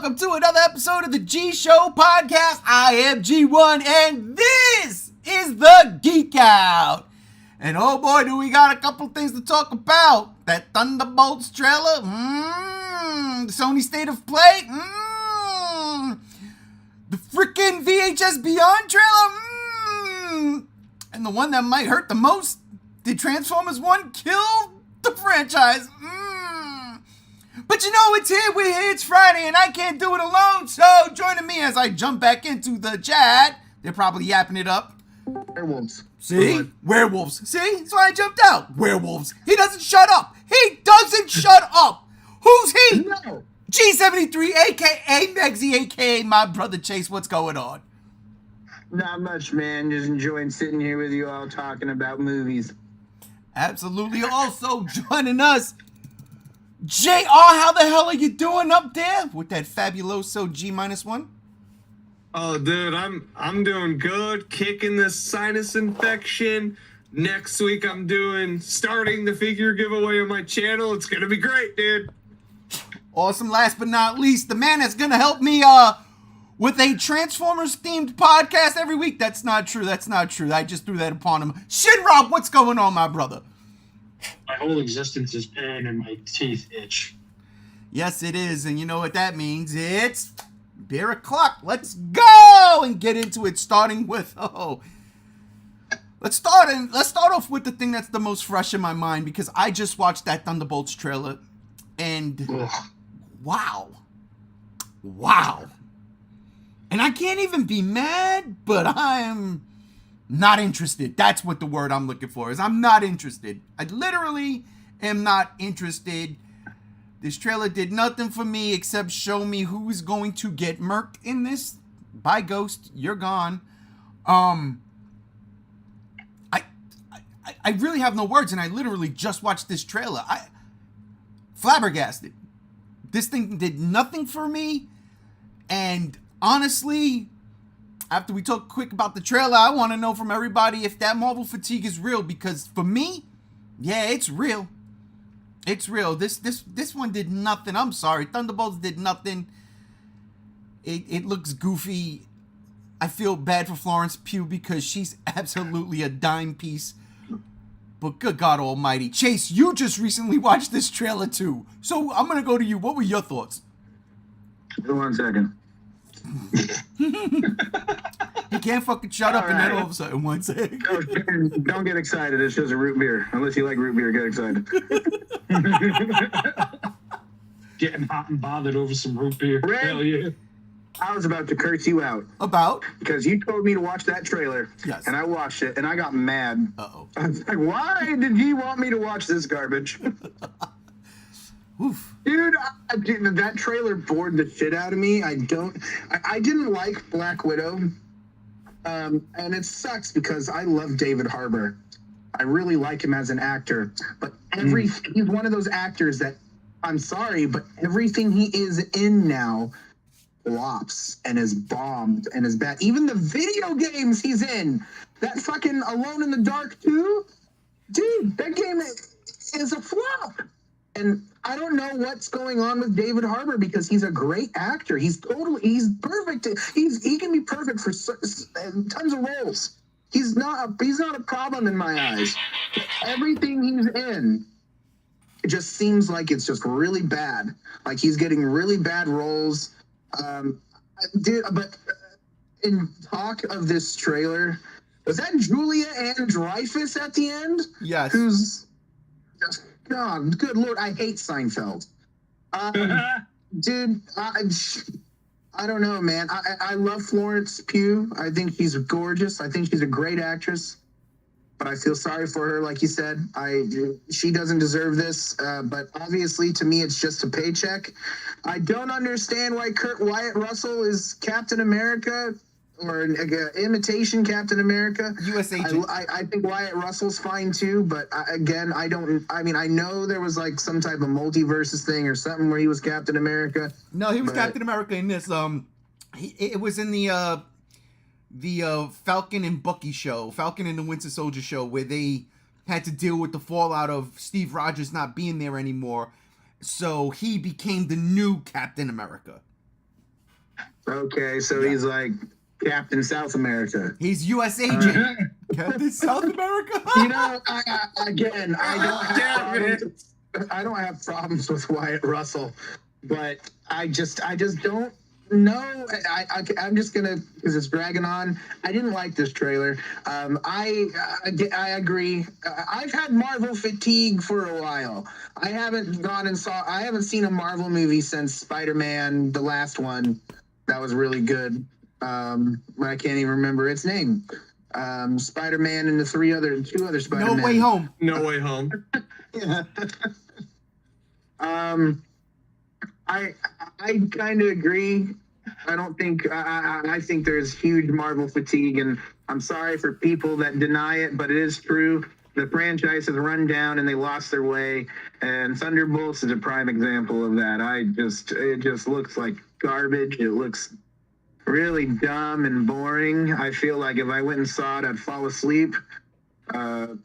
welcome to another episode of the G Show podcast. I am G1, and this is the Geek Out. And oh boy, do we got a couple things to talk about. That Thunderbolts trailer, the Sony State of Play, the freaking VHS Beyond trailer, and the one that might hurt the most, did Transformers 1 kill the franchise? But you know, it's here, we're here, it's Friday, and I can't do it alone, so joining me as I jump back into the chat. They're probably yapping it up. Werewolves. See? Werewolves. See? That's why I jumped out. Werewolves. He doesn't shut up. He doesn't shut up. Who's he? No. G73, a.k.a. Megsy, a.k.a. my brother Chase. What's going on? Not much, man. Just enjoying sitting here with you all talking about movies. Absolutely. Also joining us, JR, how the hell are you doing up there with that fabuloso G-1? Oh, dude, I'm doing good. Kicking this sinus infection. Next week, I'm starting the figure giveaway on my channel. It's gonna be great, dude. Awesome. Last but not least, the man that's gonna help me with a Transformers themed podcast every week. That's not true. That's not true. I just threw that upon him. Shinrob, what's going on, my brother? My whole existence is pain and my teeth itch. Yes, it is, and you know what that means. It's beer o'clock. Let's go and get into it. Starting with let's start off with the thing that's the most fresh in my mind, because I just watched that Thunderbolts trailer, and wow, and I can't even be mad, but I'm not interested. That's what the word I'm looking for is. I'm not interested. I literally am not interested. This trailer did nothing for me except show me who is going to get murked in this. Bye, Ghost. You're gone. I really have no words, and I literally just watched this trailer. Flabbergasted. This thing did nothing for me, and honestly, after we talk quick about the trailer, I want to know from everybody if that Marvel fatigue is real, because for me, yeah, it's real. It's real. This one did nothing. I'm sorry. Thunderbolts did nothing. It looks goofy. I feel bad for Florence Pugh because she's absolutely a dime piece. But good God almighty. Chase, you just recently watched this trailer too. So I'm going to go to you. What were your thoughts? 1 second. He can't fucking shut up, and then all of a sudden, 1 second. Don't get excited. It's just a root beer. Unless you like root beer, get excited. Getting hot and bothered over some root beer. Red, Hell yeah. I was about to curse you out. About? Because you told me to watch that trailer. Yes. And I watched it, and I got mad. Uh-oh. I was like, why did he want me to watch this garbage? Oof. Dude, that trailer bored the shit out of me. I didn't like Black Widow. And it sucks because I love David Harbour. I really like him as an actor. But he's one of those actors that, I'm sorry, but everything he is in now flops and is bombed and is bad. Even the video games he's in, that fucking Alone in the Dark 2, dude, that game is a flop. And I don't know what's going on with David Harbour, because he's a great actor. He's perfect. He can be perfect for tons of roles. He's not a problem in my eyes. Everything he's in, it just seems like it's just really bad. Like he's getting really bad roles. But in talk of this trailer, was that Julia Ann Dreyfus at the end? Yes. Who's God, good Lord, I hate Seinfeld. Dude, I don't know, man. I love Florence Pugh. I think she's gorgeous. I think she's a great actress. But I feel sorry for her, like you said. She doesn't deserve this. But obviously, to me, it's just a paycheck. I don't understand why Wyatt Russell is Captain America, or an imitation Captain America. U.S. agent. I think Wyatt Russell's fine too, but I know there was like some type of multiverses thing or something where he was Captain America. No, he was Captain America in this. It was in the Falcon and Bucky show, Falcon and the Winter Soldier show, where they had to deal with the fallout of Steve Rogers not being there anymore. So he became the new Captain America. Okay, so he's like Captain South America. He's U.S. agent. Captain South America. You know, again, I don't have problems with Wyatt Russell, but I just don't know. I'm just gonna, because it's dragging on. I didn't like this trailer. I agree. I've had Marvel fatigue for a while. I haven't seen a Marvel movie since Spider-Man, the last one. That was really good. But I can't even remember its name. Spider-Man and the two other Spider-Man. No Way Home. No Way Home. Yeah. I kind of agree. I think there's huge Marvel fatigue, and I'm sorry for people that deny it, but it is true. The franchise has run down and they lost their way, and Thunderbolts is a prime example of that. It just looks like garbage. It looks really dumb and boring. I feel like if I went and saw it, I'd fall asleep. But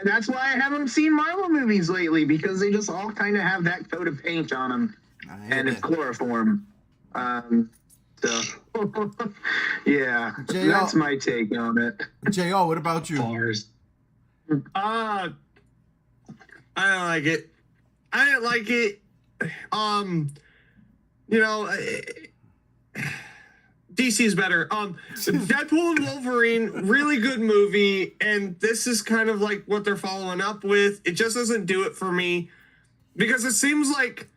that's why I haven't seen Marvel movies lately, because they just all kind of have that coat of paint on them, and it's chloroform. So, yeah, that's my take on it. J.O., what about you? Bars. I don't like it. I didn't like it. DC's better. Deadpool and Wolverine, really good movie, and this is kind of like what they're following up with. It just doesn't do it for me, because it seems like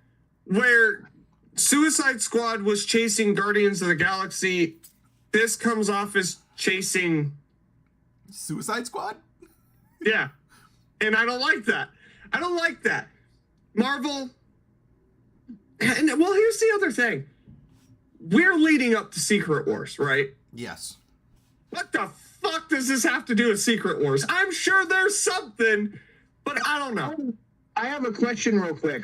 where Suicide Squad was chasing Guardians of the Galaxy, this comes off as chasing Suicide Squad? Yeah. And I don't like that. Marvel, and well, here's the other thing. We're leading up to Secret Wars, right? Yes. What the fuck does this have to do with Secret Wars? I'm sure there's something, but I don't know. I have a question real quick.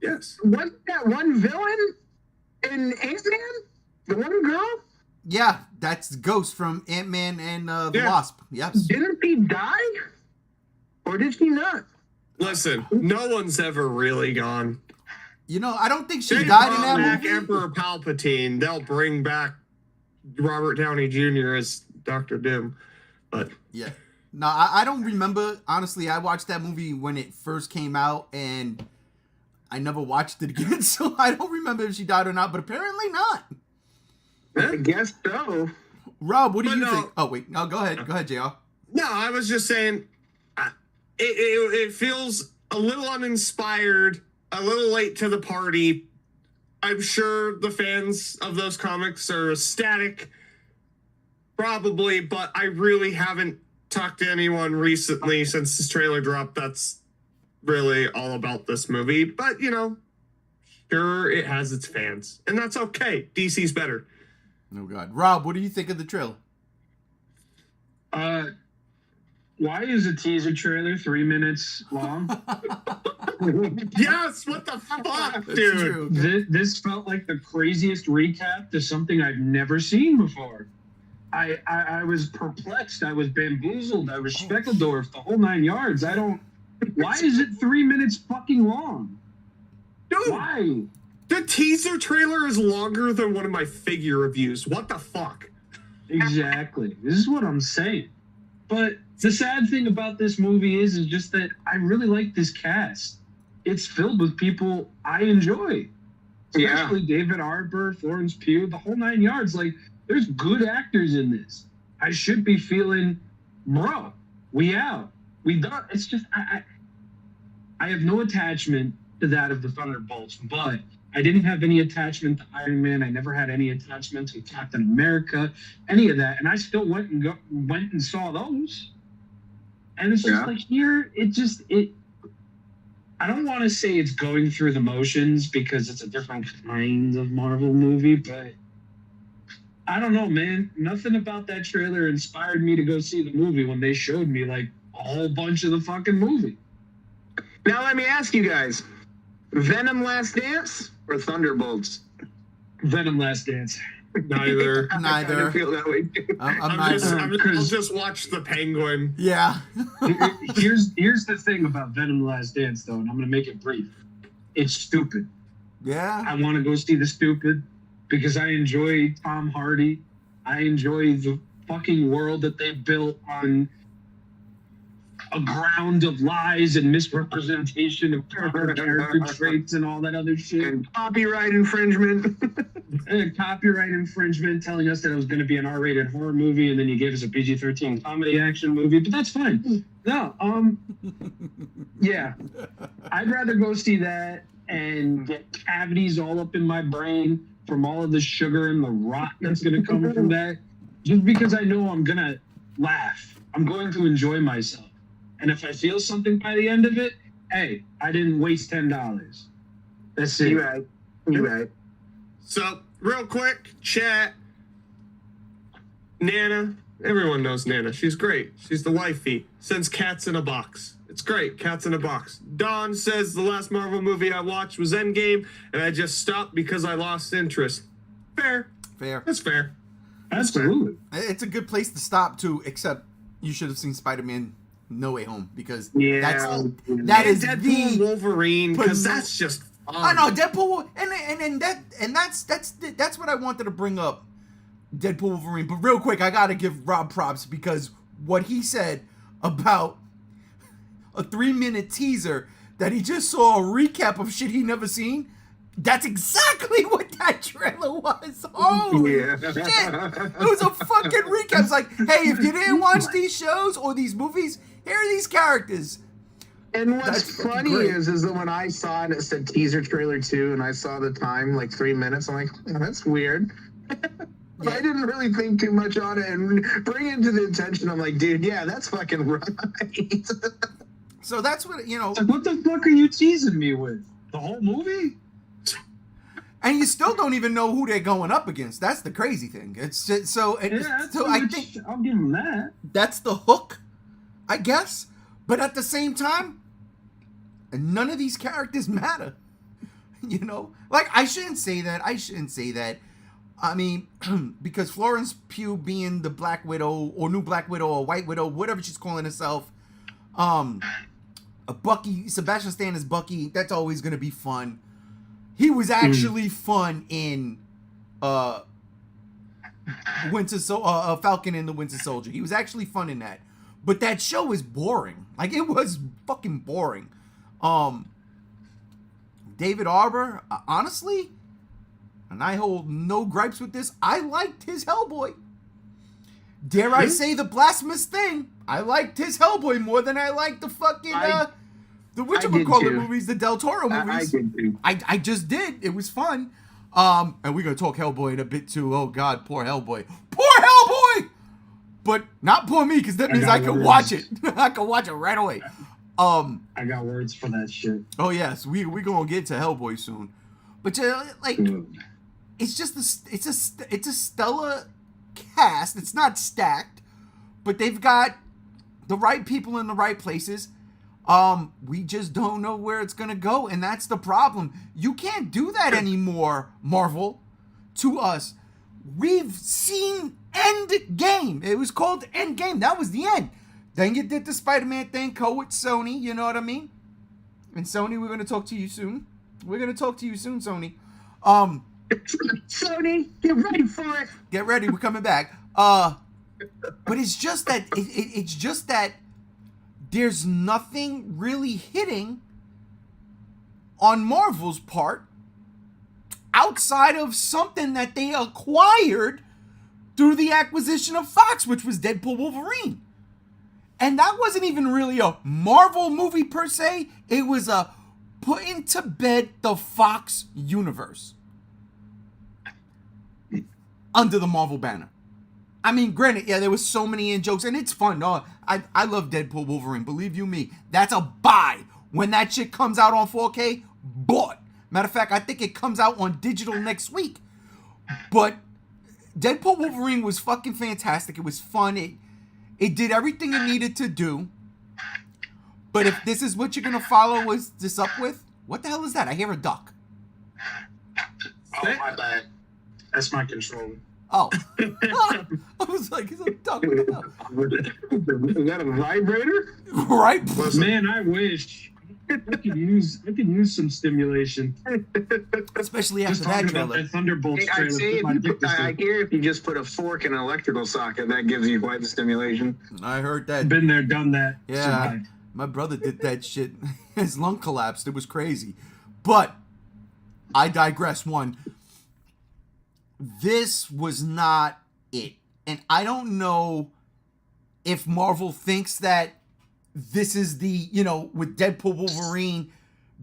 Yes. Was that one villain in Ant-Man? The one girl? Yeah, that's Ghost from Ant-Man and the Wasp. Yes. Didn't she die? Or did she not? Listen, no one's ever really gone. You know, I don't think she They died in brought that back movie. Emperor Palpatine. They'll bring back Robert Downey Jr. as Dr. Doom. But yeah. No, I don't remember. Honestly, I watched that movie when it first came out, and I never watched it again, so I don't remember if she died or not, but apparently not. I guess so. Rob, what do you think? Oh, wait. No, go ahead. Go ahead, JR. No, I was just saying, it feels a little uninspired, a little late to the party. I'm sure the fans of those comics are ecstatic, probably, but I really haven't talked to anyone recently since this trailer dropped that's really all about this movie. But, sure, it has its fans, and that's okay. DC's better. Oh, God. Rob, what do you think of the trailer? Why is a teaser trailer 3 minutes long? Yes, what the fuck, That's dude? true. This felt like the craziest recap to something I've never seen before. I was perplexed. I was bamboozled. I was Speckledorf, the whole 9 yards. Why is it 3 minutes fucking long? Dude, Why? the teaser trailer is longer than one of my figure reviews. What the fuck? Exactly. This is what I'm saying. But the sad thing about this movie is just that I really like this cast. It's filled with people I enjoy. Especially David Harbour, Florence Pugh, the whole 9 yards. Like, there's good actors in this. I should be feeling, bro, we out. We done. It's just, I have no attachment to that of the Thunderbolts, but I didn't have any attachment to Iron Man. I never had any attachment to Captain America, any of that. And I still went and saw those. And it's just like here, I don't want to say it's going through the motions because it's a different kind of Marvel movie, but I don't know, man. Nothing about that trailer inspired me to go see the movie when they showed me like a whole bunch of the fucking movie. Now let me ask you guys, Venom Last Dance or Thunderbolts? Venom Last Dance. Neither. I Neither. feel that way too. I'll just watch the Penguin. Yeah. Here's the thing about Venom Last Dance, though, and I'm going to make it brief. It's stupid. Yeah. I want to go see The Stupid because I enjoy Tom Hardy. I enjoy the fucking world that they built on a ground of lies and misrepresentation of character traits and all that other shit. And copyright infringement. And copyright infringement, telling us that it was going to be an R-rated horror movie, and then you gave us a PG-13 comedy action movie. But that's fine. No, yeah, I'd rather go see that and get cavities all up in my brain from all of the sugar and the rot that's going to come from that, just because I know I'm going to laugh. I'm going to enjoy myself. And if I feel something by the end of it, hey, I didn't waste $10. That's it. You right. You right. So, real quick, chat. Nana. Everyone knows Nana. She's great. She's the wifey. Sends cats in a box. It's great. Cats in a box. Dawn says the last Marvel movie I watched was Endgame, and I just stopped because I lost interest. Fair. Fair. That's fair. Absolutely. It's a good place to stop too, except you should have seen Spider-Man No Way Home because Yeah. that is Deadpool the Wolverine, because that's just fun. I know Deadpool and that's what I wanted to bring up. Deadpool Wolverine, but real quick, I gotta give Rob props because what he said about a 3-minute teaser that he just saw a recap of shit he never seen. That's exactly what that trailer was. Oh Yeah. shit! It was a fucking recap. It's like, hey, if you didn't watch these shows or these movies, here are these characters. And what's That's funny great. is that when I saw it, it said teaser trailer 2, and I saw the time, like 3 minutes, I'm like, oh, that's weird. Yeah. I didn't really think too much on it and bring it to the attention. I'm like, dude, yeah, that's fucking right. So that's what, you know, Like, what the fuck are you teasing me with? The whole movie? and you still don't even know who they're going up against. That's the crazy thing. It's just, so I think I'll give him that. that's the hook, I guess. But at the same time, none of these characters matter. You know, like I shouldn't say that. I mean, because Florence Pugh being the Black Widow or new Black Widow or White Widow, whatever she's calling herself, a Bucky, Sebastian Stan is Bucky. That's always gonna be fun. He was actually fun in Falcon and the Winter Soldier. He was actually fun in that. But that show is boring. Like, it was fucking boring. David Harbour, honestly, and I hold no gripes with this, I liked his Hellboy. Dare I say the blasphemous thing? I liked his Hellboy more than I liked the fucking the whatchamacallit movies, the Del Toro movies. I did too. I just did. It was fun. And we're gonna talk Hellboy in a bit too. Oh God, poor Hellboy. Poor Hellboy! But not poor me, because that means I can watch it. I can watch it right away. I got words for that shit. Oh yes, we gonna get to Hellboy soon. But like, it's just it's a stellar cast. It's not stacked, but they've got the right people in the right places. We just don't know where it's gonna go, and that's the problem. You can't do that anymore, Marvel. To us, we've seen Endgame. It was called Endgame. That was the end. Then you did the Spider-Man thing, with Sony. You know what I mean? And Sony, we're gonna talk to you soon. We're gonna talk to you soon, Sony. Sony, get ready for it. Get ready. We're coming back. But it's just that it's just that there's nothing really hitting on Marvel's part outside of something that they acquired through the acquisition of Fox, which was Deadpool Wolverine. And that wasn't even really a Marvel movie per se. It was a putting to bed the Fox universe under the Marvel banner. I mean, granted, yeah, there was so many in jokes, and it's fun. No, I love Deadpool Wolverine. Believe you me, that's a buy. When that shit comes out on 4K, bought. Matter of fact, I think it comes out on digital next week. But Deadpool Wolverine was fucking fantastic. It was fun. It did everything it needed to do. But if this is what you're gonna follow this up with, what the hell is that? I hear a duck. Oh, my bad. That's my controller. Oh. I was like, it's a duck. What the hell? Is that a vibrator? Right? Listen, Man, I wish. I could use some stimulation. Especially Just after that talking about trailer. that Thunderbolts I'd trailer. say put my dick to I sleep. hear if you just put a fork in an electrical socket, that gives you quite the stimulation. I heard that. Been there, done that. Yeah, survived. my brother did that shit. His lung collapsed. It was crazy. But I digress. One, this was not it. And I don't know if Marvel thinks that this is the, with Deadpool Wolverine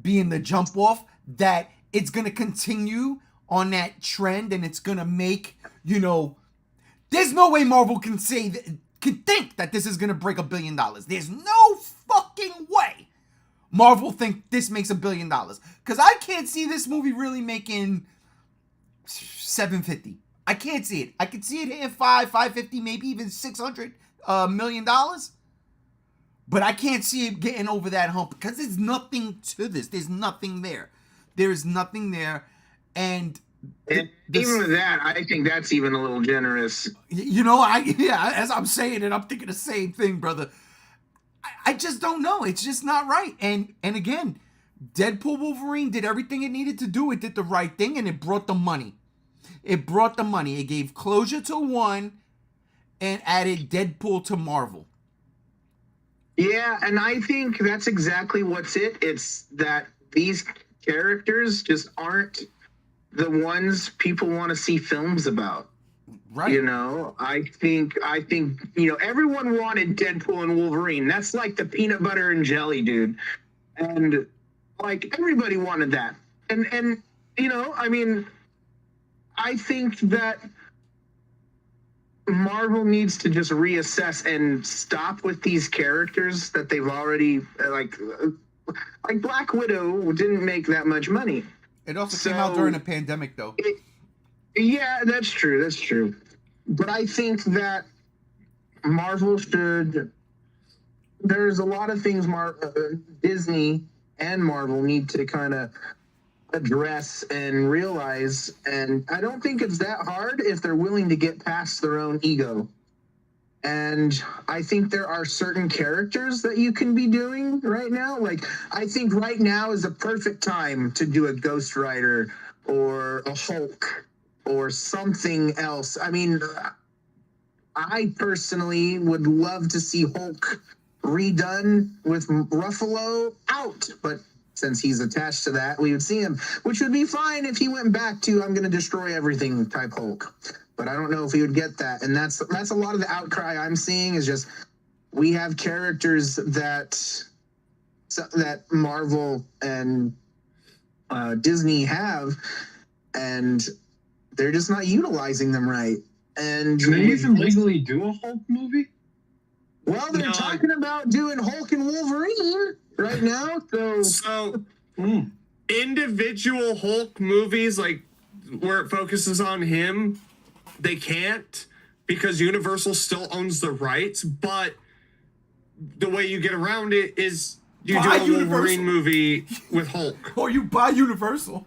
being the jump off, that it's going to continue on that trend and it's going to make, there's no way Marvel can think that this is going to break $1 billion. There's no fucking way Marvel think this makes $1 billion. Because I can't see this movie really making $750. I can't see it. I could see it hitting $550, maybe even $600 million. But I can't see it getting over that hump because there's nothing to this. There's nothing there. There's nothing there. And Even with that, I think that's even a little generous. As I'm saying it, I'm thinking the same thing, brother. I just don't know. It's just not right. And again, Deadpool Wolverine did everything it needed to do. It did the right thing, and it brought the money. It gave closure to one and added Deadpool to Marvel. Yeah, and I think that's exactly what's it. It's that these characters just aren't the ones people want to see films about. Right. I think everyone wanted Deadpool and Wolverine. That's like the peanut butter and jelly, dude. And like everybody wanted that. And I think that Marvel needs to just reassess and stop with these characters that they've already like Black Widow didn't make that much money. It also came out during a pandemic, though. Yeah, that's true. That's true. But I think that Marvel should. There's a lot of things Disney and Marvel need to kind of address and realize, and I don't think it's that hard if they're willing to get past their own ego. And I think there are certain characters that you can be doing right now. Like, I think right now is a perfect time to do a Ghost Rider or a Hulk or something else. I mean, I personally would love to see Hulk redone with Ruffalo out, but since he's attached to that, we would see him, which would be fine if he went back to I'm going to destroy everything type Hulk. But I don't know if he would get that. And that's a lot of the outcry I'm seeing is just we have characters that Marvel and Disney have, and they're just not utilizing them right. And can they even legally do a Hulk movie? Well, they're talking about doing Hulk and Wolverine right now. So individual Hulk movies, like where it focuses on him, they can't because Universal still owns the rights. But the way you get around it is you do a Wolverine movie with Hulk. Or you buy Universal.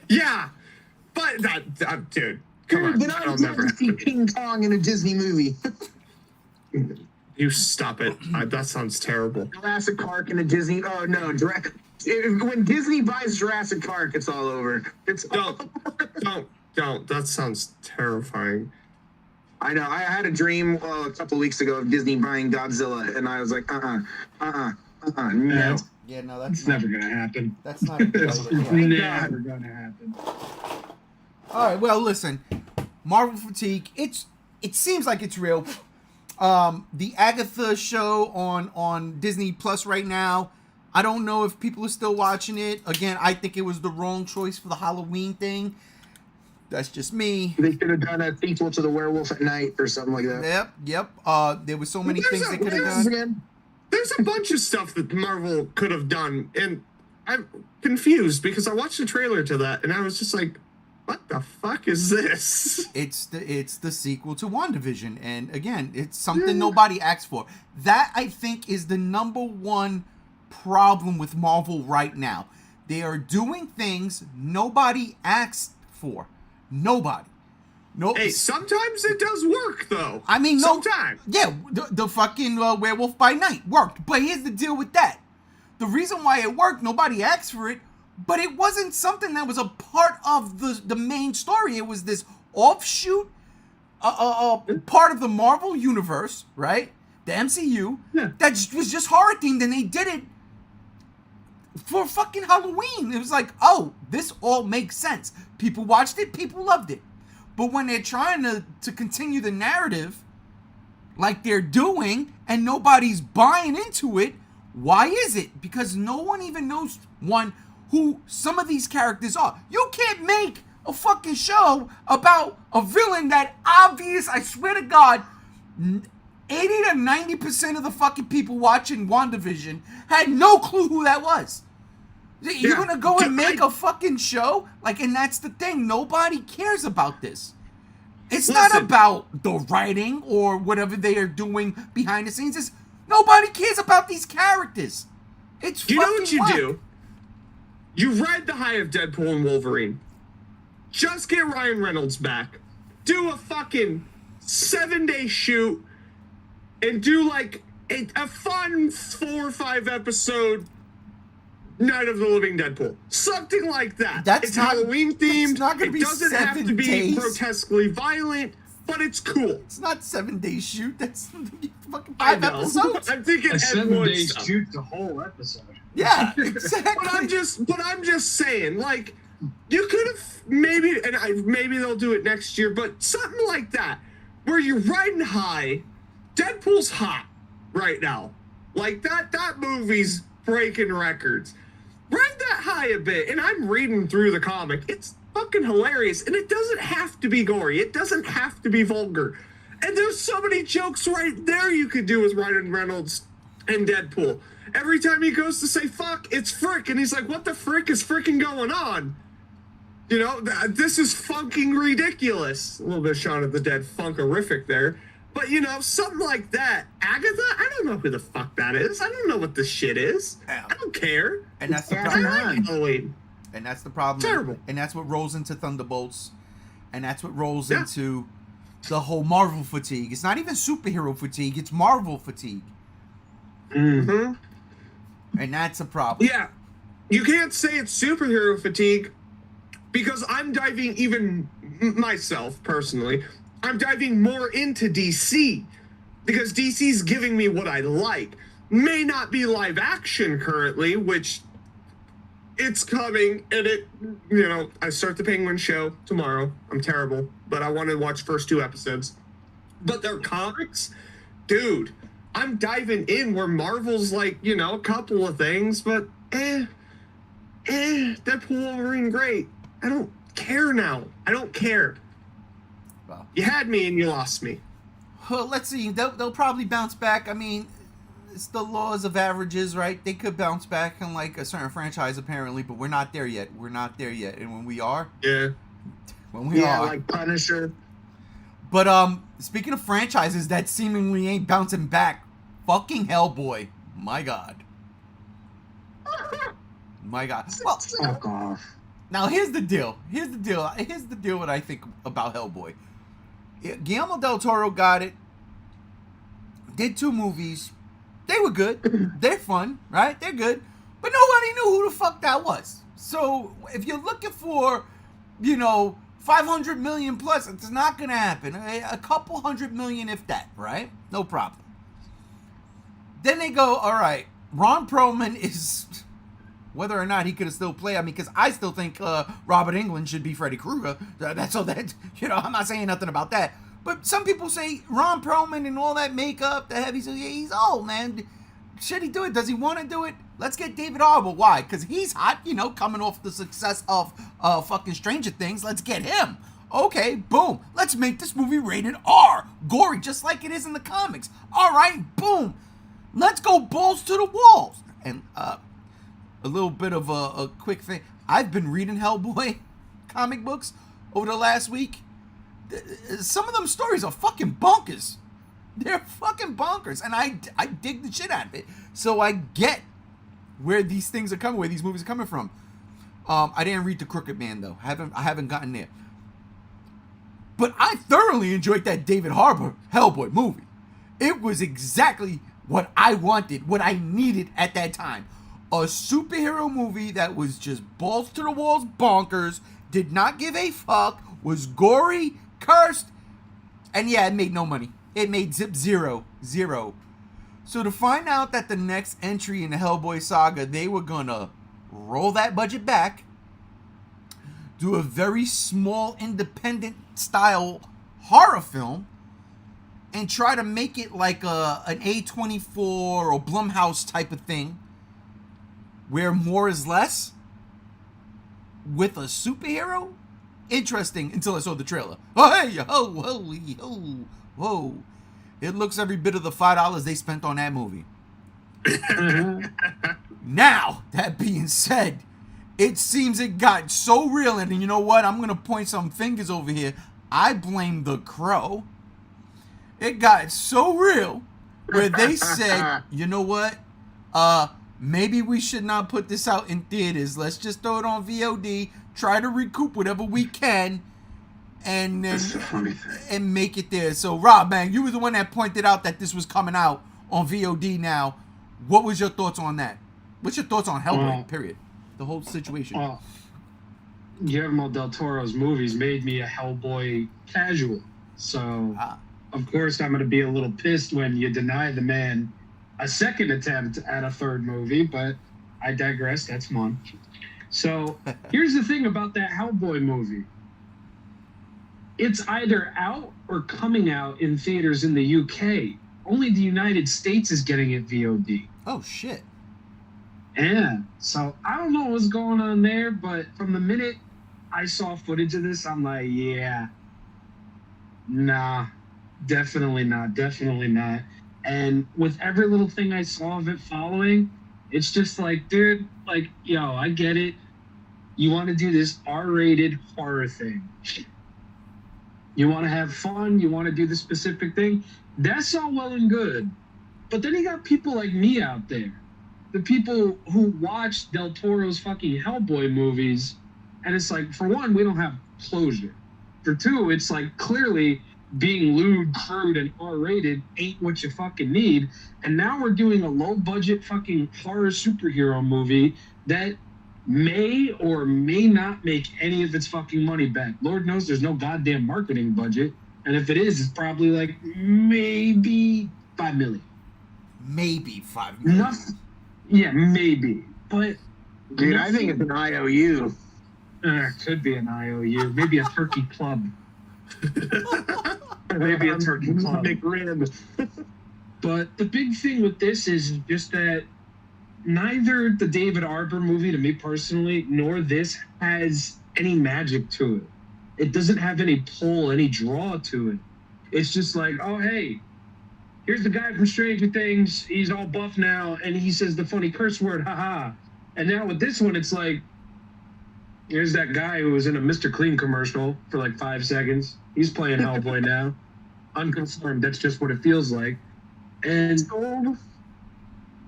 Yeah, but that dude, come on, Then I'd love to see King Kong in a Disney movie. You stop it. That sounds terrible. Jurassic Park in a Disney. Oh no, when Disney buys Jurassic Park, it's all over. Don't. That sounds terrifying. I know. I had a dream a couple weeks ago of Disney buying Godzilla, and I was like, no. Yeah, no, That's never gonna happen. That's not a good It's idea. never gonna happen. All right, well, listen. Marvel fatigue. It seems like it's real. The Agatha show on Disney Plus right now. I don't know if people are still watching it. Again, I think it was the wrong choice for the Halloween thing. That's just me. They could have done a sequel to The Werewolf at Night or something like that. Yep. There were so many things they could have done. There's a bunch of stuff that Marvel could have done, and I'm confused because I watched the trailer to that, and I was just like, what the fuck is this? It's the sequel to WandaVision, and again, it's something nobody asked for. That, I think, is the number one problem with Marvel right now. They are doing things nobody asked for. Nobody. No. Hey, sometimes it does work, though. I mean, sometimes. Yeah, the fucking Werewolf by Night worked. But here's the deal with that. the reason why it worked, nobody asked for it, but it wasn't something that was a part of the main story. It was this offshoot, part of the Marvel universe, right? The MCU, that was just horror themed, and they did it for fucking Halloween. It was like, oh, this all makes sense. People watched it, people loved it. But when they're trying to continue the narrative like they're doing and nobody's buying into it, why is it? Because no one even knows, one, who some of these characters are. You can't make a fucking show about a villain that I swear to God, 80 to 90% of the fucking people watching WandaVision had no clue who that was. You're gonna go and make a fucking show? Like, and that's the thing. Nobody cares about this. It's not about the writing or whatever they are doing behind the scenes. It's, nobody cares about these characters. It's you fucking know what you whack. do? You ride the high of Deadpool and Wolverine. Just get Ryan Reynolds back. Do a fucking 7-day shoot and do like a fun 4 or 5 episode Night of the Living Deadpool. Something like that. That's it's not, Halloween themed. It's not gonna be it doesn't have 7 to be days. grotesquely violent, but it's cool. It's not 7-day shoot. That's fucking I 5 know. episodes. I'm thinking A Ed 7 Wood day stuff. shoot the whole episode. Yeah, exactly. But I'm just saying, like, you could have maybe they'll do it next year, but something like that, where you're riding high. Deadpool's hot right now. Like that movie's breaking records. Ride that high a bit, and I'm reading through the comic. It's fucking hilarious, and it doesn't have to be gory. It doesn't have to be vulgar. And there's so many jokes right there you could do with Ryan Reynolds and Deadpool. Every time he goes to say fuck, it's frick, and he's like, what the frick is fricking going on? You know, this is funking ridiculous. A little bit of Shaun of the Dead funkerific there. But, you know, something like that. Agatha, I don't know who the fuck that is. I don't know what this shit is. I don't care. And that's the It's problem. Batman. I like Halloween. And that's the problem. Terrible. And that's what rolls into Thunderbolts. And that's what rolls into the whole Marvel fatigue. It's not even superhero fatigue. It's Marvel fatigue. Mm-hmm. And that's a problem. Yeah. You can't say it's superhero fatigue because I'm diving even myself personally. I'm diving more into DC because DC's giving me what I like. May not be live action currently, which it's coming, and I start the Penguin show tomorrow. I'm terrible, but I want to watch first 2 episodes. But their comics, dude, I'm diving in where Marvel's like, a couple of things, but Deadpool, Wolverine, great. I don't care now. I don't care. Well, You had me and you lost me. well, let's see. They'll probably bounce back. I mean, it's the laws of averages, right? They could bounce back on like a certain franchise apparently, but we're not there yet. We're not there yet. And when we are, Yeah. Like Punisher. But speaking of franchises that seemingly ain't bouncing back, fucking Hellboy. My God. My God. Well, Fuck off. now here's the deal. Here's the deal what I think about Hellboy. Guillermo del Toro got it. Did 2 movies. They were good. They're fun, right? They're good. But nobody knew who the fuck that was. So if you're looking for, 500 million plus, it's not going to happen. A couple $100 million if that, right? No problem. Then they go, all right, Ron Perlman is, whether or not he could have still played, because I still think Robert Englund should be Freddy Krueger. That's so that, I'm not saying nothing about that. But some people say Ron Perlman and all that makeup, the heavy, so he's old, man. Should he do it? Does he want to do it? Let's get David Harbour. Why? Because he's hot, coming off the success of fucking Stranger Things. Let's get him. Okay, boom. Let's make this movie rated R. Gory, just like it is in the comics. All right, boom. Let's go balls to the walls. And a little bit of a quick thing. I've been reading Hellboy comic books over the last week. Some of them stories are fucking bonkers. They're fucking bonkers. And I dig the shit out of it. So I get where these things are coming, where these movies are coming from. I didn't read The Crooked Man, though. I haven't gotten there. But I thoroughly enjoyed that David Harbour Hellboy movie. It was exactly what I wanted, what I needed at that time. a superhero movie that was just balls to the walls bonkers, did not give a fuck, was gory, cursed, and yeah, it made no money. It made zero. So to find out that the next entry in the Hellboy saga, they were gonna roll that budget back, do a very small independent style horror film, and try to make it like an A24 or Blumhouse type of thing, where more is less, with a superhero? Interesting until I saw the trailer. Oh, hey, whoa. It looks every bit of the $5 they spent on that movie. Now, that being said, it seems it got so real, and you know what? I'm going to point some fingers over here. I blame The Crow. It got so real where they said, you know what? Maybe we should not put this out in theaters. Let's just throw it on VOD, try to recoup whatever we can, and then and make it there. So, Rob, man, you were the one that pointed out that this was coming out on VOD now. What was your thoughts on that? What's your thoughts on Hellboy, period? The whole situation. Guillermo del Toro's movies made me a Hellboy casual. So, of course, I'm going to be a little pissed when you deny the man a second attempt at a third movie, but I digress. That's fun. So, here's the thing about that Hellboy movie. It's either out or coming out in theaters in the UK. Only the United States is getting it VOD. Oh, shit. Yeah. So, I don't know what's going on there, but from the minute I saw footage of this, I'm like, yeah. Nah. Definitely not. And with every little thing I saw of it following, it's just like, dude, like, yo, I get it. You want to do this R-rated horror thing. You want to have fun. You want to do the specific thing. That's all well and good. But then you got people like me out there. The people who watch Del Toro's fucking Hellboy movies. And it's like, for one, we don't have closure. For two, it's like, clearly being lewd, crude, and R-rated ain't what you fucking need. And now we're doing a low-budget fucking horror superhero movie that may or may not make any of its fucking money back. Lord knows there's no goddamn marketing budget. And if it is, it's probably like maybe $5 million. Maybe $5 million. Nothing. Yeah, maybe. But dude, I think it's an IOU. Could be an IOU. Maybe a turkey club. Maybe a turkey club. Big rib. But the big thing with this is just that neither the David Arbor movie, to me personally, nor this has any magic to it. It doesn't have any pull, any draw to it. It's just like, oh, hey, here's the guy from Stranger Things. He's all buff now, and he says the funny curse word, haha. And now with this one, it's like, here's that guy who was in a Mr. Clean commercial for like 5 seconds. He's playing Hellboy now. Unconfirmed. That's just what it feels like. And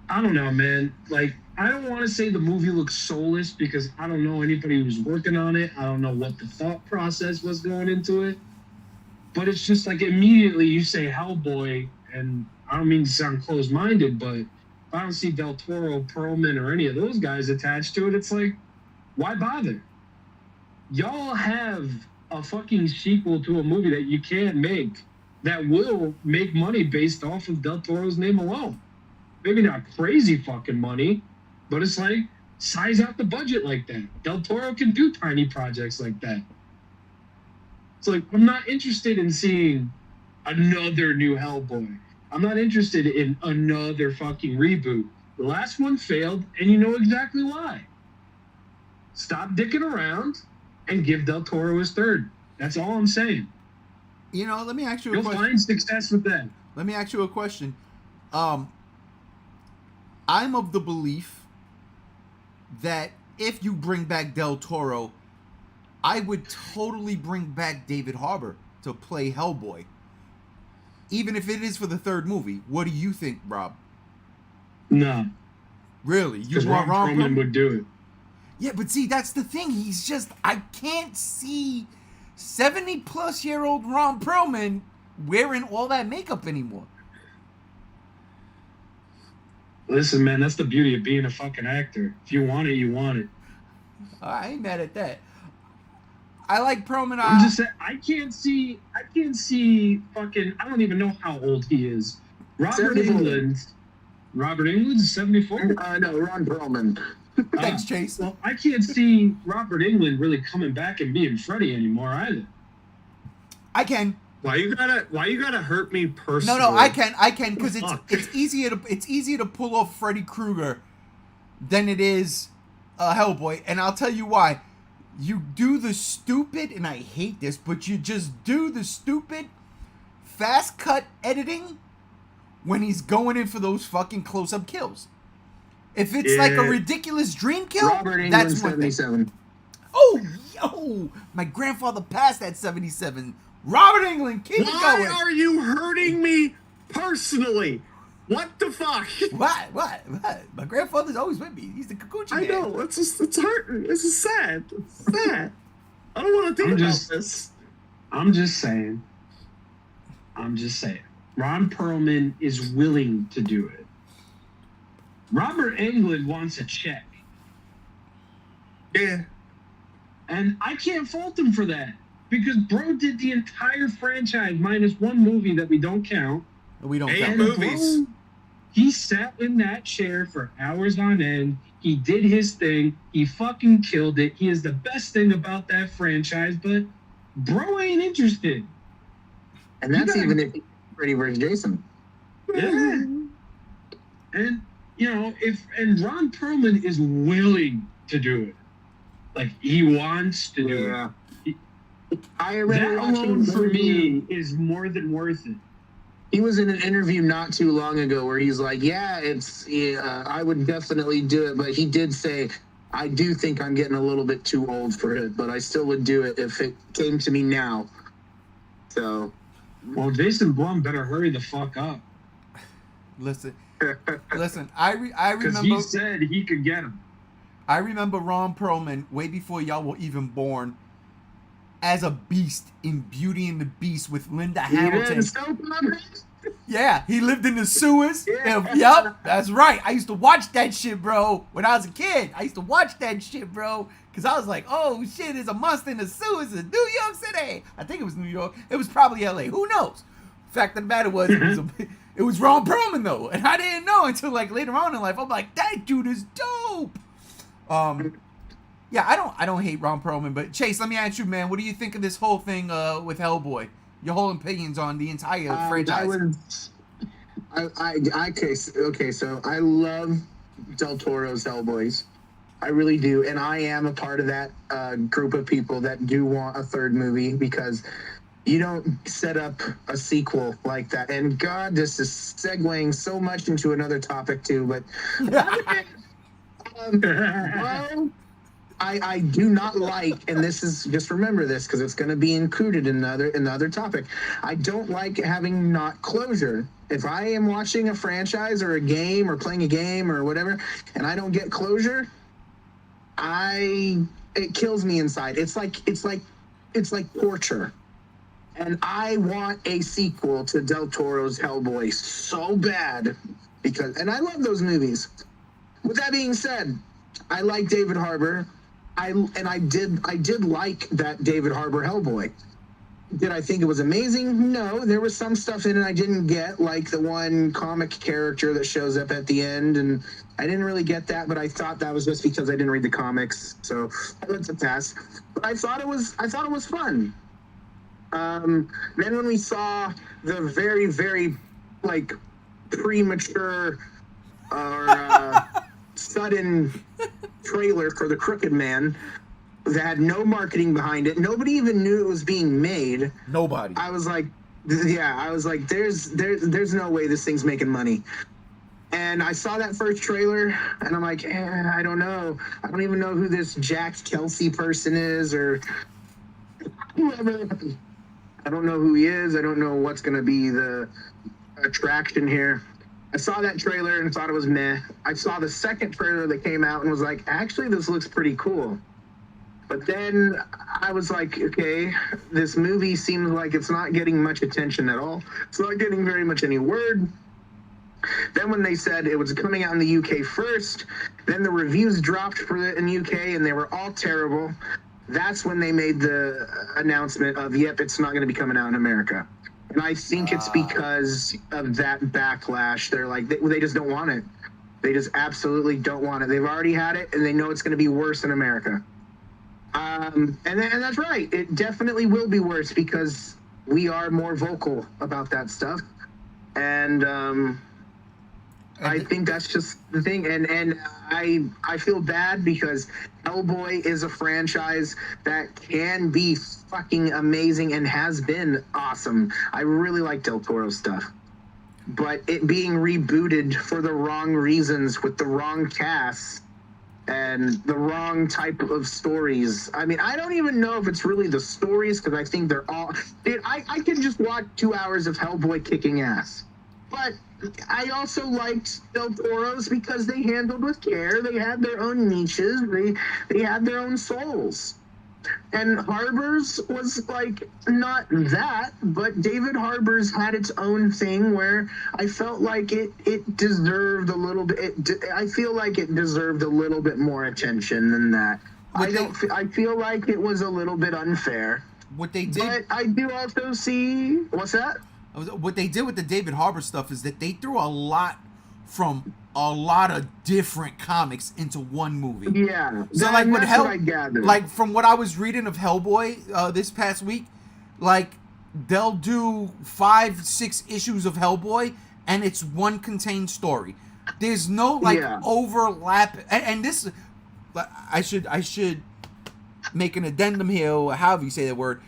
I don't know, man. Like, I don't want to say the movie looks soulless because I don't know anybody who's working on it. I don't know what the thought process was going into it. But it's just like immediately you say Hellboy, and I don't mean to sound closed-minded, but if I don't see Del Toro, Perlman, or any of those guys attached to it, it's like, why bother? Y'all have a fucking sequel to a movie that you can't make that will make money based off of Del Toro's name alone. Maybe not crazy fucking money, but it's like, size out the budget like that. Del Toro can do tiny projects like that. It's like, I'm not interested in seeing another new Hellboy. I'm not interested in another fucking reboot. The last one failed, and you know exactly why. Stop dicking around and give Del Toro his third. That's all I'm saying. You know, let me ask you a You'll question. find success with that. Let me ask you a question. I'm of the belief that if you bring back Del Toro, I would totally bring back David Harbour to play Hellboy. Even if it is for the third movie. What do you think, Rob? No. Really? You Because want Ron Perlman would do it. Yeah, but see, that's the thing. He's just, I can't see 70-plus-year-old Ron Perlman wearing all that makeup anymore. Listen, man, that's the beauty of being a fucking actor. If you want it, you want it. I ain't mad at that. I like Perlman. I'm just saying, I can't see fucking, I don't even know how old he is. Robert 74. Englund. Robert Englund's 74? No, Ron Perlman. Thanks, Chase. Well, I can't see Robert Englund really coming back and being Freddy anymore either. I can. Why you gotta hurt me personally? No, I can, because it's easier to pull off Freddy Krueger than it is Hellboy, and I'll tell you why. You do the stupid, and I hate this, but you just do the stupid fast cut editing when he's going in for those fucking close-up kills. If it's like a ridiculous dream kill, Robert Englund, that's one thing. 77. Oh, yo, my grandfather passed at 77. Robert Englund, keep it going. Why are you hurting me personally? What the fuck? What? My grandfather's always with me. He's the Kikuchi man. I know. It's hurting. This is sad. It's sad. I don't want to think about this. I'm just saying. Ron Perlman is willing to do it. Robert Englund wants a check. Yeah. And I can't fault him for that. Because bro did the entire franchise minus one movie that we don't count. We don't 8 count. movies. Bro, he sat in that chair for hours on end. He did his thing. He fucking killed it. He is the best thing about that franchise, but bro ain't interested. And that's even if Freddy vs. Jason. Yeah. And, you know, and Ron Perlman is willing to do it. Like, he wants to do it. I remember That alone watching for me is more than worth it. He was in an interview not too long ago where he's like, I would definitely do it. But he did say, I do think I'm getting a little bit too old for it, but I still would do it if it came to me now. So. Well, Jason Blum better hurry the fuck up. Listen, I Because remember. he said he could get him. I remember Ron Perlman way before y'all were even born as a beast in Beauty and the Beast with Linda Hamilton. Yeah, he lived in the sewers. Yeah. Yep, that's right. I used to watch that shit, bro, when I was a kid. I used to watch that shit, bro, because I was like, oh, shit, there's a monster in the sewers in New York City. I think it was New York. It was probably L.A. Who knows? Fact of the matter was, it was Ron Perlman, though, and I didn't know until, like, later on in life. I'm like, that dude is dope. Yeah, I don't hate Ron Perlman, but Chase, let me ask you, man, what do you think of this whole thing with Hellboy? Your whole opinions on the entire franchise? Okay, so I love Del Toro's Hellboys. I really do, and I am a part of that group of people that do want a third movie because you don't set up a sequel like that. And God, this is segueing so much into another topic too, but well, I do not like, and this is, just remember this because it's going to be included in the other topic. I don't like having not closure. If I am watching a franchise or a game or playing a game or whatever, and I don't get closure, it kills me inside. It's like torture. And I want a sequel to Del Toro's Hellboy so bad and I love those movies. With that being said, I like David Harbour. I did like that David Harbour Hellboy. Did I think it was amazing? No, there was some stuff in it I didn't get, like the one comic character that shows up at the end, and I didn't really get that, but I thought that was just because I didn't read the comics, so it's a pass. But I thought it was fun. Then when we saw the very, very like premature or sudden trailer for the Crooked Man that had no marketing behind it, nobody even knew it was being made. Nobody. I was like, there's no way this thing's making money. And I saw that first trailer, and I'm like, I don't know. I don't even know who this Jack Kelsey person is or whoever. I don't know who he is. I don't know what's going to be the attraction here. I saw that trailer and thought it was meh. I saw the second trailer that came out and was like, actually, this looks pretty cool. But then I was like, okay, this movie seems like it's not getting much attention at all. It's not getting very much any word. Then when they said it was coming out in the UK first, then the reviews dropped for it in the UK and they were all terrible. That's when they made the announcement of, yep, it's not going to be coming out in America. And I think it's because of that backlash. They're like, they just don't want it. They just absolutely don't want it. They've already had it, and they know it's going to be worse in America. And that's right. It definitely will be worse because we are more vocal about that stuff. And I think that's just the thing. And I feel bad because Hellboy is a franchise that can be fucking amazing and has been awesome. I really like Del Toro's stuff. But it being rebooted for the wrong reasons with the wrong cast and the wrong type of stories. I mean, I don't even know if it's really the stories because I think they're all... Dude, I can just watch 2 hours of Hellboy kicking ass. But I also liked Del Toro's because they handled with care. They had their own niches. They had their own souls. And Harbor's was like not that, but David Harbor's had its own thing where I felt like it deserved a little bit. I feel like it deserved a little bit more attention than that. I feel like it was a little bit unfair. What they did, but I do also see what's that? What they did with the David Harbour stuff is that they threw a lot from a lot of different comics into one movie. Yeah. So like what I gathered. Like from what I was reading of Hellboy this past week, like they'll do 5-6 issues of Hellboy and it's one contained story. There's no overlap, and this I should make an addendum here, or however you say that word.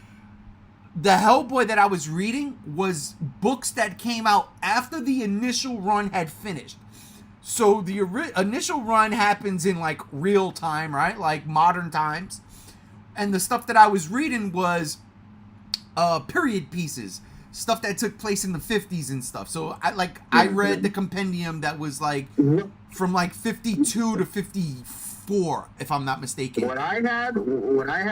The Hellboy that I was reading was books that came out after the initial run had finished. So the initial run happens in like real time, right? Like modern times. And the stuff that I was reading was period pieces, stuff that took place in the 50s and stuff. So I read the compendium that was like from like 52 to 54, if I'm not mistaken. What I had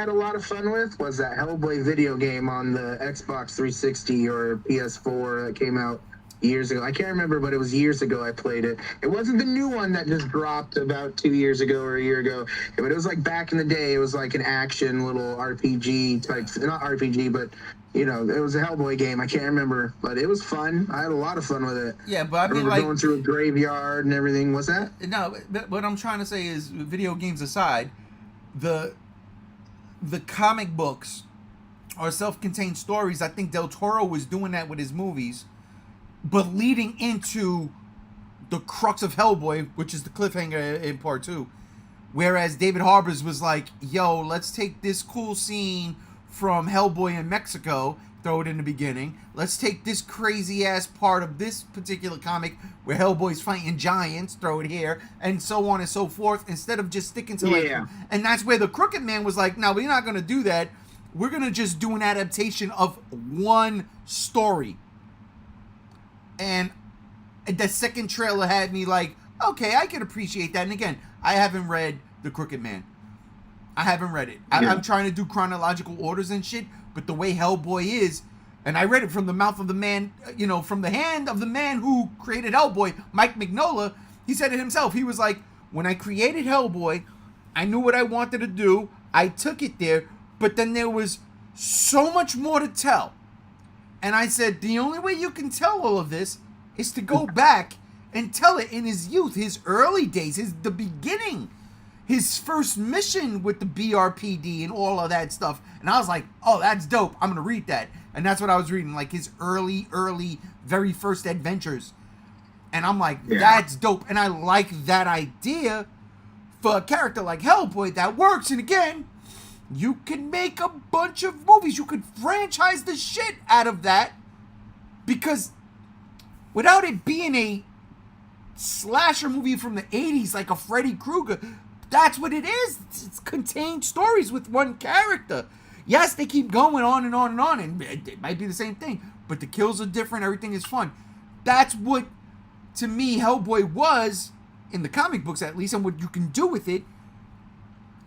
a lot of fun with was that Hellboy video game on the Xbox 360 or PS4 that came out years ago. I can't remember, but it was years ago I played it. It wasn't the new one that just dropped about 2 years ago or a year ago, but it was like back in the day. It was like an action little RPG type, not RPG, but you know, it was a Hellboy game. I can't remember, but it was fun. I had a lot of fun with it. Yeah, but I mean, like going through a graveyard and everything. What's that? No, what I'm trying to say is, video games aside, the comic books are self-contained stories. I think Del Toro was doing that with his movies, but leading into the crux of Hellboy, which is the cliffhanger in part 2. Whereas David Harbour's was like, yo, let's take this cool scene from Hellboy in Mexico, throw it in the beginning. Let's take this crazy ass part of this particular comic where Hellboy's fighting giants, throw it here, and so on and so forth, instead of just sticking to like... And that's where the Crooked Man was like, no, we're not going to do that. We're going to just do an adaptation of one story. And the second trailer had me like, okay, I can appreciate that. And again, I haven't read The Crooked Man. I haven't read it. I'm trying to do chronological orders and shit, but the way Hellboy is, and I read it from the mouth of the man, you know, from the hand of the man who created Hellboy, Mike Mignola. He said it himself. He was like, when I created Hellboy, I knew what I wanted to do. I took it there, but then there was so much more to tell. And I said, the only way you can tell all of this is to go back and tell it in his youth, his early days, the beginning, his first mission with the BRPD and all of that stuff. And I was like, oh, that's dope. I'm going to read that. And that's what I was reading, like his early, very first adventures. And I'm like, that's dope. And I like that idea for a character like Hellboy that works. And again, you can make a bunch of movies. You could franchise the shit out of that. Because without it being a slasher movie from the 80s like a Freddy Krueger, that's what it is. It's contained stories with one character. Yes, they keep going on and on and on, and it might be the same thing, but the kills are different, everything is fun. That's what, to me, Hellboy was, in the comic books at least, and what you can do with it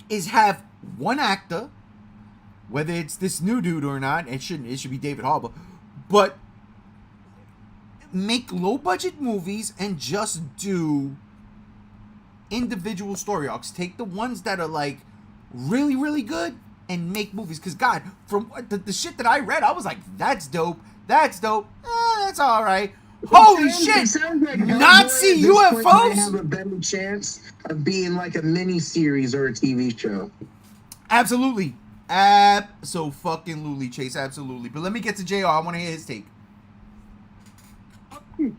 is have one actor, whether it's this new dude or not, it should be David Harbour, but make low budget movies and just do individual story arcs. Take the ones that are like really, really good and make movies. Because God, from the shit that I read, I was like, that's dope. That's dope. That's all right. Holy shit! It sounds like Nazi Hellboy at this point might UFOs. have a better chance of being like a mini series or a TV show. Absolutely. Abso-fucking-lutely, Chase. Absolutely. But let me get to JR. I want to hear his take. I'm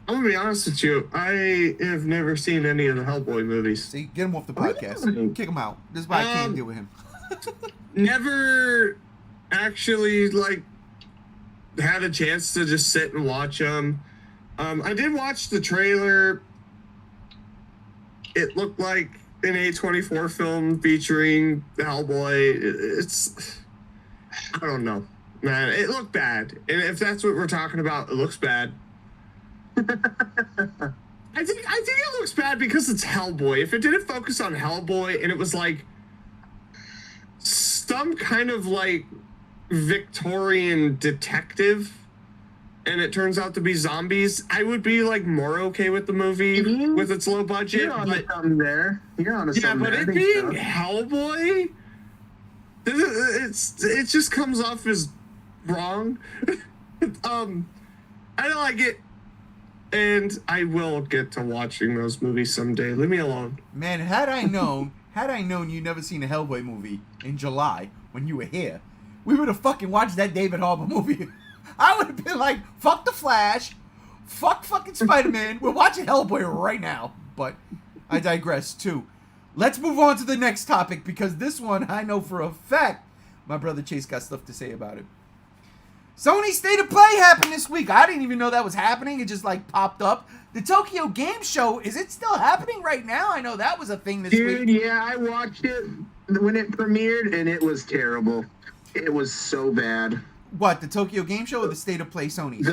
gonna be honest with you. I have never seen any of the Hellboy movies. See, get him off the podcast. Kick him out. This is why I can't deal with him. Never actually like had a chance to just sit and watch them. I did watch the trailer. It looked like an A24 film featuring Hellboy. It's, I don't know, man. It looked bad, and if that's what we're talking about, it looks bad. I think it looks bad because it's Hellboy. If it didn't focus on Hellboy and it was like some kind of like Victorian detective and it turns out to be zombies, I would be like more okay with the movie with its low budget. You're on something there. You're on something but there. it being Hellboy, it just comes off as wrong. I don't like it. And I will get to watching those movies someday. Leave me alone. Man, had I known you'd never seen a Hellboy movie in July when you were here, we would have fucking watched that David Harbour movie. I would have been like, fuck The Flash, fuck fucking Spider-Man, we're watching Hellboy right now. But I digress, too. Let's move on to the next topic, because this one, I know for a fact, my brother Chase got stuff to say about it. Sony State of Play happened this week. I didn't even know that was happening. It just like popped up. The Tokyo Game Show, is it still happening right now? I know that was a thing this week. Dude, yeah, I watched it when it premiered, and it was terrible. It was so bad. What, the Tokyo Game Show or the State of Play Sony?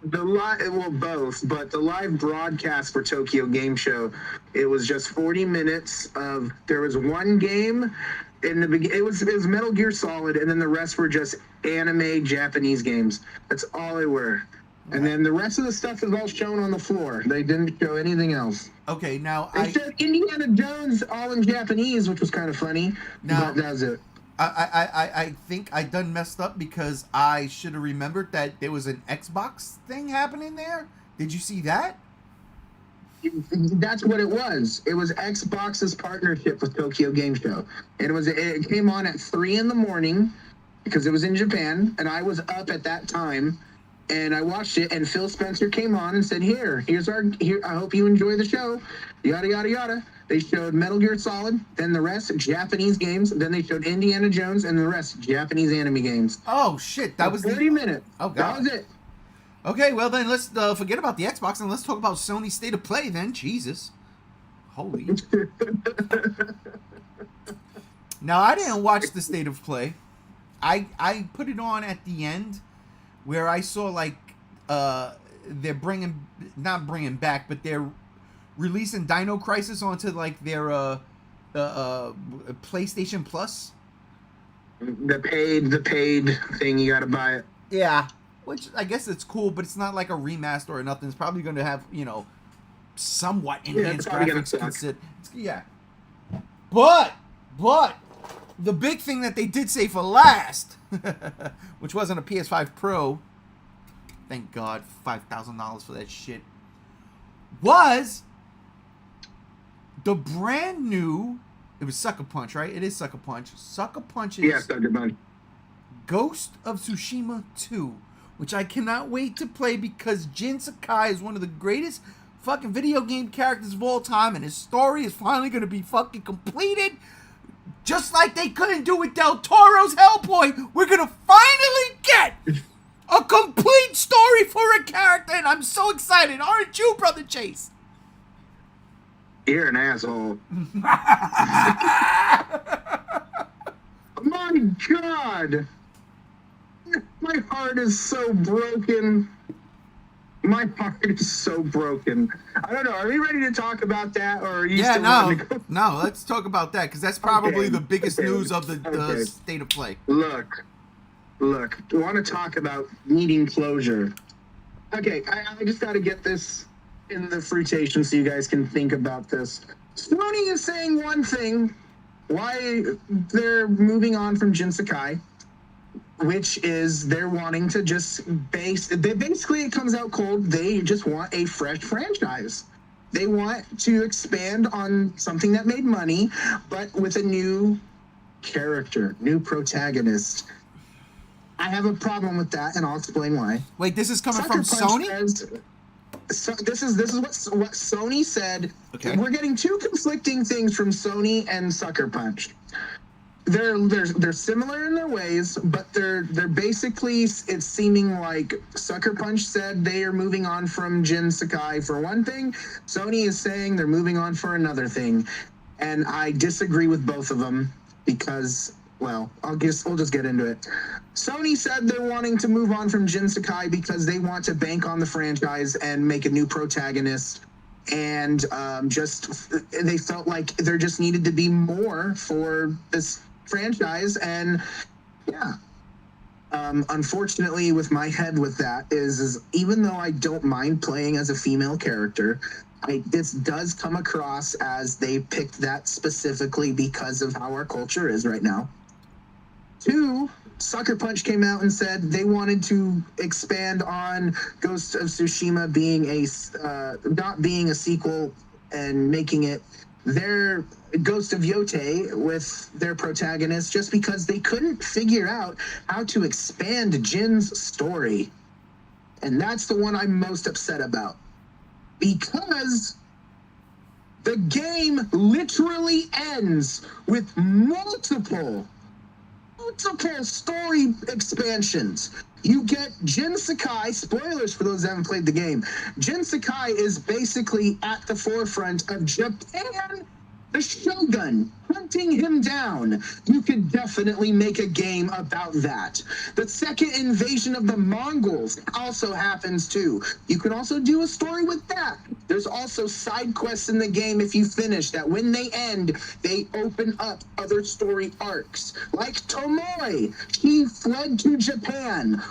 The live, well, both, but the live broadcast for Tokyo Game Show, it was just 40 minutes of, there was one game in the beginning. It was Metal Gear Solid, and then the rest were just anime Japanese games. That's all they were. And then the rest of the stuff is all shown on the floor. They didn't show anything else. Okay, now They showed Indiana Jones all in Japanese, which was kind of funny. Now- but that's it. I think I done messed up because I should have remembered that there was an Xbox thing happening there. Did you see that? That's what it was. It was Xbox's partnership with Tokyo Game Show. And it came on at 3 a.m. because it was in Japan, and I was up at that time, and I watched it, and Phil Spencer came on and said, here, I hope you enjoy the show, yada, yada, yada. They showed Metal Gear Solid, then the rest Japanese games, then they showed Indiana Jones, and the rest Japanese anime games. Oh, shit. That was 40 minutes. Oh, God. That was it. Okay, well then let's forget about the Xbox and let's talk about Sony State of Play then. Jesus. Holy. Now, I didn't watch the State of Play. I put it on at the end where I saw like they're not bringing back, but they're releasing Dino Crisis onto like their PlayStation Plus. The paid thing, you gotta buy it. Yeah, which I guess it's cool, but it's not like a remaster or nothing. It's probably going to have, somewhat enhanced graphics. Yeah. But the big thing that they did say for last, which wasn't a PS5 Pro, thank God, $5,000 for that shit, was the brand new, it was Sucker Punch, right? It is Sucker Punch. Sucker Punch is... Yeah, Sucker Punch. Ghost of Tsushima 2, which I cannot wait to play because Jin Sakai is one of the greatest fucking video game characters of all time, and his story is finally going to be fucking completed. Just like they couldn't do with Del Toro's Hellboy, we're going to finally get a complete story for a character, and I'm so excited. Aren't you, Brother Chase? You're an asshole. My God. My heart is so broken. My heart is so broken. I don't know. Are we ready to talk about that, or are you still wanting to go? No, let's talk about that, because that's probably Okay, the biggest okay, news of the okay. State of Play. Look. I want to talk about needing closure. Okay, I just got to get this in the fruitation so you guys can think about this. Sony is saying one thing, why they're moving on from Jin Sakai, which is they're wanting to just basically it comes out cold. They just want a fresh franchise. They want to expand on something that made money, but with a new character, new protagonist. I have a problem with that, and I'll explain why. Wait, this is coming Sucker from Punch Sony? this is what Sony said. Okay. We're getting two conflicting things from Sony and Sucker Punch. They're similar in their ways, but they're basically, it's seeming like Sucker Punch said they are moving on from Jin Sakai for one thing. Sony is saying they're moving on for another thing, and I disagree with both of them because, well, we'll just get into it. Sony said they're wanting to move on from Jin Sakai because they want to bank on the franchise and make a new protagonist. And they felt like there just needed to be more for this franchise. And yeah, unfortunately, with my head with that is even though I don't mind playing as a female character, this does come across as they picked that specifically because of how our culture is right now. Two, Sucker Punch came out and said they wanted to expand on Ghost of Tsushima being not being a sequel and making it their Ghost of Yotei with their protagonist just because they couldn't figure out how to expand Jin's story. And that's the one I'm most upset about. Because the game literally ends with multiple story expansions. You get Jin Sakai, spoilers for those who haven't played the game. Jin Sakai is basically at the forefront of Japan, the Shogun, hunting him down. You could definitely make a game about that. The second invasion of the Mongols also happens too. You can also do a story with that. There's also side quests in the game if you finish that when they end, they open up other story arcs. Like Tomoe, he fled to Japan.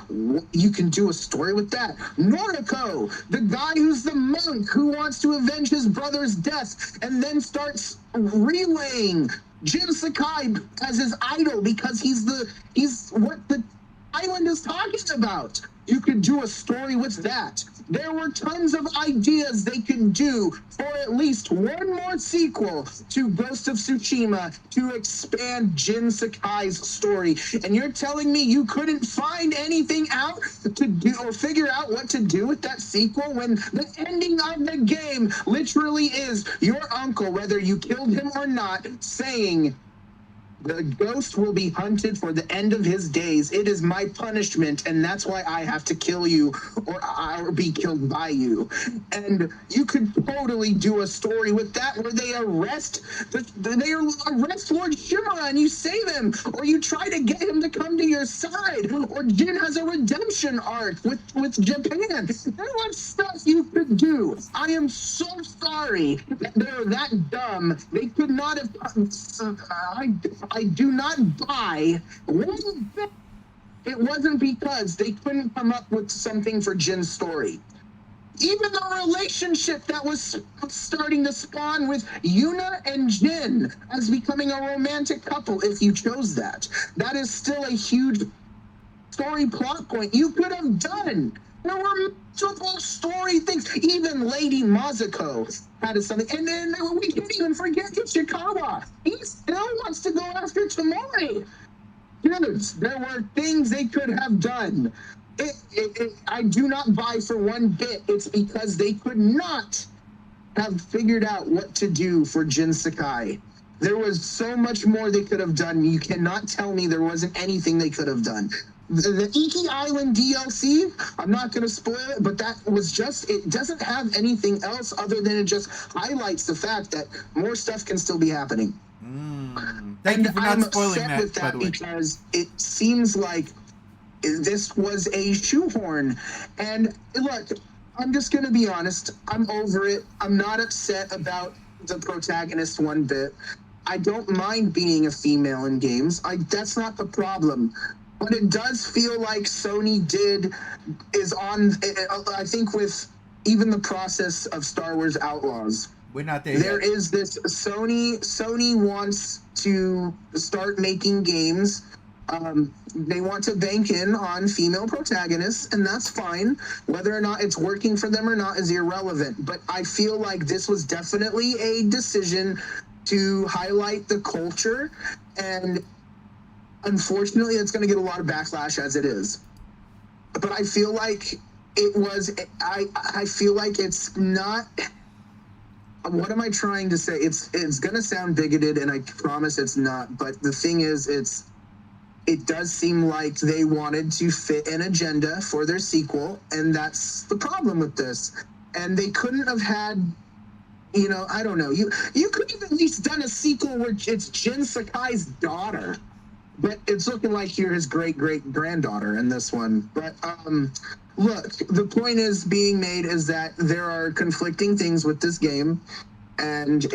You can do a story with that. Noriko, the guy who's the monk who wants to avenge his brother's death and then starts relaying Jin Sakai as his idol because he's what the island is talking about. You could do a story with that. There were tons of ideas they could do for at least one more sequel to Ghost of Tsushima to expand Jin Sakai's story. And you're telling me you couldn't find anything out to do or figure out what to do with that sequel when the ending of the game literally is your uncle, whether you killed him or not, saying, the ghost will be hunted for the end of his days. It is my punishment, and that's why I have to kill you or I'll be killed by you. And you could totally do a story with that where they arrest Lord Shimura and you save him, or you try to get him to come to your side, or Jin has a redemption arc with Japan. There was stuff you could do. I am so sorry that they're that dumb. They could not have. I do not buy one bit. It wasn't because they couldn't come up with something for Jin's story. Even the relationship that was starting to spawn with Yuna and Jin as becoming a romantic couple, if you chose that, that is still a huge story plot point you could have done. There were multiple story things. Even Lady Mazuko had something. And then we can't even forget Ishikawa. He still wants to go after Tomoe. Dudes, there were things they could have done. I do not buy for one bit. It's because they could not have figured out what to do for Jin Sakai. There was so much more they could have done. You cannot tell me there wasn't anything they could have done. The Iki Island DLC, I'm not going to spoil it, but that was just, it doesn't have anything else other than it just highlights the fact that more stuff can still be happening. Thank you for not spoiling upset that, with by that the way. because it seems like this was a shoehorn. And look, I'm just going to be honest. I'm over it. I'm not upset about the protagonist one bit. I don't mind being a female in games. That's not the problem. But it does feel like Sony is on, I think, with even the process of Star Wars Outlaws. We're not there There yet. is this Sony wants to start making games. They want to bank in on female protagonists, and that's fine. Whether or not it's working for them or not is irrelevant. But I feel like this was definitely a decision to highlight the culture, and unfortunately, it's going to get a lot of backlash as it is. But I feel like it was. I feel like it's not. What am I trying to say? It's going to sound bigoted, and I promise it's not. But the thing is, it does seem like they wanted to fit an agenda for their sequel, and that's the problem with this. And they couldn't have had, I don't know. You could have at least done a sequel where it's Jin Sakai's daughter, but it's looking like you're his great-great-granddaughter in this one. But look, the point is being made is that there are conflicting things with this game. And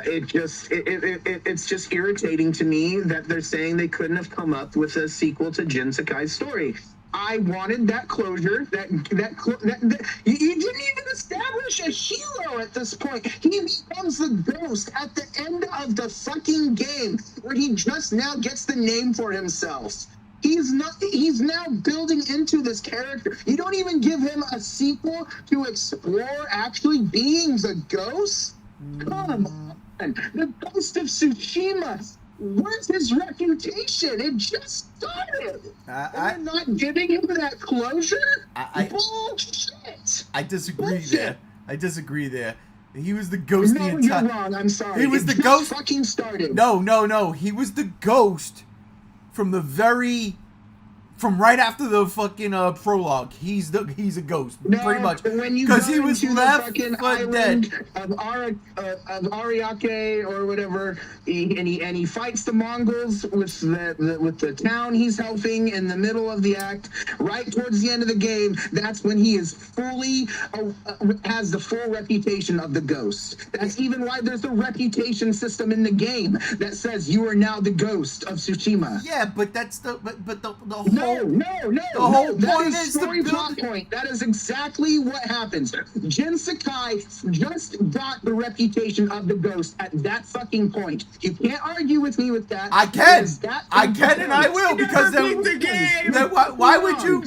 it's just irritating to me that they're saying they couldn't have come up with a sequel to Jin Sakai's story. I wanted that closure. That you didn't even establish a hero at this point. He becomes the ghost at the end of the fucking game, where he just now gets the name for himself. He's now building into this character. You don't even give him a sequel to explore actually being the ghost? Come on. The Ghost of Tsushima. Where's his reputation? It just started. And they're not giving him that closure? Bullshit. I disagree there. I disagree there. He was the ghost No, the entire... you're wrong. I'm sorry. He was it the just ghost... fucking started. No. He was the ghost from right after the fucking prologue. He's a ghost, pretty much, when you because go he was into left the fucking for dead. island of Ariake or whatever, he fights the Mongols with the town he's helping in the middle of the act. Right towards the end of the game, that's when he is fully has the full reputation of the ghost. That's even why there's a reputation system in the game that says you are now the ghost of Tsushima. Yeah, but that's the whole. No. The whole That point is is the story plot building. point. That is exactly what happens. Jin Sakai just got the reputation of the ghost at that fucking point. You can't argue with me with that. I can, and I will. will, because then, beat the game. then why would you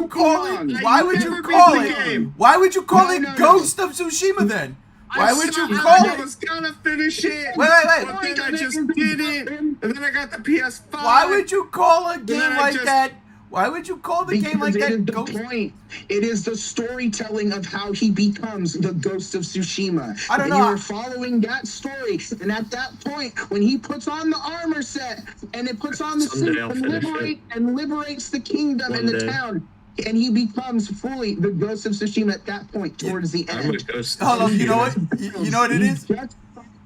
call it? Why would you never call beat the it? game. Why would you call No, it no. Ghost of Tsushima then? Why would you call I it? was gonna finish it. Wait. But then I just didn't. And then I got the PS5. Why would you call a game then I like just- that? Why would you call the game like Because it is that the Ghost? point. It is the storytelling of how he becomes the ghost of Tsushima. I don't and know. you were following that story. And at that point, when he puts on the armor set and it puts on the Someday suit I'll finish and liberates the kingdom and One the day. town, and he becomes fully the ghost of Tsushima at that point towards the I'm gonna end. go. Hold on, you know what? You know what it He is? just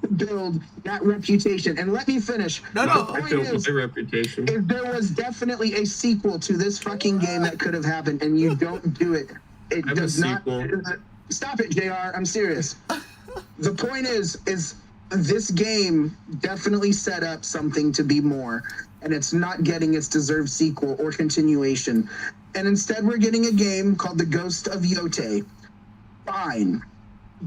to build that reputation. And let me finish. No. The I point built is, my reputation. if there was definitely a sequel to this fucking game that could have happened, and you don't do it, it I have a does not. sequel. Stop it, JR. I'm serious. The point is this game definitely set up something to be more, and it's not getting its deserved sequel or continuation. And instead, we're getting a game called The Ghost of Yotei. Fine.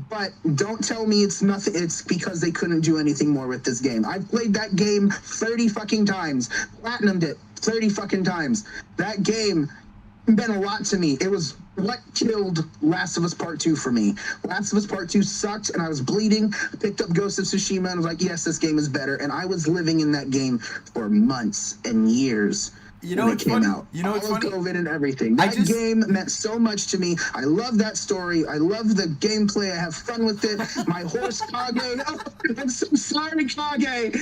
But don't tell me it's nothing. It's because they couldn't do anything more with this game. I've played that game 30 fucking times. Platinumed it 30 fucking times. That game meant a lot to me. It was what killed Last of Us Part 2 for me. Last of Us Part 2 sucked, and I was bleeding. I picked up Ghost of Tsushima and was like, yes, this game is better. And I was living in that game for months and years. You know when what's it came funny? out. You know what's All of funny? COVID and everything. That game meant so much to me. I love that story. I love the gameplay. I have fun with it. My horse Kage. Oh, I'm so sorry, Kage.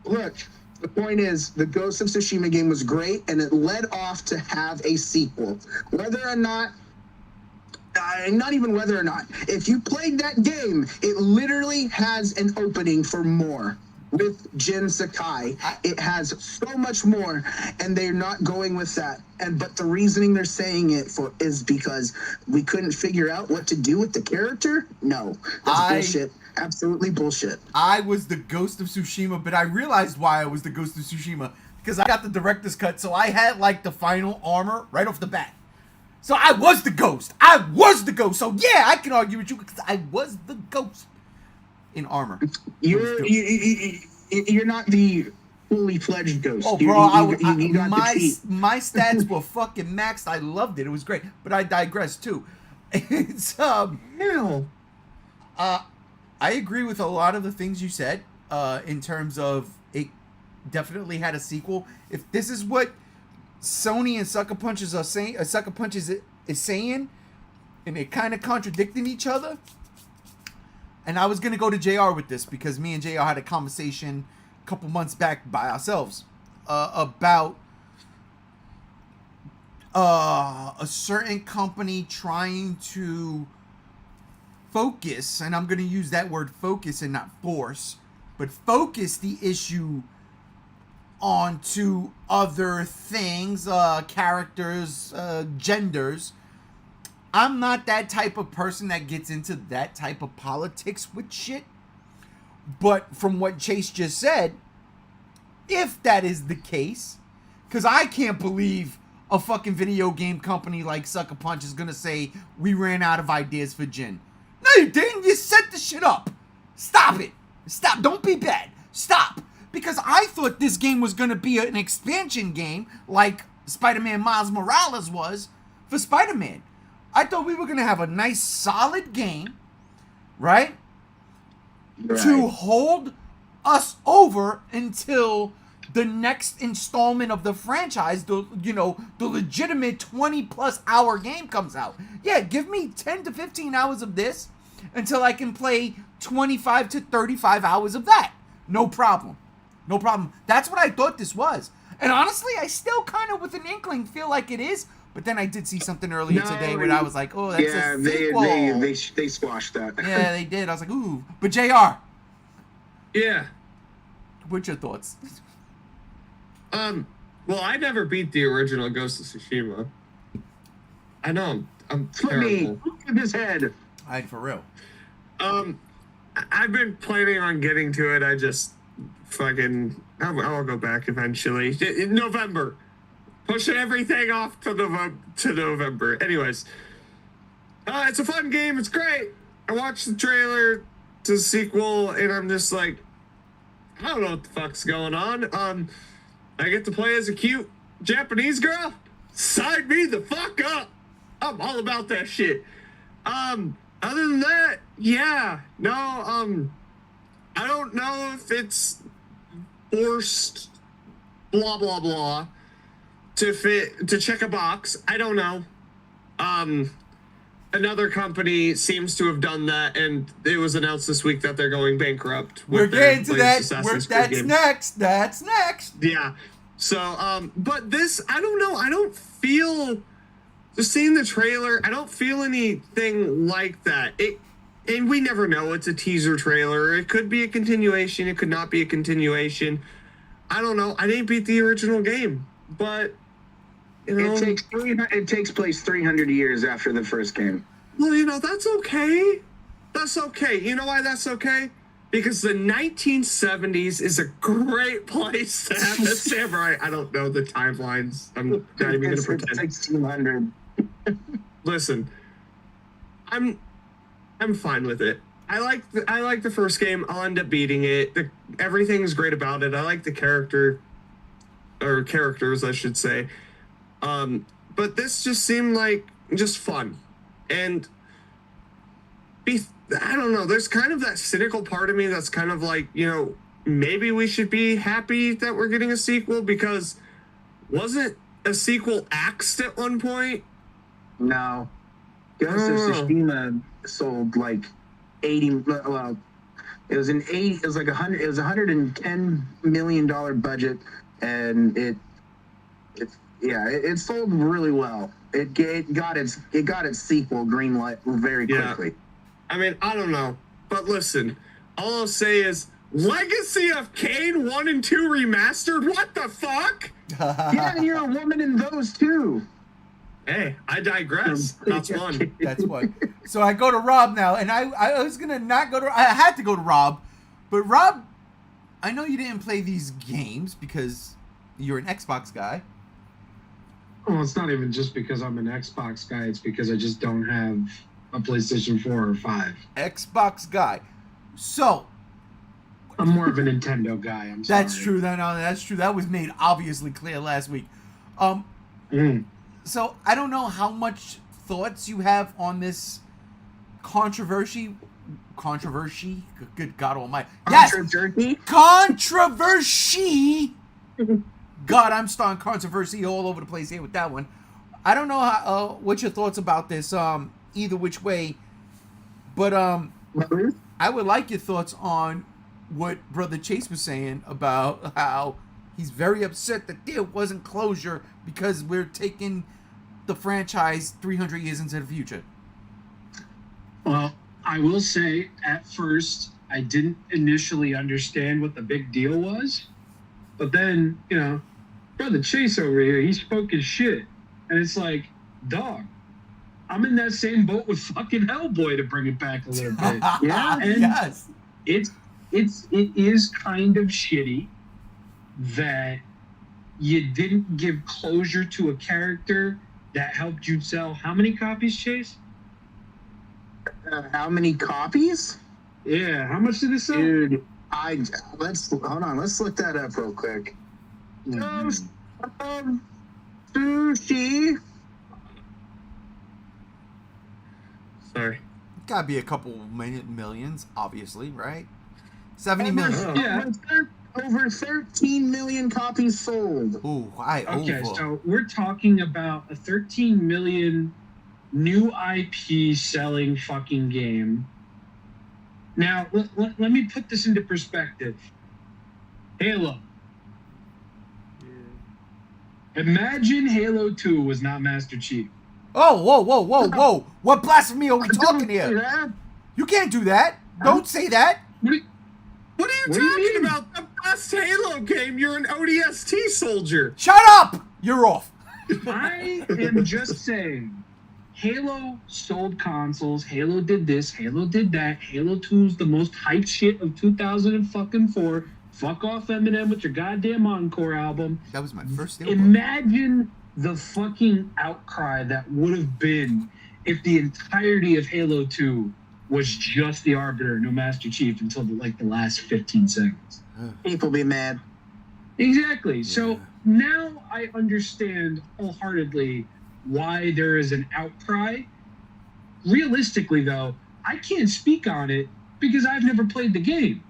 Look, the point is, the Ghost of Tsushima game was great, and it led off to have a sequel. Whether or not not even whether or not. If you played that game, it literally has an opening for more. With Jin Sakai, it has so much more, and they're not going with that. But the reasoning they're saying it for is because we couldn't figure out what to do with the character. No, that's bullshit. Absolutely bullshit. I was the Ghost of Tsushima, but I realized why I was the Ghost of Tsushima, because I got the director's cut, so I had like the final armor right off the bat. So I was the ghost. So yeah, I can argue with you because I was the ghost in armor. You're not the fully fledged ghost. Oh, bro, my stats were fucking maxed. I loved it. It was great. But I digress too. It's Hell. I agree with a lot of the things you said. In terms of it, definitely had a sequel. If this is what Sony and Sucker Punches are saying, Sucker Punches is saying, and they're kind of contradicting each other. And I was gonna go to JR with this because me and JR had a conversation a couple months back by ourselves about a certain company trying to focus, and I'm gonna use that word focus and not force, but focus the issue onto other things, characters, genders. I'm not that type of person that gets into that type of politics with shit. But from what Chase just said, if that is the case, because I can't believe a fucking video game company like Sucker Punch is going to say, we ran out of ideas for Jin. No, you didn't. You set the shit up. Stop it. Stop. Don't be bad. Stop. Because I thought this game was going to be an expansion game like Spider-Man Miles Morales was for Spider-Man. I thought we were going to have a nice, solid game, right? To hold us over until the next installment of the franchise, the legitimate 20-plus hour game comes out. Yeah, give me 10 to 15 hours of this until I can play 25 to 35 hours of that. No problem. No problem. That's what I thought this was. And honestly, I still kind of, with an inkling, feel like it is. But then I did see something earlier today where I was like, oh, that's a sequel. They squashed that. Yeah, they did. I was like, ooh. But JR. Yeah. What's your thoughts? Well, I never beat the original Ghost of Tsushima. I know I'm terrible. Look at his head. For real. I've been planning on getting to it. I just I'll go back eventually. In November. Pushing everything off to November. Anyways, it's a fun game. It's great. I watched the trailer to the sequel, and I'm just like, I don't know what the fuck's going on. I get to play as a cute Japanese girl. Sign me the fuck up. I'm all about that shit. Other than that, yeah, no, I don't know if it's forced, blah blah blah, to check a box. I don't know. Another company seems to have done that, and it was announced this week that they're going bankrupt. We're getting to that. That's next. Yeah. So, but this, I don't know. I don't feel, just seeing the trailer, I don't feel anything like that. And we never know. It's a teaser trailer. It could be a continuation. It could not be a continuation. I don't know. I didn't beat the original game, but it takes place 300 years after the first game. Well, that's okay. That's okay. You know why that's okay? Because the 1970s is a great place to have a samurai. I don't know the timelines. I'm not even going to pretend. 1600. Listen, I'm fine with it. I like the first game. I'll end up beating it. Everything is great about it. I like the characters, I should say. But this just seemed like just fun. And I don't know, there's kind of that cynical part of me that's kind of like, maybe we should be happy that we're getting a sequel, because wasn't a sequel axed at one point? No. Ghost of Tsushima sold like 80, well, it was like $110 million budget, and it sold really well. It got its sequel greenlit very quickly. Yeah. I mean, I don't know, but listen, all I'll say is Legacy of Kain 1 and 2 remastered. What the fuck? Yeah, you're a woman in those too. Hey, I digress. That's one. That's one. So I go to Rob now, and I was gonna not go to. I had to go to Rob, but Rob, I know you didn't play these games because You're an Xbox guy. Well, it's not even just because I'm an Xbox guy. It's because I just don't have a PlayStation 4 or 5. Xbox guy. So I'm more of a Nintendo guy. I'm sorry. that's true. That's true. That was made obviously clear last week. So I don't know how much thoughts you have on this controversy. Good God Almighty! Yes, controversy. God, I'm starting controversy all over the place here with that one. I don't know how, what's your thoughts about this. Either which way, but I would like your thoughts on what Brother Chase was saying about how he's very upset that there wasn't closure because we're taking the franchise 300 years into the future. Well, I will say, at first, I didn't initially understand what the big deal was. But then, Brother Chase over here, he spoke his shit. And it's like, dog, I'm in that same boat with fucking Hellboy, to bring it back a little bit. Yeah, and yes. It is kind of shitty that you didn't give closure to a character that helped you sell how many copies, Chase? How many copies? Yeah, how much did it sell? Dude, let's look that up real quick. Sushi. Sorry. Gotta be a couple millions, obviously, right? 70 million. Yeah. Over 13 million copies sold. Ooh, Okay, so we're talking about a 13 million new IP selling fucking game. Now, let me put this into perspective. Halo. Imagine Halo 2 was not Master Chief. Oh, whoa. What blasphemy are we talking here? Yeah. You can't do that. Don't say that. What are you What do you talking mean? about? The best Halo game. You're an ODST soldier. Shut up. You're off. I am just saying, Halo sold consoles. Halo did this. Halo did that. Halo 2 is the most hyped shit of 2004. Fuck off, Eminem, with your goddamn Encore album. That was my first deal. Imagine the fucking outcry that would have been if the entirety of Halo 2 was just the Arbiter, no Master Chief, until the last 15 seconds. People be mad. Exactly. Yeah. So now I understand wholeheartedly why there is an outcry. Realistically, though, I can't speak on it because I've never played the game.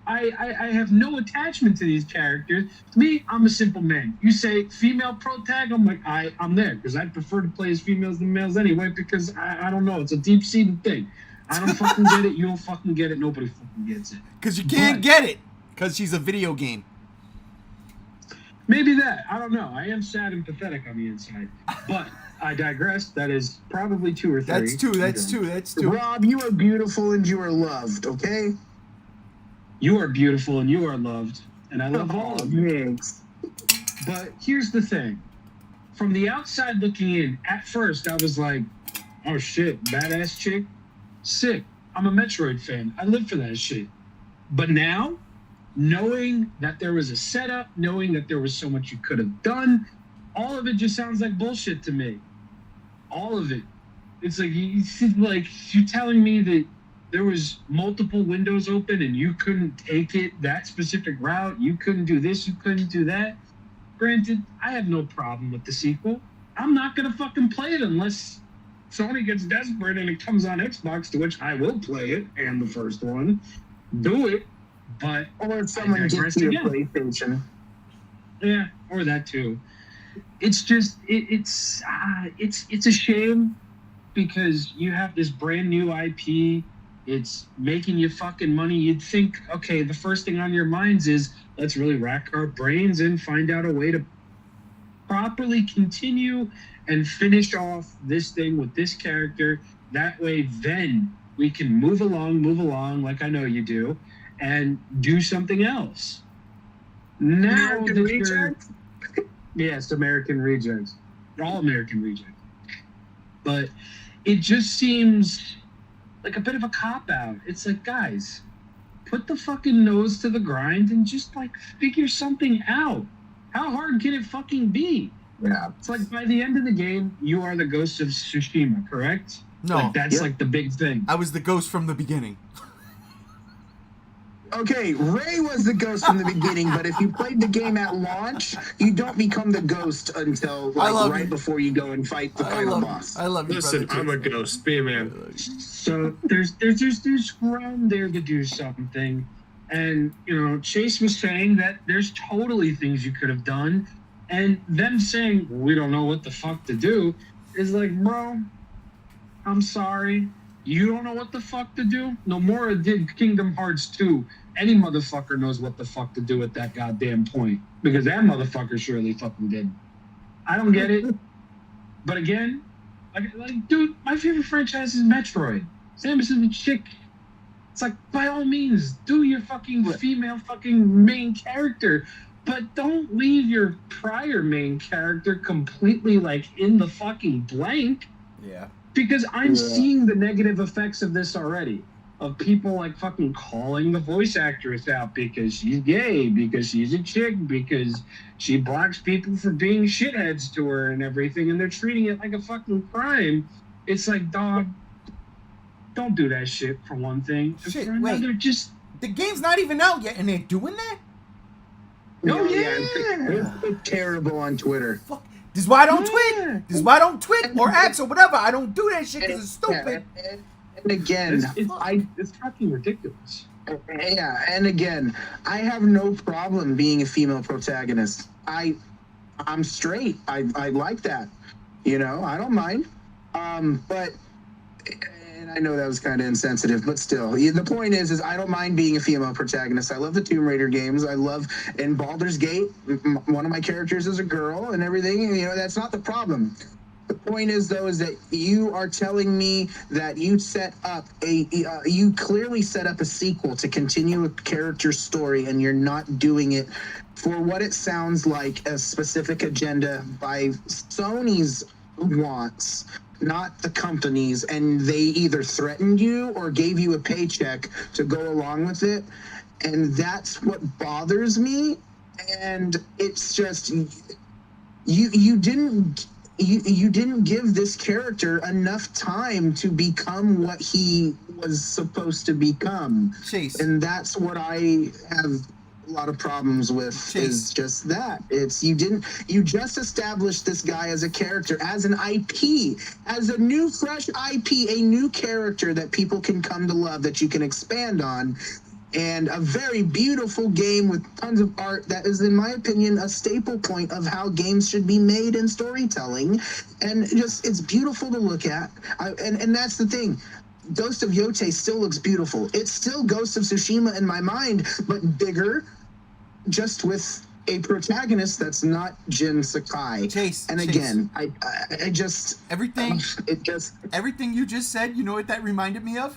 I have no attachment to these characters. To me, I'm a simple man. You say female pro tag, I'm like, I'm there because I prefer to play as females than males anyway because I don't know. It's a deep-seated thing. I don't fucking get it. You don't fucking get it. Nobody fucking gets it. Because you can't get it. Because she's a video game. Maybe that. I don't know. I am sad and pathetic on the inside. But I digress. That is probably 2 or 3. That's two. Rob, you are beautiful and you are loved, okay? You are beautiful and you are loved. And I love all of you. Thanks. But here's the thing. From the outside looking in, at first I was like, oh shit, badass chick. Sick. I'm a Metroid fan. I live for that shit. But now, knowing that there was a setup, knowing that there was so much you could have done, all of it just sounds like bullshit to me. All of it. It's like you're telling me that there was multiple windows open and you couldn't take it that specific route. You couldn't do this. You couldn't do that. Granted, I have no problem with the sequel. I'm not going to fucking play it unless Sony gets desperate and it comes on Xbox, to which I will play it, and the first one. Do it. But Or if someone gets you a PlayStation. Yeah, or that too. It's just it's a shame because you have this brand new IP. It's making you fucking money. You'd think, okay, the first thing on your minds is let's really rack our brains and find out a way to properly continue and finish off this thing with this character. That way, then we can move along like I know you do, and do something else. Now American that Rejects? yes, American Rejects. All American Rejects. But it just seems like a bit of a cop-out. It's like, guys, put the fucking nose to the grind and just, figure something out. How hard can it fucking be? Yeah. It's like by the end of the game, you are the ghost of Tsushima, correct? No. Like, that's Yep. like the big thing. I was the ghost from the beginning. Okay, Ray was the ghost from the beginning, but if you played the game at launch, you don't become the ghost until right before you go and fight the final boss. I love you. Listen, brother. I'm a ghost. Be a man. So there's room there to do something. And, Chase was saying that there's totally things you could have done. And them saying, we don't know what the fuck to do, is like, bro, I'm sorry. You don't know what the fuck to do? Nomura did Kingdom Hearts 2. Any motherfucker knows what the fuck to do at that goddamn point. Because that motherfucker surely fucking did. I don't get it. But again, like, dude, my favorite franchise is Metroid. Samus is the chick. It's like, by all means, do your fucking female fucking main character. But don't leave your prior main character completely, like, in the fucking blank. Yeah. Because I'm seeing the negative effects of this already. Of people, like, fucking calling the voice actress out because she's gay, because she's a chick, because she blocks people for being shitheads to her and everything, and they're treating it like a fucking crime. It's like, dog, don't do that shit for one thing. And Shit, for another, wait. just... The game's not even out yet, and they're doing that? Oh, It's terrible on Twitter. Fuck. This is why I don't Yeah. tweet. This is why I don't tweet or X or whatever. I don't do that shit because it's stupid. And again, It's fucking ridiculous. and again, I have no problem being a female protagonist. I'm straight. I like that. I don't mind. But and I know that was kind of insensitive, but still, the point is I don't mind being a female protagonist. I love the Tomb Raider games. I love in Baldur's Gate. One of my characters is a girl and everything. That's not the problem. The point is, though, is that you are telling me that you set up you clearly set up a sequel to continue a character's story, and you're not doing it for what it sounds like a specific agenda by Sony's wants, not the company's, and they either threatened you or gave you a paycheck to go along with it, and that's what bothers me. And it's just you didn't give this character enough time to become what he was supposed to become. Chase. And that's what I have a lot of problems with. Chase. Is just that. You just established this guy as a character, as an IP, as a new fresh IP, a new character that people can come to love, that you can expand on. And a very beautiful game with tons of art that is, in my opinion, a staple point of how games should be made in storytelling. And it's beautiful to look at. And that's the thing. Ghost of Yotei still looks beautiful. It's still Ghost of Tsushima in my mind, but bigger, just with a protagonist that's not Jin Sakai. Chase. And again, I just... Everything you just said, you know what that reminded me of?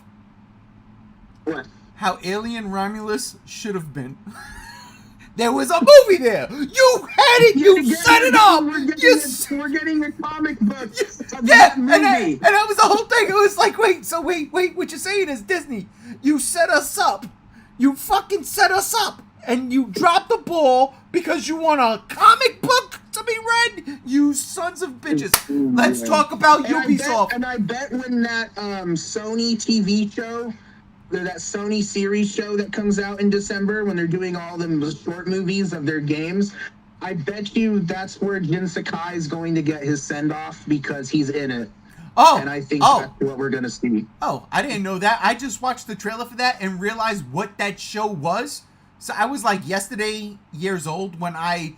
What? How Alien Romulus should have been. There was a movie there. You had it. You set it up. We're getting a comic book of Yeah, that movie. and that was the whole thing. It was like, wait. What you're saying is Disney. You set us up. You fucking set us up, and you dropped the ball because you want a comic book to be read. You sons of bitches. Let's talk about Ubisoft. I bet when that Sony TV show, that Sony series show that comes out in December, when they're doing all the short movies of their games, I bet you that's where Jin Sakai is going to get his send-off, because he's in it. Oh, and I think that's what we're going to see. Oh, I didn't know that. I just watched the trailer for that and realized what that show was. So I was like years old when I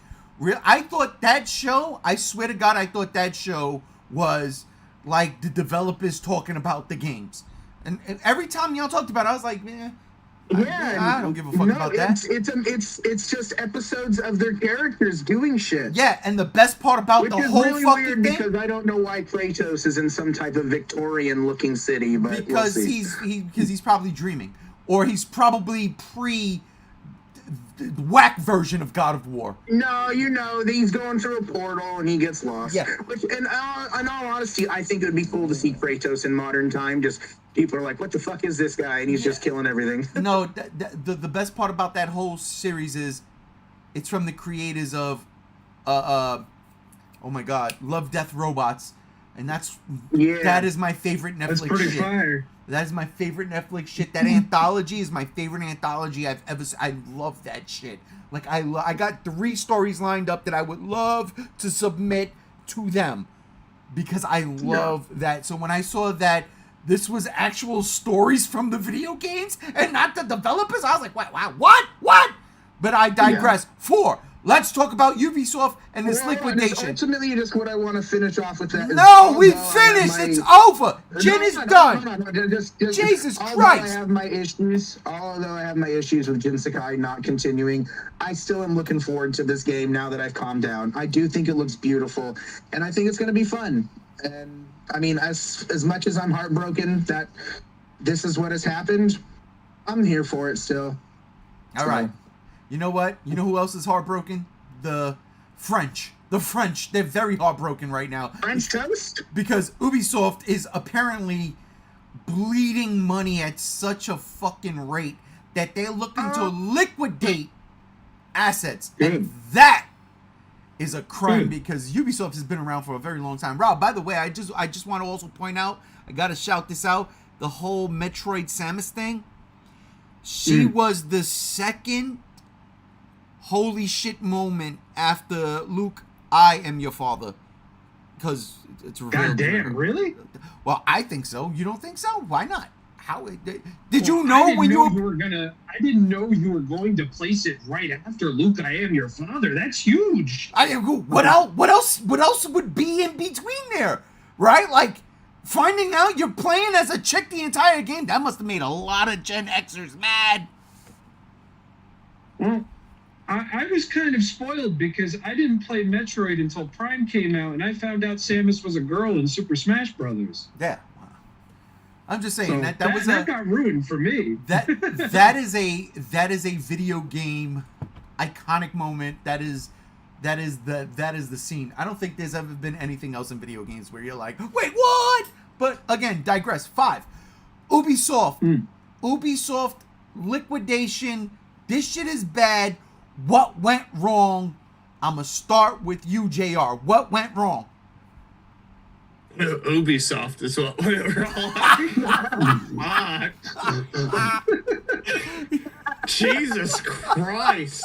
thought that show, I swear to God, I thought that show was like the developers talking about the games. And every time y'all talked about it, I was like, I don't give a fuck about that. It's just episodes of their characters doing shit. Yeah, and the best part about Which the is whole really fucking weird, thing, because I don't know why Kratos is in some type of Victorian-looking city, but because we'll see. he's probably dreaming, or he's probably whack version of God of War. No, he's going through a portal and he gets lost. Yeah. Which, in all honesty, I think it would be cool to see Kratos in modern time. Just people are like, "What the fuck is this guy?" And he's just killing everything. No, the best part about that whole series is it's from the creators of oh my god, Love, Death, Robots, and Yeah. that is my favorite Netflix That's pretty shit. fire. That is my favorite Netflix shit. That anthology is my favorite anthology I've ever seen. I love that shit. Like, I got 3 stories lined up that I would love to submit to them because I love that. So when I saw that this was actual stories from the video games and not the developers, I was like, what? But I digress. 4. Let's talk about Ubisoft and this liquidation. Ultimately, just what I want to finish off with that. No, we finished. It's over. Jin is done. Jesus Christ. Although I have my issues with Jin Sakai not continuing, I still am looking forward to this game now that I've calmed down. I do think it looks beautiful, and I think it's going to be fun. And I mean, as much as I'm heartbroken that this is what has happened, I'm here for it still. All right. You know what? You know who else is heartbroken? The French. The French. They're very heartbroken right now. French toast? Because Ubisoft is apparently bleeding money at such a fucking rate that they're looking to liquidate assets. And that is a crime because Ubisoft has been around for a very long time. Rob, by the way, I just want to also point out, I got to shout this out, the whole Metroid Samus thing. She was the second holy shit moment after Luke, I am your father. Because it's revealed. God damn, really? Well, I think so. You don't think so? Why not? How did you know when you were gonna? I didn't know you were going to place it right after Luke, I am your father. That's huge. What else would be in between there? Right? Like finding out you're playing as a chick the entire game, that must have made a lot of Gen Xers mad. Well, I was kind of spoiled because I didn't play Metroid until Prime came out, and I found out Samus was a girl in Super Smash Brothers. Yeah, I'm just saying So that was that got ruined for me. that is a video game iconic moment. That is the scene. I don't think there's ever been anything else in video games where you're like, wait, what? But again, digress. 5. Ubisoft. Ubisoft liquidation. This shit is bad. What went wrong? I'm going to start with you, JR. What went wrong? Ubisoft is what went wrong. Jesus Christ.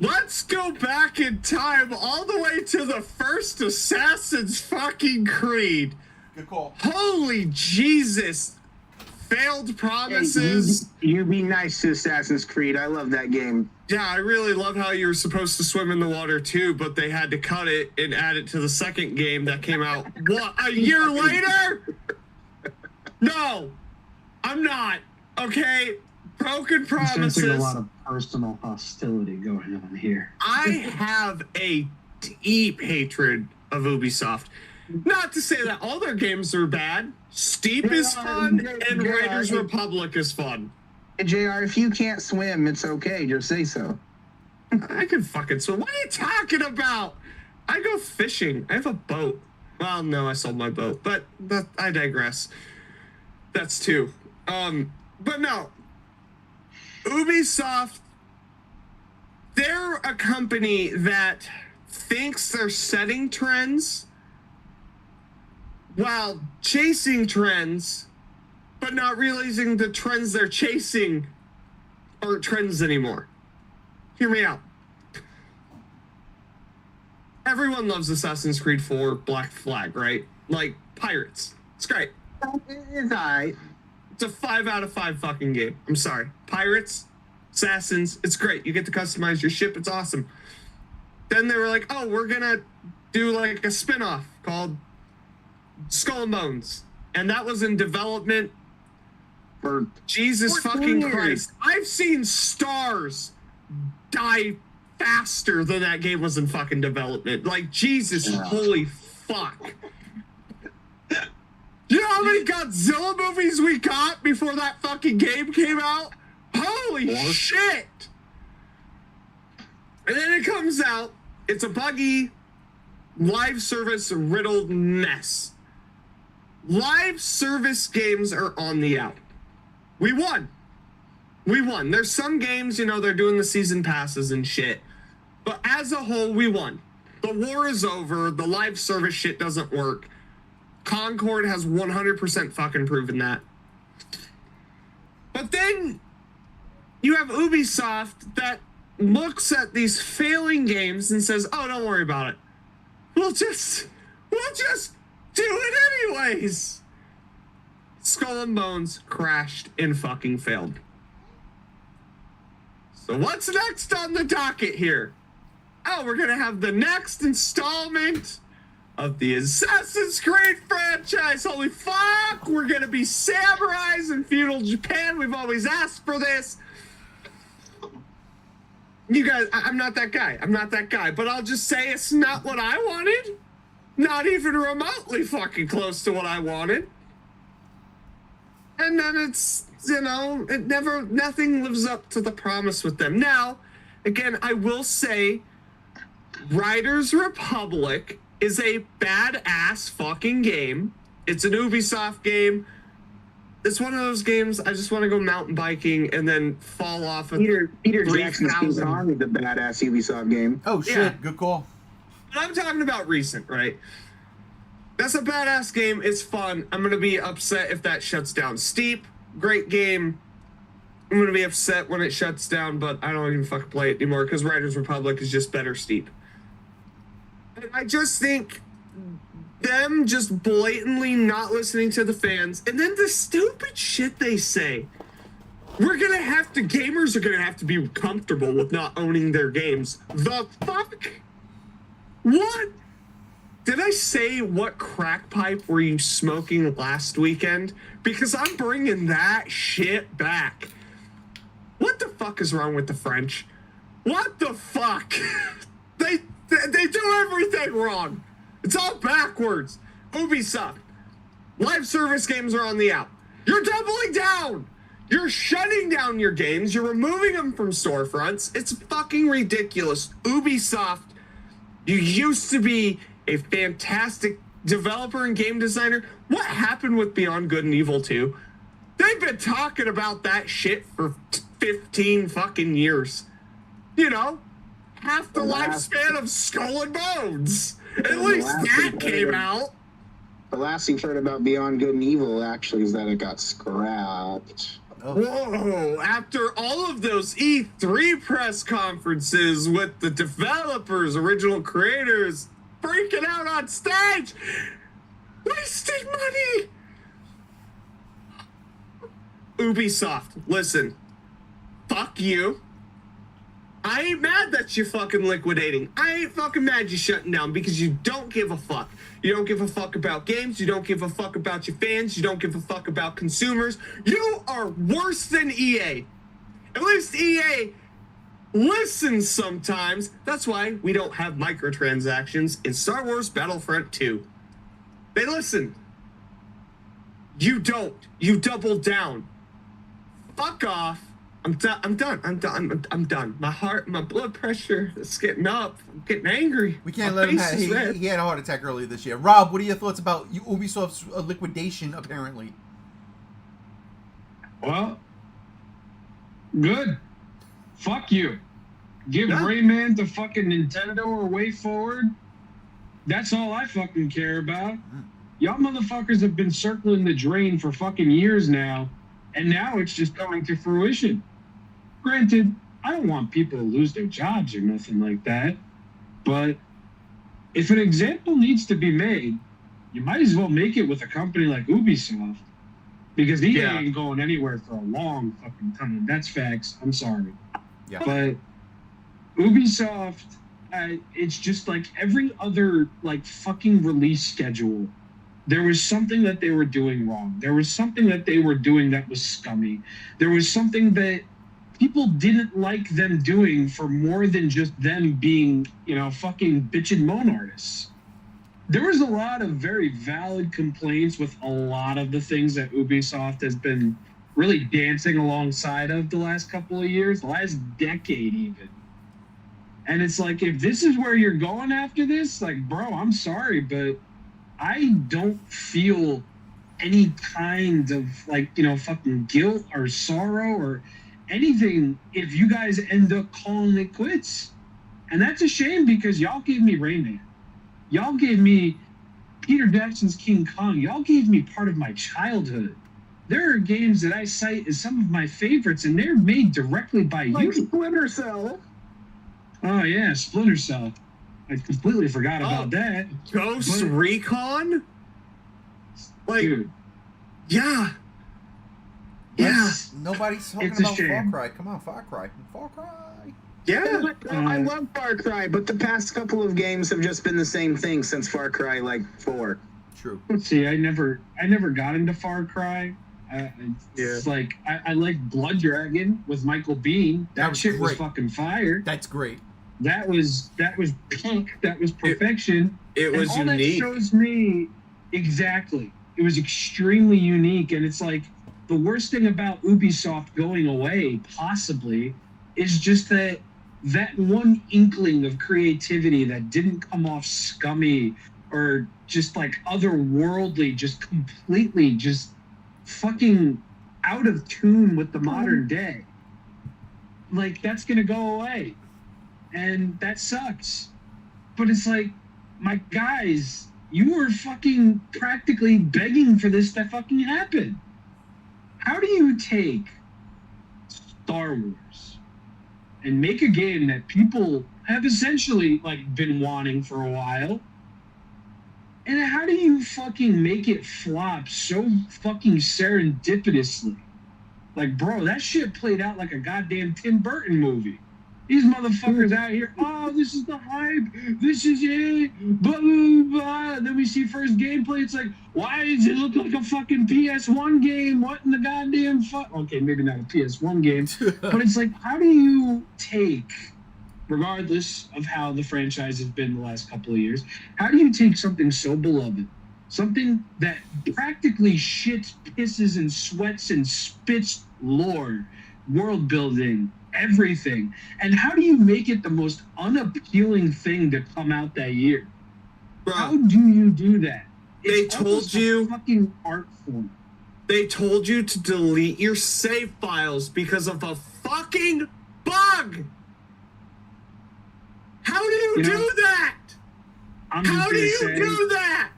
Let's go back in time all the way to the first Assassin's fucking Creed. Good call. Holy Jesus. Failed promises. Hey, you be nice to Assassin's Creed. I love that game. Yeah, I really love how you were supposed to swim in the water too, but they had to cut it and add it to the second game that came out, what, a year later? No, I'm not. Okay? Broken promises. Sensing a lot of personal hostility going on here. I have a deep hatred of Ubisoft. Not to say that all their games are bad. Steep is fun, and Raiders Republic is fun. Hey, JR, if you can't swim, it's okay. Just say so. I can fucking swim. What are you talking about? I go fishing. I have a boat. Well, no, I sold my boat, but I digress. That's 2. But no. Ubisoft, they're a company that thinks they're setting trends while chasing trends, but not realizing the trends they're chasing aren't trends anymore. Hear me out. Everyone loves Assassin's Creed 4 Black Flag, right? Like, pirates. It's great. It's alright. It's a 5 out of 5 fucking game. I'm sorry. Pirates, Assassins, it's great. You get to customize your ship. It's awesome. Then they were like, oh, we're going to do like a spin-off called Skull and Bones. And that was in development for Jesus fucking Christ. I've seen stars die faster than that game was in fucking development. Like, Jesus, holy fuck. You know how many Godzilla movies we got before that fucking game came out? Holy shit! And then it comes out, it's a buggy, live service riddled mess. Live service games are on the out. We won. We won. There's some games, you know, they're doing the season passes and shit. But as a whole, we won. The war is over. The live service shit doesn't work. Concord has 100% fucking proven that. But then you have Ubisoft that looks at these failing games and says, "Oh, don't worry about it. We'll just do it anyways." Skull and Bones crashed and fucking failed. So what's next on the docket here? Oh, we're gonna have the next installment of the Assassin's Creed franchise. Holy fuck! We're gonna be samurais in feudal Japan. We've always asked for this. You guys, I'm not that guy. I'm not that guy. But I'll just say it's not what I wanted. Not even remotely fucking close to what I wanted. And then it's, you know, nothing lives up to the promise with them. Now, again, I will say, Riders Republic is a badass fucking game. It's an Ubisoft game. It's one of those games I just want to go mountain biking and then fall off of Peter Jackson's King Kong is a badass Ubisoft game. Oh shit, Yeah. good call. But I'm talking about recent, right? That's a badass game. It's fun. I'm going to be upset if that shuts down. Steep, great game. I'm going to be upset when it shuts down, but I don't even fucking play it anymore because Riders Republic is just better Steep. And I just think them just blatantly not listening to the fans and then the stupid shit they say. Gamers are going to have to be comfortable with not owning their games. The fuck? What? Did I say what crack pipe were you smoking last weekend? Because I'm bringing that shit back. What the fuck is wrong with the French? What the fuck? They do everything wrong. It's all backwards. Ubisoft. Live service games are on the out. You're doubling down. You're shutting down your games. You're removing them from storefronts. It's fucking ridiculous. Ubisoft, you used to be a fantastic developer and game designer. What happened with Beyond Good and Evil 2? They've been talking about that shit for 15 fucking years. You know, half the lifespan of Skull and Bones. At least that came out. The last you've heard about Beyond Good and Evil actually is that it got scrapped. Oh. Whoa, after all of those E3 press conferences with the developers, original creators, freaking out on stage, wasting money. Ubisoft, listen, fuck you. I ain't mad that you're fucking liquidating. I ain't fucking mad you're shutting down because you don't give a fuck. You don't give a fuck about games. You don't give a fuck about your fans. You don't give a fuck about consumers. You are worse than EA. At least EA listens sometimes. That's why we don't have microtransactions in Star Wars Battlefront 2. They listen. You don't. You double down. Fuck off. I'm done. My blood pressure is getting up. I'm getting angry. We can't My let him face is have. red. He had a heart attack earlier this year. Rob, what are your thoughts about Ubisoft's liquidation? Apparently, Well, good. Fuck you. Give Yeah. Rayman to fucking Nintendo or Way Forward. That's all I fucking care about. Y'all motherfuckers have been circling the drain for fucking years now, and now it's just coming to fruition. Granted, I don't want people to lose their jobs or nothing like that, but if an example needs to be made, you might as well make it with a company like Ubisoft, because EA Yeah. ain't going anywhere for a long fucking time. That's facts. I'm sorry. Yeah. But Ubisoft, it's just like every other like fucking release schedule. There was something that they were doing wrong. There was something that they were doing that was scummy. There was something that people didn't like them doing for more than just them being, you know, fucking bitch and moan artists. There was a lot of very valid complaints with a lot of the things that Ubisoft has been really dancing alongside of the last couple of years, the last decade even. And it's like, if this is where you're going after this, like, bro, I'm sorry, but I don't feel any kind of, like, you know, fucking guilt or sorrow or anything if you guys end up calling it quits. And that's a shame because y'all gave me Rayman. Y'all gave me Peter Jackson's King Kong. Y'all gave me part of my childhood. There are games that I cite as some of my favorites, and they're made directly by Like you. Splinter Cell. Oh, yeah, Splinter Cell. I completely forgot about that. Ghost But- Recon? Like, Dude, yeah. Yeah. it's- Nobody's talking It's a about Far shame. Cry. Come on, Far Cry. Far Cry. Yeah. I love Far Cry, but the past couple of games have just been the same thing since Far Cry like 4. True. See, I never got into Far Cry. It's like I like Blood Dragon with Michael Biehn. That was shit was great. fucking fire. That's great. That was peak. That was perfection. It And was all unique. that shows me exactly. It was extremely unique, and it's like the worst thing about Ubisoft going away, possibly, is just that one inkling of creativity that didn't come off scummy or just like otherworldly, just completely just fucking out of tune with the modern day. Like that's gonna go away, and that sucks. But it's like, my guys, you were fucking practically begging for this to fucking happen. How do you take Star Wars and make a game that people have essentially like been wanting for a while? And how do you fucking make it flop so fucking serendipitously? Like, bro, that shit played out like a goddamn Tim Burton movie. These motherfuckers out here, oh, this is the hype, this is it, blah, blah, blah. And then we see first gameplay, it's like, why does it look like a fucking PS1 game? What in the goddamn fuck? Okay, maybe not a PS1 game, but it's like, how do you take, regardless of how the franchise has been the last couple of years, how do you take something so beloved, something that practically shits, pisses, and sweats and spits lore, world building, everything, and how do you make it the most unappealing thing to come out that year? Bro, How do you do that? They It's told almost a you- fucking art form. they told you to delete your save files because of a fucking bug. How do you You know, do that? I'm just How do gonna you say, do that?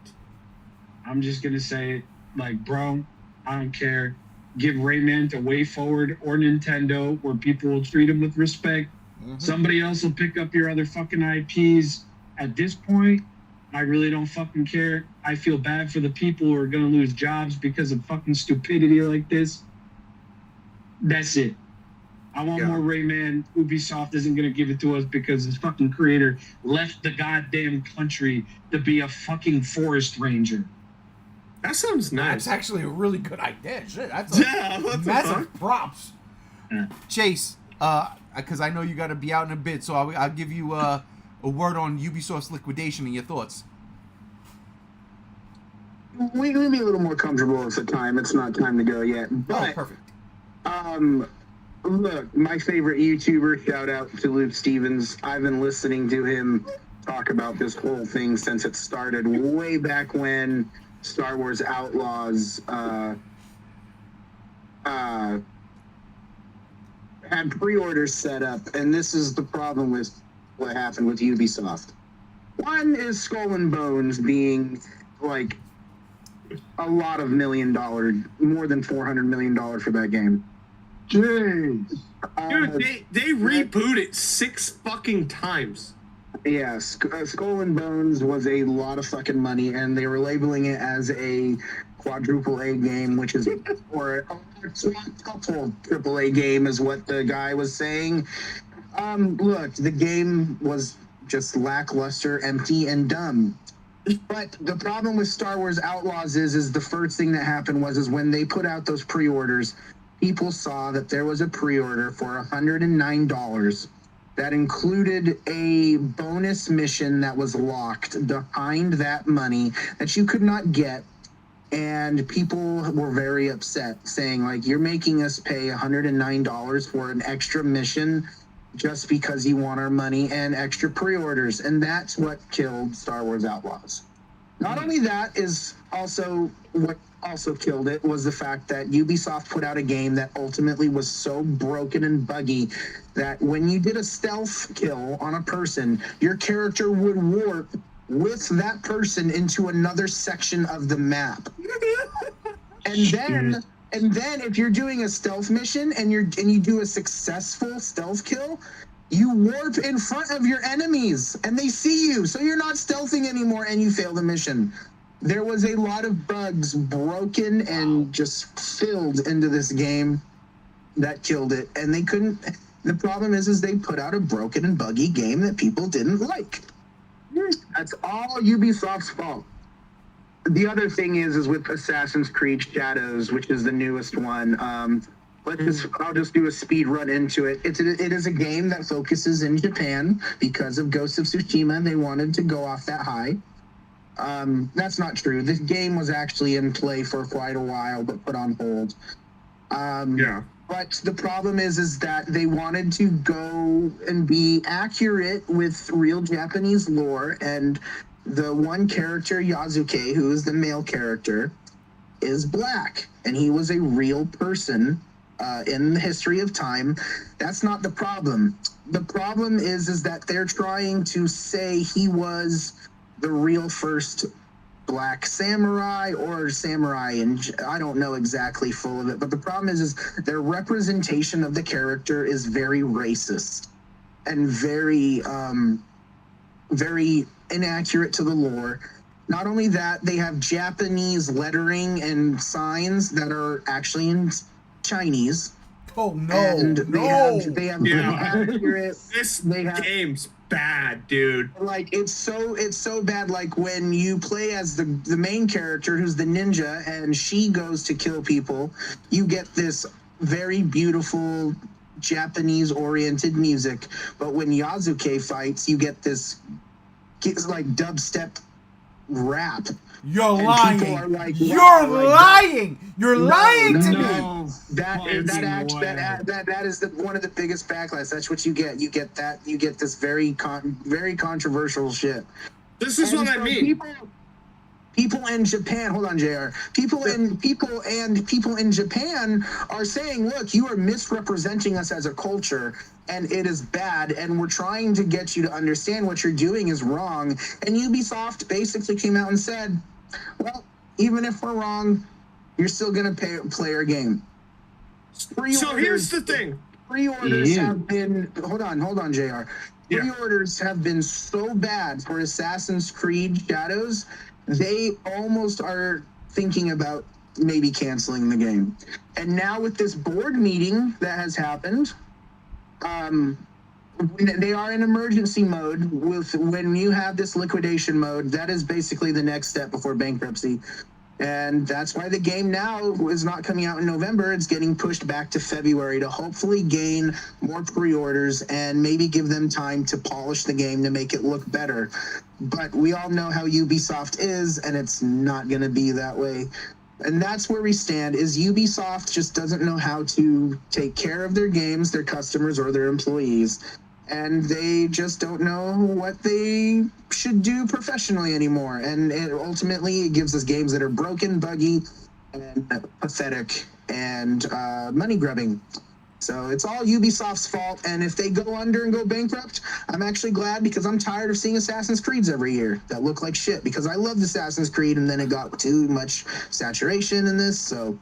I'm just gonna say it, like, bro, I don't care. Give Rayman to Way Forward or Nintendo, where people will treat him with respect. Somebody else will pick up your other fucking IPs. At this point, I really don't fucking care. I feel bad for the people who are gonna lose jobs because of fucking stupidity like this. That's it. I want more Rayman. Ubisoft isn't gonna give it to us because his fucking creator left the goddamn country to be a fucking forest ranger. That sounds That's nice. actually a really good idea. Shit, that's a Yeah, what the massive fuck? props. Yeah. Chase, because I know you got to be out in a bit, so I'll give you a word on Ubisoft's liquidation and your thoughts. We can be a little more comfortable with the time. It's not time to go yet. Oh, But perfect. look, my favorite YouTuber, shout out to Luke Stevens. I've been listening to him talk about this whole thing since it started way back when Star Wars Outlaws had pre-orders set up, and this is the problem with what happened with Ubisoft. One is Skull and Bones being like a lot of $1 million, more than $400 million for that game. Jeez. Dude, they reboot it 6 fucking times. Yeah, Skull and Bones was a lot of fucking money, and they were labeling it as a quadruple A game, which is, or a couple triple A game is what the guy was saying. Look, the game was just lackluster, empty, and dumb. But the problem with Star Wars Outlaws is the first thing that happened was when they put out those pre-orders, people saw that there was a pre-order for $109 that included a bonus mission that was locked behind that money that you could not get. And people were very upset, saying, like, you're making us pay $109 for an extra mission just because you want our money and extra pre-orders. And that's what killed Star Wars Outlaws. Not only that is also what also killed it was the fact that Ubisoft put out a game that ultimately was so broken and buggy that when you did a stealth kill on a person, your character would warp with that person into another section of the map. And then if you're doing a stealth mission and you do a successful stealth kill, you warp in front of your enemies and they see you. So you're not stealthing anymore and you fail the mission. There was a lot of bugs broken and just filled into this game that killed it. And they couldn't. The problem is they put out a broken and buggy game that people didn't like. That's all Ubisoft's fault. The other thing is with Assassin's Creed Shadows, which is the newest one. I'll just do a speed run into it. It is a game that focuses in Japan because of Ghost of Tsushima. They wanted to go off that high. That's not true. This game was actually in play for quite a while, but put on hold. Yeah. But the problem is that they wanted to go and be accurate with real Japanese lore, and the one character, Yotei, who is the male character, is black, and he was a real person in the history of time. That's not the problem. The problem is that they're trying to say he was the real first black samurai or samurai, and I don't know exactly full of it, but the problem is their representation of the character is very racist and very very inaccurate to the lore. Not only that, they have Japanese lettering and signs that are actually in Chinese. Oh no! And No! they have Yeah. This they have, game's bad, dude. like it's so bad. Like when you play as the main character, who's the ninja, and she goes to kill people, you get this very beautiful Japanese-oriented music. But when Yotei fights, you get this like dubstep rap. You're And lying. people are like, You're wow, like lying. You're lying to me. No. That is one of the biggest backlash. That's what you get. You get this very controversial shit. This is what I so mean. People in Japan, hold on, JR. People in Japan are saying, look, you are misrepresenting us as a culture, and it is bad, and we're trying to get you to understand what you're doing is wrong. And Ubisoft basically came out and said, well, even if we're wrong, you're still going to play our game. So here's the thing. Pre-orders have been... Hold on, JR. Yeah. Pre-orders have been so bad for Assassin's Creed Shadows, they almost are thinking about maybe canceling the game. And now with this board meeting that has happened, they are in emergency mode. When you have this liquidation mode, that is basically the next step before bankruptcy. And that's why the game now is not coming out in November. It's getting pushed back to February to hopefully gain more pre-orders and maybe give them time to polish the game to make it look better. But we all know how Ubisoft is, and it's not going to be that way. And that's where we stand, is Ubisoft just doesn't know how to take care of their games, their customers, or their employees. And they just don't know what they should do professionally anymore. And ultimately, it gives us games that are broken, buggy, and pathetic, and money-grubbing. So it's all Ubisoft's fault. And if they go under and go bankrupt, I'm actually glad, because I'm tired of seeing Assassin's Creeds every year that look like shit. Because I loved Assassin's Creed, and then it got too much saturation in this. So,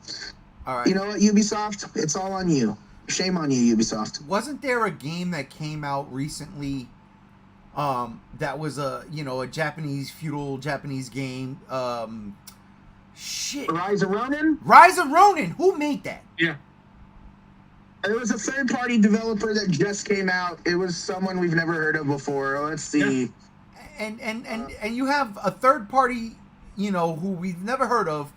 All right. you know what, Ubisoft? It's all on you. Shame on you, Ubisoft. Wasn't there a game that came out recently that was a Japanese feudal Japanese game? Shit. Rise of Ronin? Rise of Ronin. Who made that? Yeah. It was a third-party developer that just came out. It was someone we've never heard of before. Let's see. And you have a third party, who we've never heard of,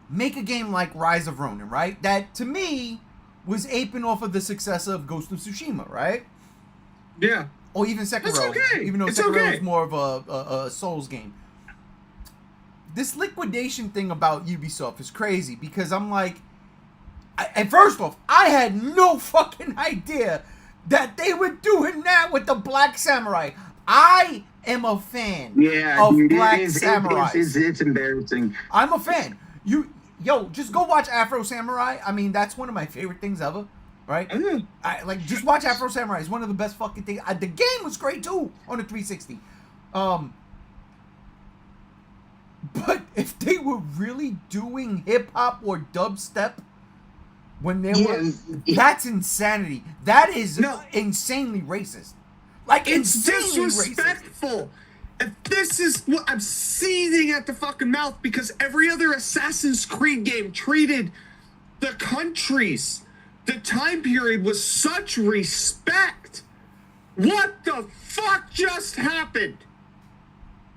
make a game like Rise of Ronin, right? That to me was aping off of the success of Ghost of Tsushima, right? Yeah. Or even Sekiro. It's okay. Even though It's Sekiro okay. is more of a Souls game. This liquidation thing about Ubisoft is crazy, because I'm like, and first off, I had no fucking idea that they were doing that with the Black Samurai. I am a fan Yeah, of dude, Black it is, Samurai. it's embarrassing. I'm a fan. Just go watch Afro Samurai. I mean, that's one of my favorite things ever. Right? Just watch Afro Samurai. It's one of the best fucking things. The game was great too on the 360. But if they were really doing hip hop or dubstep when they were, that's insanity. That is insanely racist. Like, It's insanely disrespectful. And this is what I'm seething at the fucking mouth, because every other Assassin's Creed game treated the countries, the time period, with such respect. What the fuck just happened?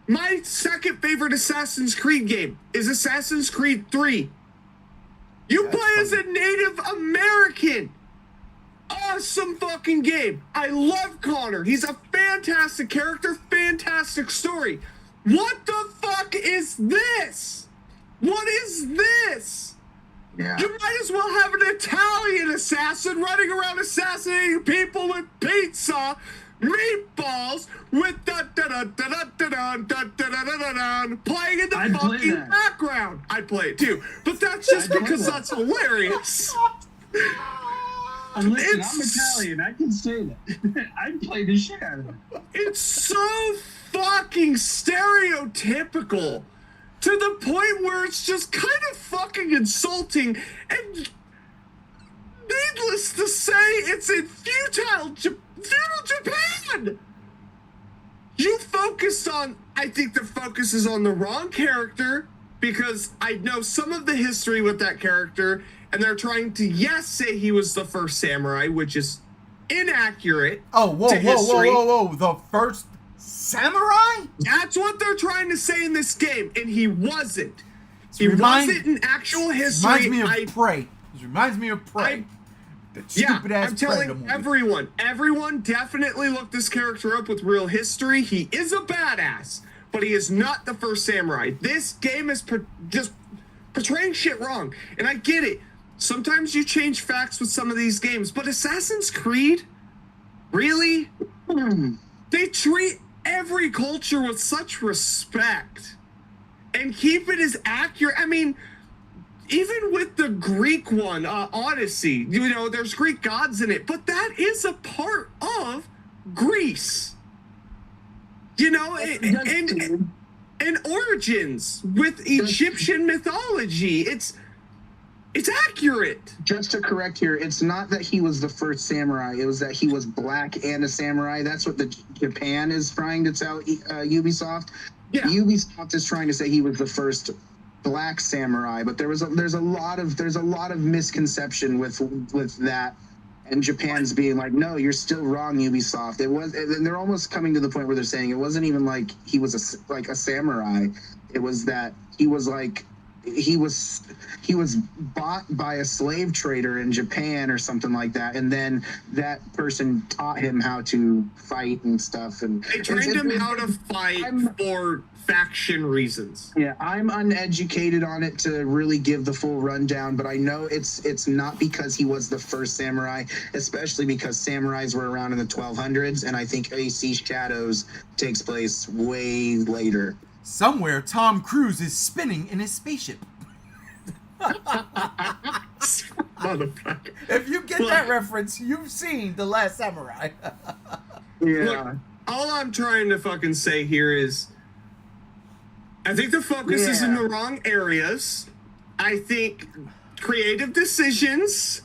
My second favorite Assassin's Creed game is Assassin's Creed 3. You play as a Native American. Awesome fucking game. I love Connor. He's a fantastic character, fantastic story. What the fuck is this? What is this? Yeah. You might as well have an Italian assassin running around assassinating people with pizza, meatballs, with playing in the fucking background. I'd play it too, but that's just because that's hilarious. Listen, I'm Italian. I can say that. I'd play the shit out of it. It's so fucking stereotypical to the point where it's just kind of fucking insulting, and needless to say, it's in feudal Japan. I think the focus is on the wrong character, because I know some of the history with that character, and they're trying to, say he was the first samurai, which is inaccurate. Oh, whoa. The first samurai? That's what they're trying to say in this game, and he wasn't. He wasn't in actual history. Reminds me of Prey. This reminds me of Prey. I'm telling everyone definitely look this character up with real history. He is a badass, but he is not the first samurai. This game is just portraying shit wrong, and I get it. Sometimes you change facts with some of these games, but Assassin's Creed? Really? They treat every culture with such respect and keep it as accurate. I mean, even with the Greek one, Odyssey, there's Greek gods in it, but that is a part of Greece. And origins with Egyptian mythology. It's accurate. Just to correct here, it's not that he was the first samurai. It was that he was black and a samurai. That's what Japan is trying to tell Ubisoft. Yeah. Ubisoft is trying to say he was the first black samurai, but there's a lot of misconception with that, and Japan's being like, no, you're still wrong, Ubisoft. And they're almost coming to the point where they're saying it wasn't even like he was a samurai. It was that he was bought by a slave trader in Japan or something like that, and then that person taught him how to fight and stuff, and they trained him how to fight for faction reasons. Yeah, I'm uneducated on it to really give the full rundown, but I know it's not because he was the first samurai, especially because samurais were around in the 1200s, and I think AC Shadows takes place way later. Somewhere Tom Cruise is spinning in his spaceship. Motherfucker. If you get that reference, you've seen The Last Samurai. Yeah. Look, all I'm trying to fucking say here is, I think the focus is in the wrong areas. I think creative decisions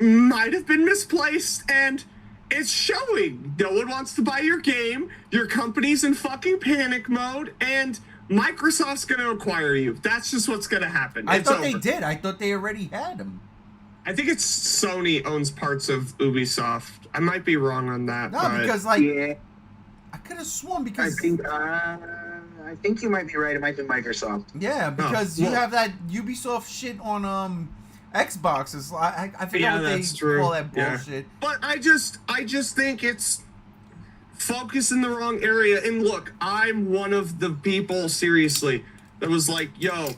might have been misplaced, and it's showing. No one wants to buy your game. Your company's in fucking panic mode, and Microsoft's going to acquire you. That's just what's going to happen. I thought they did. I thought they already had them. I think it's Sony owns parts of Ubisoft. I might be wrong on that. No, but because I could have sworn because I think you might be right. It might be Microsoft. Yeah, because you have that Ubisoft shit on Xbox. I forgot what they call that bullshit. But I just think it's focus in the wrong area. And look, I'm one of the people, seriously, that was like, yo,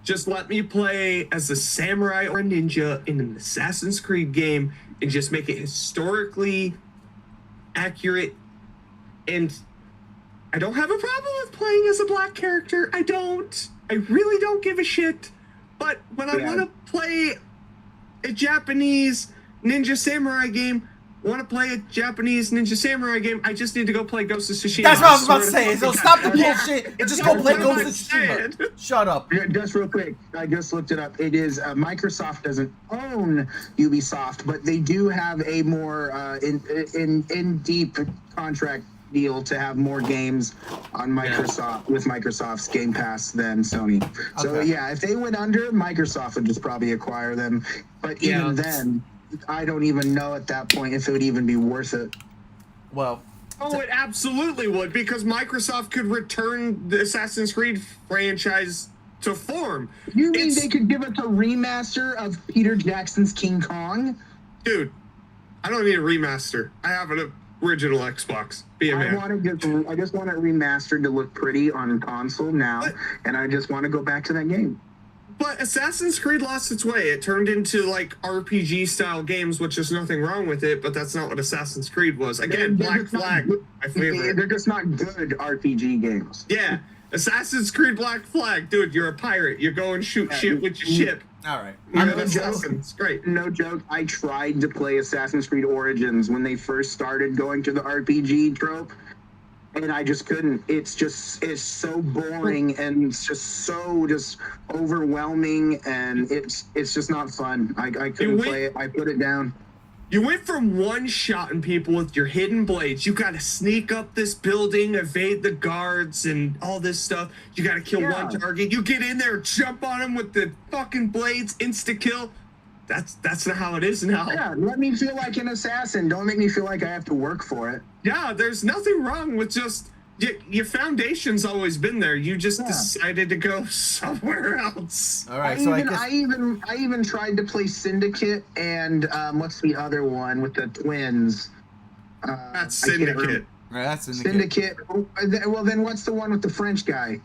just let me play as a samurai or a ninja in an Assassin's Creed game and just make it historically accurate And I don't have a problem with playing as a black character. I don't. I really don't give a shit. But when I want to play a Japanese Ninja Samurai game, I just need to go play Ghost of Tsushima. That's what I was about to say. So stop the bullshit and just go play Ghost of Tsushima. Shut up. Just real quick, I just looked it up. It is Microsoft doesn't own Ubisoft, but they do have a more in deep contract deal to have more games on Microsoft with Microsoft's Game Pass than Sony. So yeah, if they went under, Microsoft would just probably acquire them. But even then, I don't even know at that point if it would even be worth it. Well, it absolutely would, because Microsoft could return the Assassin's Creed franchise to form. You mean they could give us a remaster of Peter Jackson's King Kong? Dude, I don't need a remaster. I have an original Xbox. Be a man. I just want it remastered to look pretty on console now, and I just want to go back to that game. But Assassin's Creed lost its way. It turned into like RPG style games, which is nothing wrong with it, but that's not what Assassin's Creed was. Again, Black Flag, my favorite. They're just not good RPG games. Yeah. Assassin's Creed Black Flag. Dude, you're a pirate. You go and shoot shit with your ship. All right. You're an assassin. It's great. No joke. I tried to play Assassin's Creed Origins when they first started going to the RPG trope, and I just couldn't. It's so boring, and it's just overwhelming, and it's just not fun. I couldn't play it. I put it down. You went from one-shotting people with your hidden blades. You got to sneak up this building, evade the guards, and all this stuff. You got to kill one target. You get in there, jump on them with the fucking blades, insta-kill. That's not how it is now. Yeah, let me feel like an assassin. Don't make me feel like I have to work for it. Yeah, there's nothing wrong with just... Your foundation's always been there. You just decided to go somewhere else. All right, I even tried to play Syndicate and what's the other one with the twins? That's Syndicate. Right, that's Syndicate. Well, then what's the one with the French guy?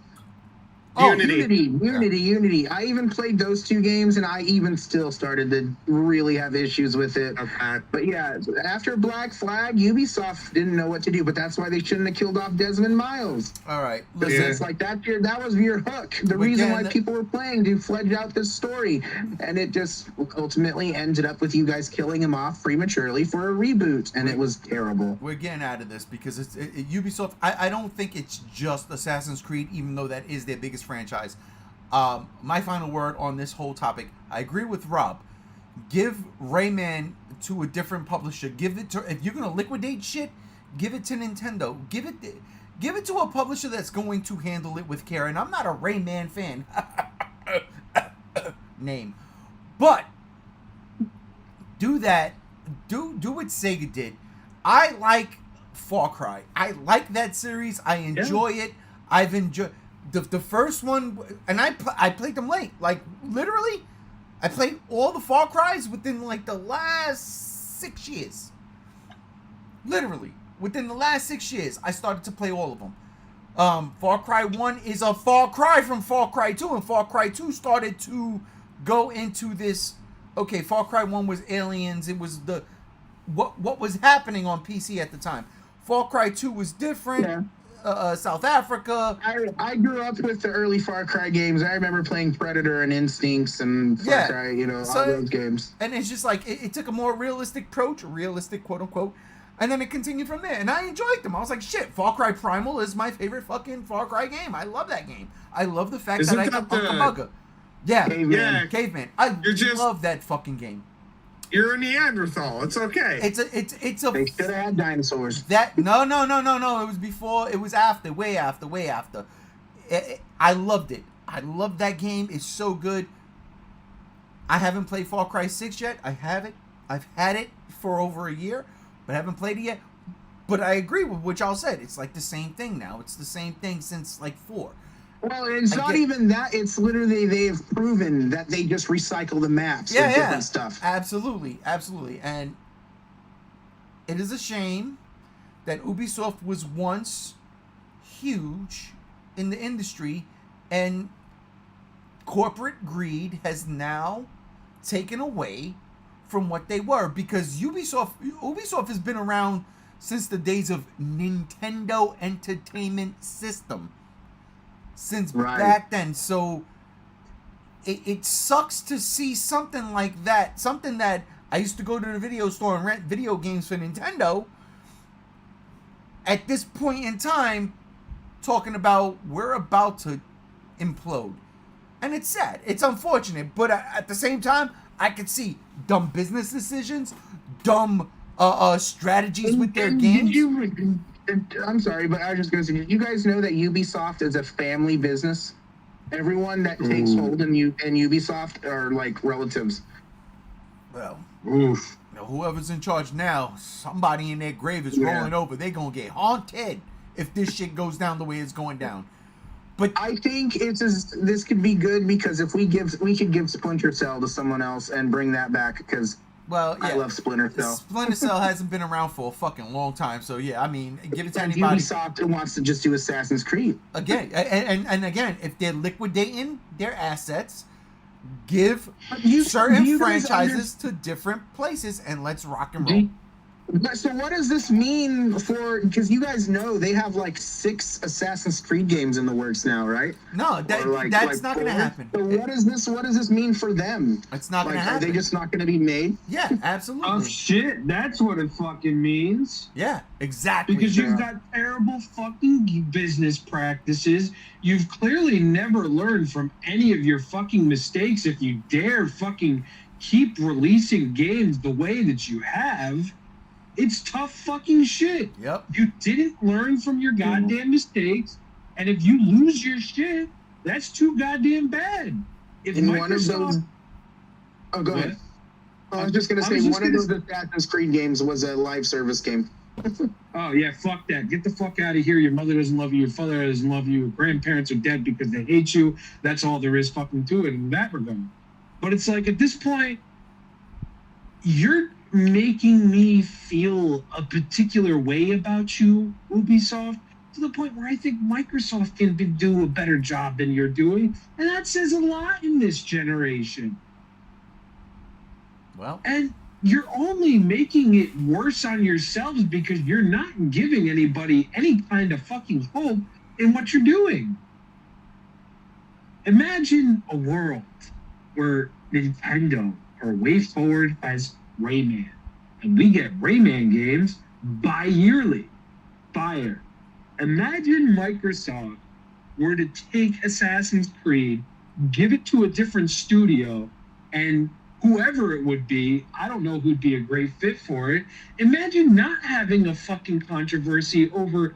Unity. I even played those two games, and I even still started to really have issues with it. Okay. But yeah, after Black Flag, Ubisoft didn't know what to do, but that's why they shouldn't have killed off Desmond Miles. All right. Listen, it's like that was your hook. The reason why people were playing to fledge out this story, and it just ultimately ended up with you guys killing him off prematurely for a reboot, and it was terrible. We're getting out of this because it's Ubisoft. I don't think it's just Assassin's Creed, even though that is their biggest franchise. My final word on this whole topic, I agree with Rob. Give Rayman to a different publisher. Give it to, if you're gonna liquidate shit, give it to Nintendo. Give it to a publisher that's going to handle it with care. And I'm not a Rayman fan. Name. But do that. Do what Sega did. I like Far Cry. I like that series. I enjoy it. I've enjoyed the first one, and I played them late. Like literally, I played all the Far Cries within like the last 6 years. Literally, within the last 6 years, I started to play all of them. Far Cry 1 is a far cry from Far Cry 2, and Far Cry 2 started to go into this. Okay, Far Cry 1 was aliens. It was the what was happening on PC at the time. Far Cry 2 was different. Yeah. South Africa. I grew up with the early Far Cry games. I remember playing Predator and Instincts and Far Cry, all those games. And it's just like, it took a more realistic approach, realistic quote unquote, and then it continued from there. And I enjoyed them. I was like, shit, Far Cry Primal is my favorite fucking Far Cry game. I love that game. I love the fact that I got Uncle Mugga. Yeah, Caveman. I love that fucking game. You're a Neanderthal. It's okay. They should have had dinosaurs. No. It was before. It was after. Way after. I loved it. I loved that game. It's so good. I haven't played Far Cry 6 yet. I have it. I've had it for over a year, but I haven't played it yet. But I agree with what y'all said. It's like the same thing now. It's the same thing since like 4. Well, it's not even that. It's literally they've proven that they just recycle the maps and different stuff. Absolutely. And it is a shame that Ubisoft was once huge in the industry, and corporate greed has now taken away from what they were, because Ubisoft has been around since the days of Nintendo Entertainment System. Since back then. So it sucks to see something like that. Something that I used to go to the video store and rent video games for Nintendo. At this point in time, talking about we're about to implode. And it's sad. It's unfortunate. But at the same time, I could see dumb business decisions, dumb strategies with their games. I'm sorry, but I was just going to say, you guys know that Ubisoft is a family business? Everyone that takes hold in Ubisoft are like relatives. Well, Oof. whoever's in charge now, somebody in their grave is rolling over. They're going to get haunted if this shit goes down the way it's going down. But I think this could be good because if we could give Splinter Cell to someone else and bring that back because I love Splinter Cell. Splinter Cell hasn't been around for a fucking long time, so yeah, I mean, give it to anybody. Ubisoft wants to just do Assassin's Creed. Again, and again, if they're liquidating their assets, give certain franchises to different places and let's rock and roll. So what does this mean for? Because you guys know they have like 6 Assassin's Creed games in the works now, right? No, that's not going to happen. So what does this mean for them? It's not going to happen. Are they just not going to be made? Yeah, absolutely. Oh shit, that's what it fucking means. Yeah, exactly. Because you've got terrible fucking business practices. You've clearly never learned from any of your fucking mistakes if you dare fucking keep releasing games the way that you have. It's tough fucking shit. Yep. You didn't learn from your goddamn mistakes, and if you lose your shit, that's too goddamn bad. If one of those... Oh, go ahead. I was just going to say, one of those Assassin's Creed games was a live service game. Oh, yeah, fuck that. Get the fuck out of here. Your mother doesn't love you. Your father doesn't love you. Your grandparents are dead because they hate you. That's all there is fucking to it in that regard. But it's like, at this point, you're making me feel a particular way about you, Ubisoft, to the point where I think Microsoft can do a better job than you're doing. And that says a lot in this generation. Well, and you're only making it worse on yourselves because you're not giving anybody any kind of fucking hope in what you're doing. Imagine a world where Nintendo or WayForward has Rayman, and we get Rayman games bi-yearly. Fire. Imagine Microsoft were to take Assassin's Creed, give it to a different studio, and whoever it would be, I don't know who'd be a great fit for it. Imagine not having a fucking controversy over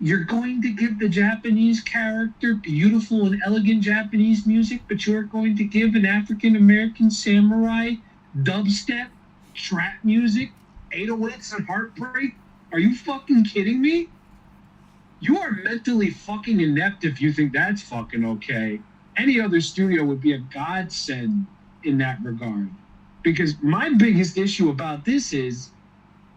you're going to give the Japanese character beautiful and elegant Japanese music, but you're going to give an African-American samurai dubstep, trap music, 808s and heartbreak? Are you fucking kidding me? You are mentally fucking inept if you think that's fucking okay. Any other studio would be a godsend in that regard. Because my biggest issue about this is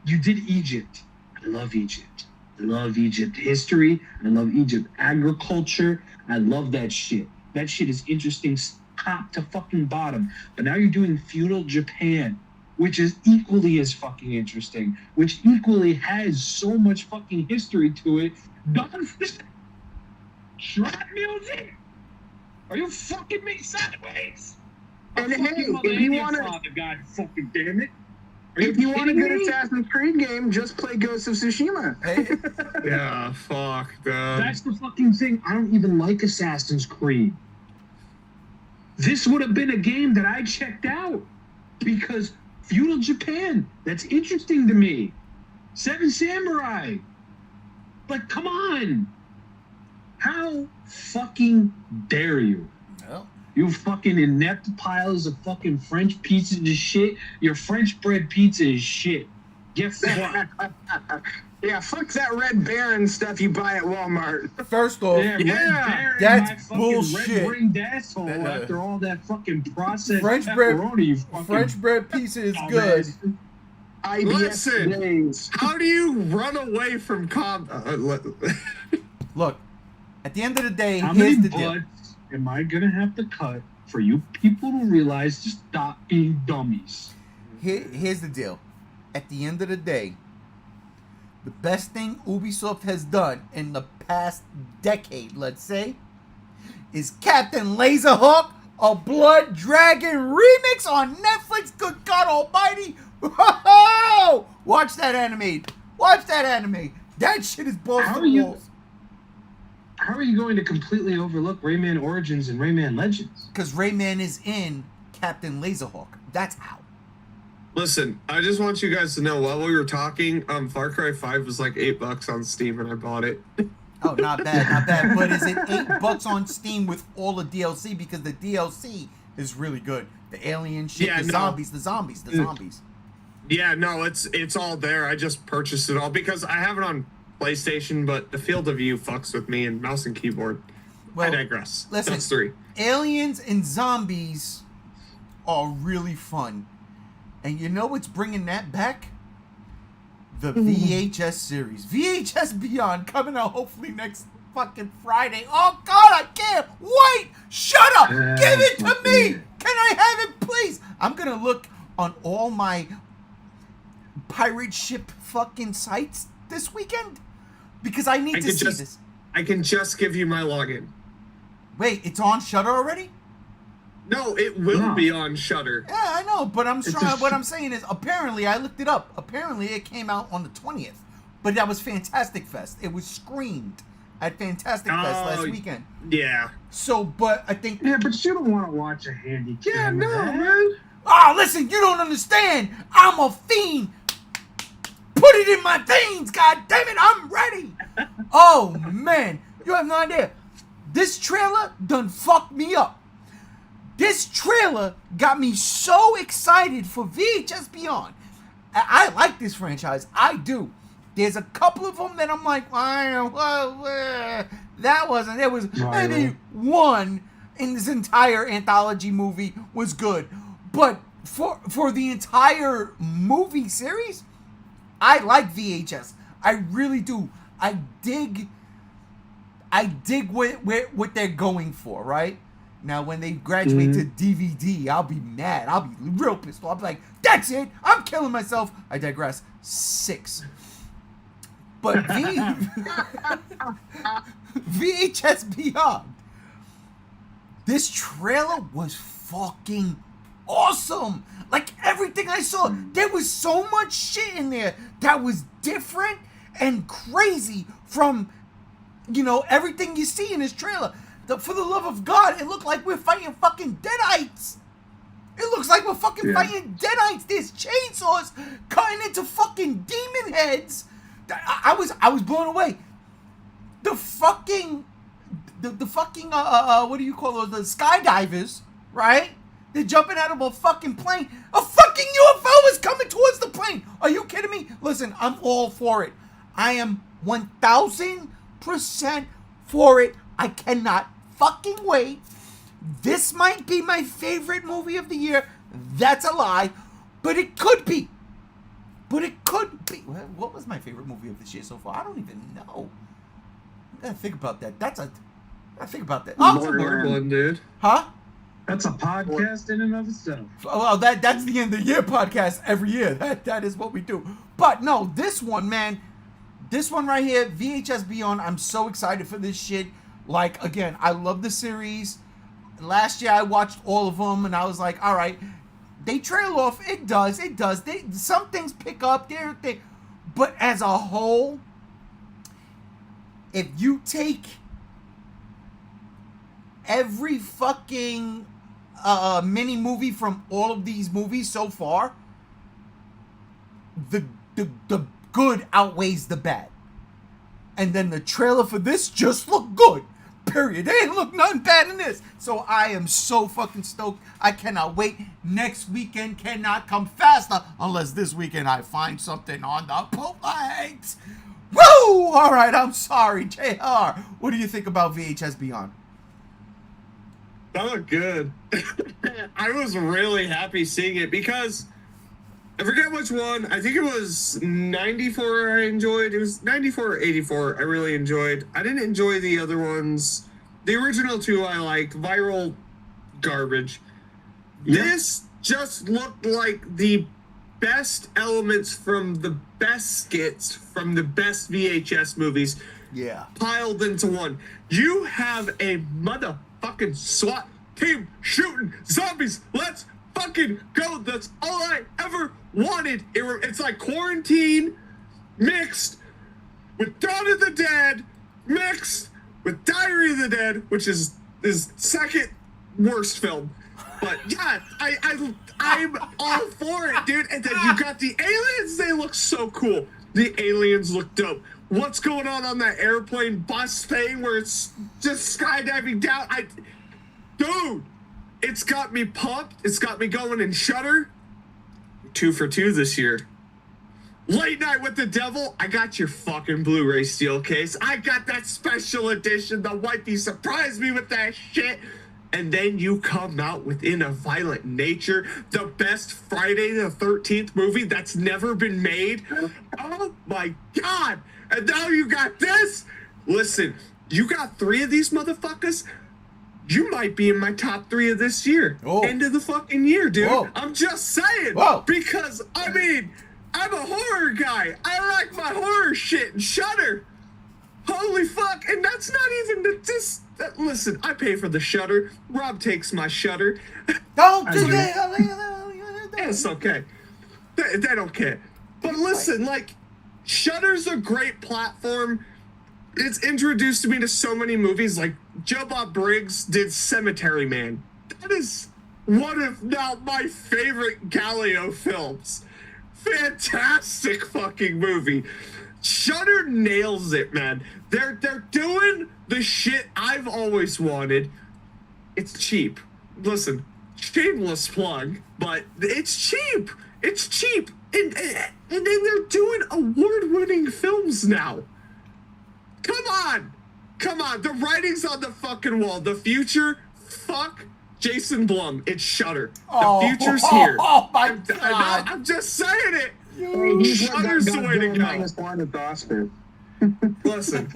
you did Egypt. I love Egypt. I love Egypt history. I love Egypt agriculture. I love that shit. That shit is interesting top to fucking bottom. But now you're doing feudal Japan, which is equally as fucking interesting, which equally has so much fucking history to it. Trap music? Are you fucking me sideways? And hey, if you want to, God fucking damn it. If you want a good Assassin's Creed game, just play Ghost of Tsushima. Yeah, fuck, dude. That's the fucking thing. I don't even like Assassin's Creed. This would have been a game that I checked out because feudal Japan, that's interesting to me. Seven Samurai. Like, come on. How fucking dare you? Well, you fucking inept piles of fucking French pieces of shit. Your French bread pizza is shit. Get fucked. Yeah, fuck that Red Baron stuff you buy at Walmart. First off, that's bullshit. Red ringed asshole after all that fucking processed French bread pizza is good. Listen, days. How do you run away from Look, at the end of the day, how here's many the deal. butts am I gonna have to cut for you people to realize to stop being dummies? Here's the deal. at the end of the day, the best thing Ubisoft has done in the past decade, let's say, is Captain Laserhawk, a Blood Dragon remix on Netflix. Good God Almighty! Whoa! Watch that anime. Watch that anime. That shit is balls to the walls. How are you going to completely overlook Rayman Origins and Rayman Legends? Because Rayman is in Captain Laserhawk. That's how. Listen, I just want you guys to know while we were talking, Far Cry 5 was like $8 on Steam and I bought it. Oh, not bad, not bad. But is it $8 on Steam with all the DLC? Because the DLC is really good. The alien shit, the zombies. Yeah, no, it's all there. I just purchased it all because I have it on PlayStation, but the field of view fucks with me and mouse and keyboard. Well, I digress. Listen, that's 3. Aliens and zombies are really fun. And you know what's bringing that back? The VHS series. VHS Beyond coming out hopefully next fucking Friday. Oh, God, I can't wait. Shut up. Give it to me. Can I have it, please? I'm going to look on all my pirate ship fucking sites this weekend because I need to see this. I can just give you my login. Wait, it's on Shudder already? No, it will be on Shudder. Yeah, I know, but what I'm saying is, apparently, I looked it up. Apparently, it came out on the 20th. But that was Fantastic Fest. It was screened at Fantastic Fest last weekend. Yeah. So, but I think... Yeah, but you don't want to watch a handy cam. Yeah, no, man. Oh, listen, you don't understand. I'm a fiend. Put it in my veins, god damn it, I'm ready. Oh, man. You have no idea. This trailer done fucked me up. This trailer got me so excited for VHS Beyond. I like this franchise. I do. There's a couple of them that I'm like, that wasn't. There was maybe one in this entire anthology movie was good. But for the entire movie series, I like VHS. I really do. I dig what they're going for, right? Now, when they graduate to DVD, I'll be mad. I'll be real pissed off. I'll be like, that's it. I'm killing myself. I digress. 6. But VHS Beyond. This trailer was fucking awesome. Like, everything I saw, there was so much shit in there that was different and crazy from, everything you see in this trailer. For the love of God, it looked like we're fighting fucking Deadites. It looks like we're fucking fighting Deadites. There's chainsaws cutting into fucking demon heads. I was blown away. The fucking what do you call those? The skydivers, right? They're jumping out of a fucking plane. A fucking UFO is coming towards the plane. Are you kidding me? Listen, I'm all for it. I am 1000% for it. I cannot fucking wait. This might be my favorite movie of the year. That's a lie, but it could be. What was my favorite movie of this year so far? I don't even know. I gotta think about that. I think about that. Oh, it's a hard one, dude. Huh? That's a podcast in and of itself. Well, that's the end of the year podcast every year. That is what we do. But no, this one, man. This one right here, VHS Beyond. I'm so excited for this shit. Like, again, I love the series. Last year I watched all of them, and I was like, all right, they trail off. It does. Some things pick up. But as a whole, if you take every fucking mini movie from all of these movies so far, the good outweighs the bad. And then the trailer for this just looked good. Period. They ain't look nothing bad in this. So I am so fucking stoked. I cannot wait. Next weekend cannot come faster unless this weekend I find something on the bootlegs. Woo! All right, I'm sorry, JR. What do you think about VHS Beyond? That looked good. I was really happy seeing it because I forget which one. I think it was 94 I enjoyed. It was 94 or 84 I really enjoyed. I didn't enjoy the other ones. The original 2 I liked. Viral garbage. Yeah. This just looked like the best elements from the best skits from the best VHS movies Yeah. piled into one. You have a motherfucking SWAT team shooting zombies. Let's fucking go. That's all I ever wanted. It's like Quarantine mixed with Dawn of the Dead mixed with Diary of the Dead, which is his second worst film. But yeah, I'm all for it, dude. And then you got the aliens. They look so cool. The aliens look dope. What's going on that airplane bus thing where it's just skydiving down? Dude, it's got me pumped. It's got me going in Shudder. 2 for 2 this year. Late Night with the Devil. I got your fucking Blu-ray steel case. I got that special edition. The wifey surprised me with that shit. And then you come out with In a Violent Nature, the best Friday the 13th movie that's never been made. Oh my God. And now you got this. Listen, you got 3 of these motherfuckers. You might be in my top 3 of this year. Oh. End of the fucking year, dude. Whoa. I'm just saying. Whoa. Because, I mean, I'm a horror guy. I like my horror shit and Shudder. Holy fuck. And that's not even listen, I pay for the Shudder. Rob takes my Shudder. Don't do It's okay. They don't care. But listen, like, Shudder's a great platform. It's introduced me to so many movies. Like, Joe Bob Briggs did Cemetery Man. That is one of now my favorite Galileo films. Fantastic fucking movie. Shudder nails it, man. They're doing the shit I've always wanted. It's cheap. Listen, shameless plug, but it's cheap. It's cheap. And then they're doing award-winning films now. Come on. Come on. The writing's on the fucking wall. The future, fuck Jason Blum. It's Shudder. The future's here. Oh my God. I'm just saying it. He's Shudder's the way to go. -1 at the Oscar. Listen.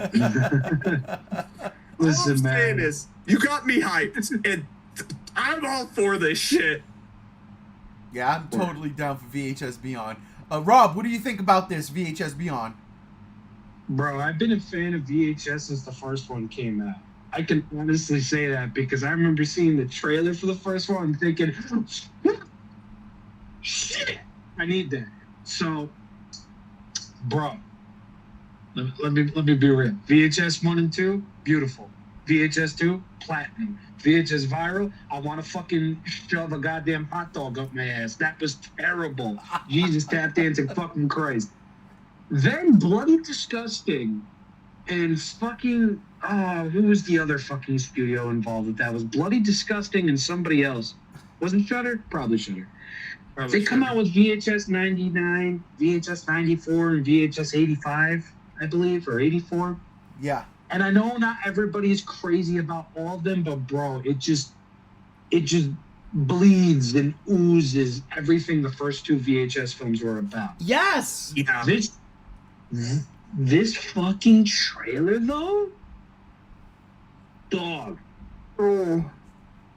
Listen, All I'm saying man. is, you got me hyped, and I'm all for this shit. Yeah, I'm totally down for VHS Beyond. Rob, what do you think about this VHS Beyond? Bro, I've been a fan of VHS since the first one came out. I can honestly say that because I remember seeing the trailer for the first one and thinking, shit, I need that. So, bro, let me be real. VHS 1 and 2, beautiful. VHS 2, platinum. VHS viral, I want to fucking shove a goddamn hot dog up my ass. That was terrible. Jesus, tap dancing fucking Christ. Then Bloody Disgusting and fucking, who was the other fucking studio involved with that? Was Bloody Disgusting and somebody else. Wasn't Shudder? Probably Shudder. They come out with VHS 99, VHS 94, and VHS 85, I believe, or 84. Yeah. And I know not everybody is crazy about all of them, but bro, it just bleeds and oozes everything the first 2 VHS films were about. Yes. Yeah. This fucking trailer though, dog. Oh,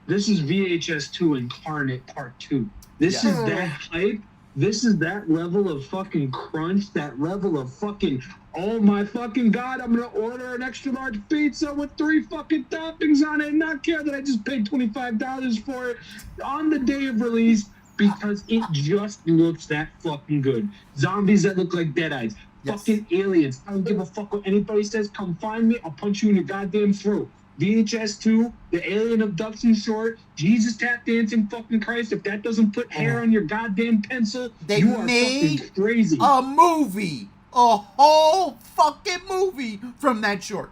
this is VHS 2 Incarnate Part 2. This Yeah. is that hype. This is that level of fucking crunch, that level of fucking, oh my fucking God, I'm gonna order an extra large pizza with 3 fucking toppings on it and not care that I just paid $25 for it on the day of release because it just looks that fucking good. Zombies that look like deadites. Yes. Fucking aliens. I don't give a fuck what anybody says. Come find me. I'll punch you in your goddamn throat. VHS 2, the alien abduction short, Jesus tap dancing fucking Christ. If that doesn't put hair on your goddamn pencil, They you are made fucking crazy. a movie. A whole fucking movie from that short.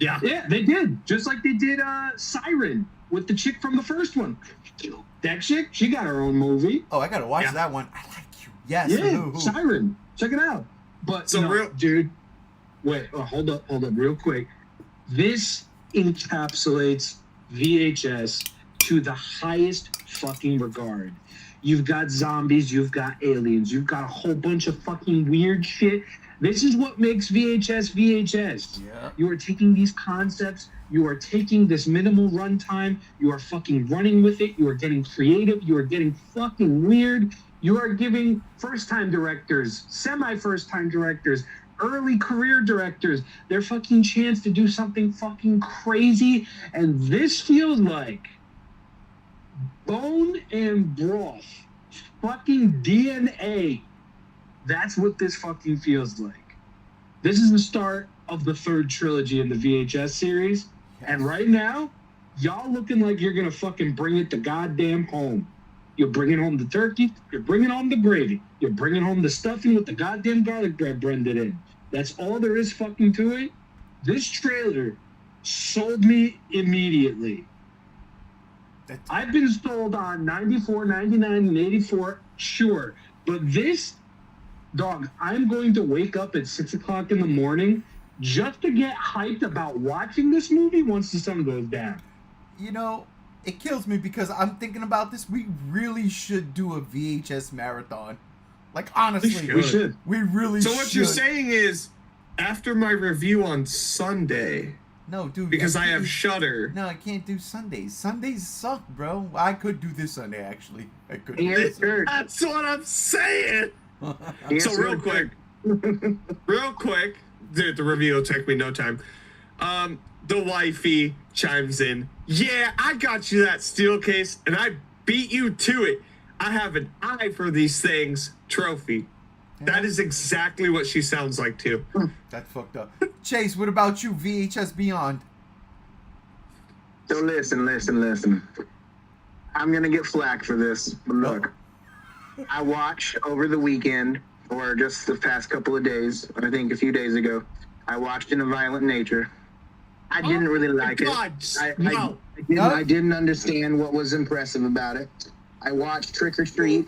Yeah. Yeah, they did. Just like they did Siren with the chick from the first one. That chick, she got her own movie. Oh, I gotta watch Yeah. that one. I like you. Yes. Yeah, Who? Siren. Check it out. But So no, real- dude, wait, hold up real quick. This encapsulates VHS to the highest fucking regard. You've got zombies, you've got aliens, you've got a whole bunch of fucking weird shit. This is what makes VHS VHS. Yeah. You are taking these concepts, you are taking this minimal runtime, you are fucking running with it, you are getting creative, you are getting fucking weird, You are giving first-time directors, semi-first-time directors, early career directors their fucking chance to do something fucking crazy. And this feels like bone and broth, fucking DNA. That's what this fucking feels like. This is the start of the third trilogy in the VHS series. And right now, y'all looking like you're going to fucking bring it to goddamn home. You're bringing home the turkey. You're bringing home the gravy. You're bringing home the stuffing with the goddamn garlic bread blended in. That's all there is fucking to it. This trailer sold me immediately. I've been sold on 94, 99, and 84, sure. But this, dog, I'm going to wake up at 6 o'clock in the morning just to get hyped about watching this movie once the sun goes down. You know, it kills me because I'm thinking about this. We really should do a VHS marathon. Like, honestly, We should. We really should. So what you're saying is, after my review on Sunday, No, dude. because I have can't- Shudder. No, I can't do Sundays. Sundays suck, bro. I could do this Sunday, actually. I could. Yes, sir. That's what I'm saying. Yes, So sir. real quick, dude, the review will take me no time. The wifey chimes in. Yeah, I got you that steel case, and I beat you to it. I have an eye for these things. Trophy. That is exactly what she sounds like too. That's fucked up. Chase, what about you? VHS Beyond. So listen. I'm gonna get flack for this, but look, I watched over the weekend, or just the past couple of days, I think a few days ago, I watched In a Violent Nature. I didn't really like it. I didn't understand what was impressive about it. I watched Trick or Treat.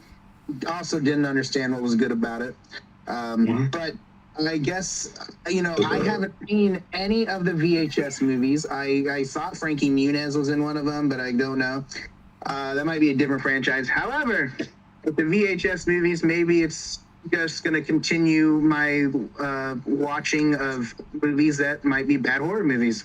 Also didn't understand what was good about it. But I guess, you know, I haven't seen any of the VHS movies. I thought Frankie Muniz was in one of them, but I don't know. That might be a different franchise. However, with the VHS movies, maybe it's just going to continue my watching of movies that might be bad horror movies.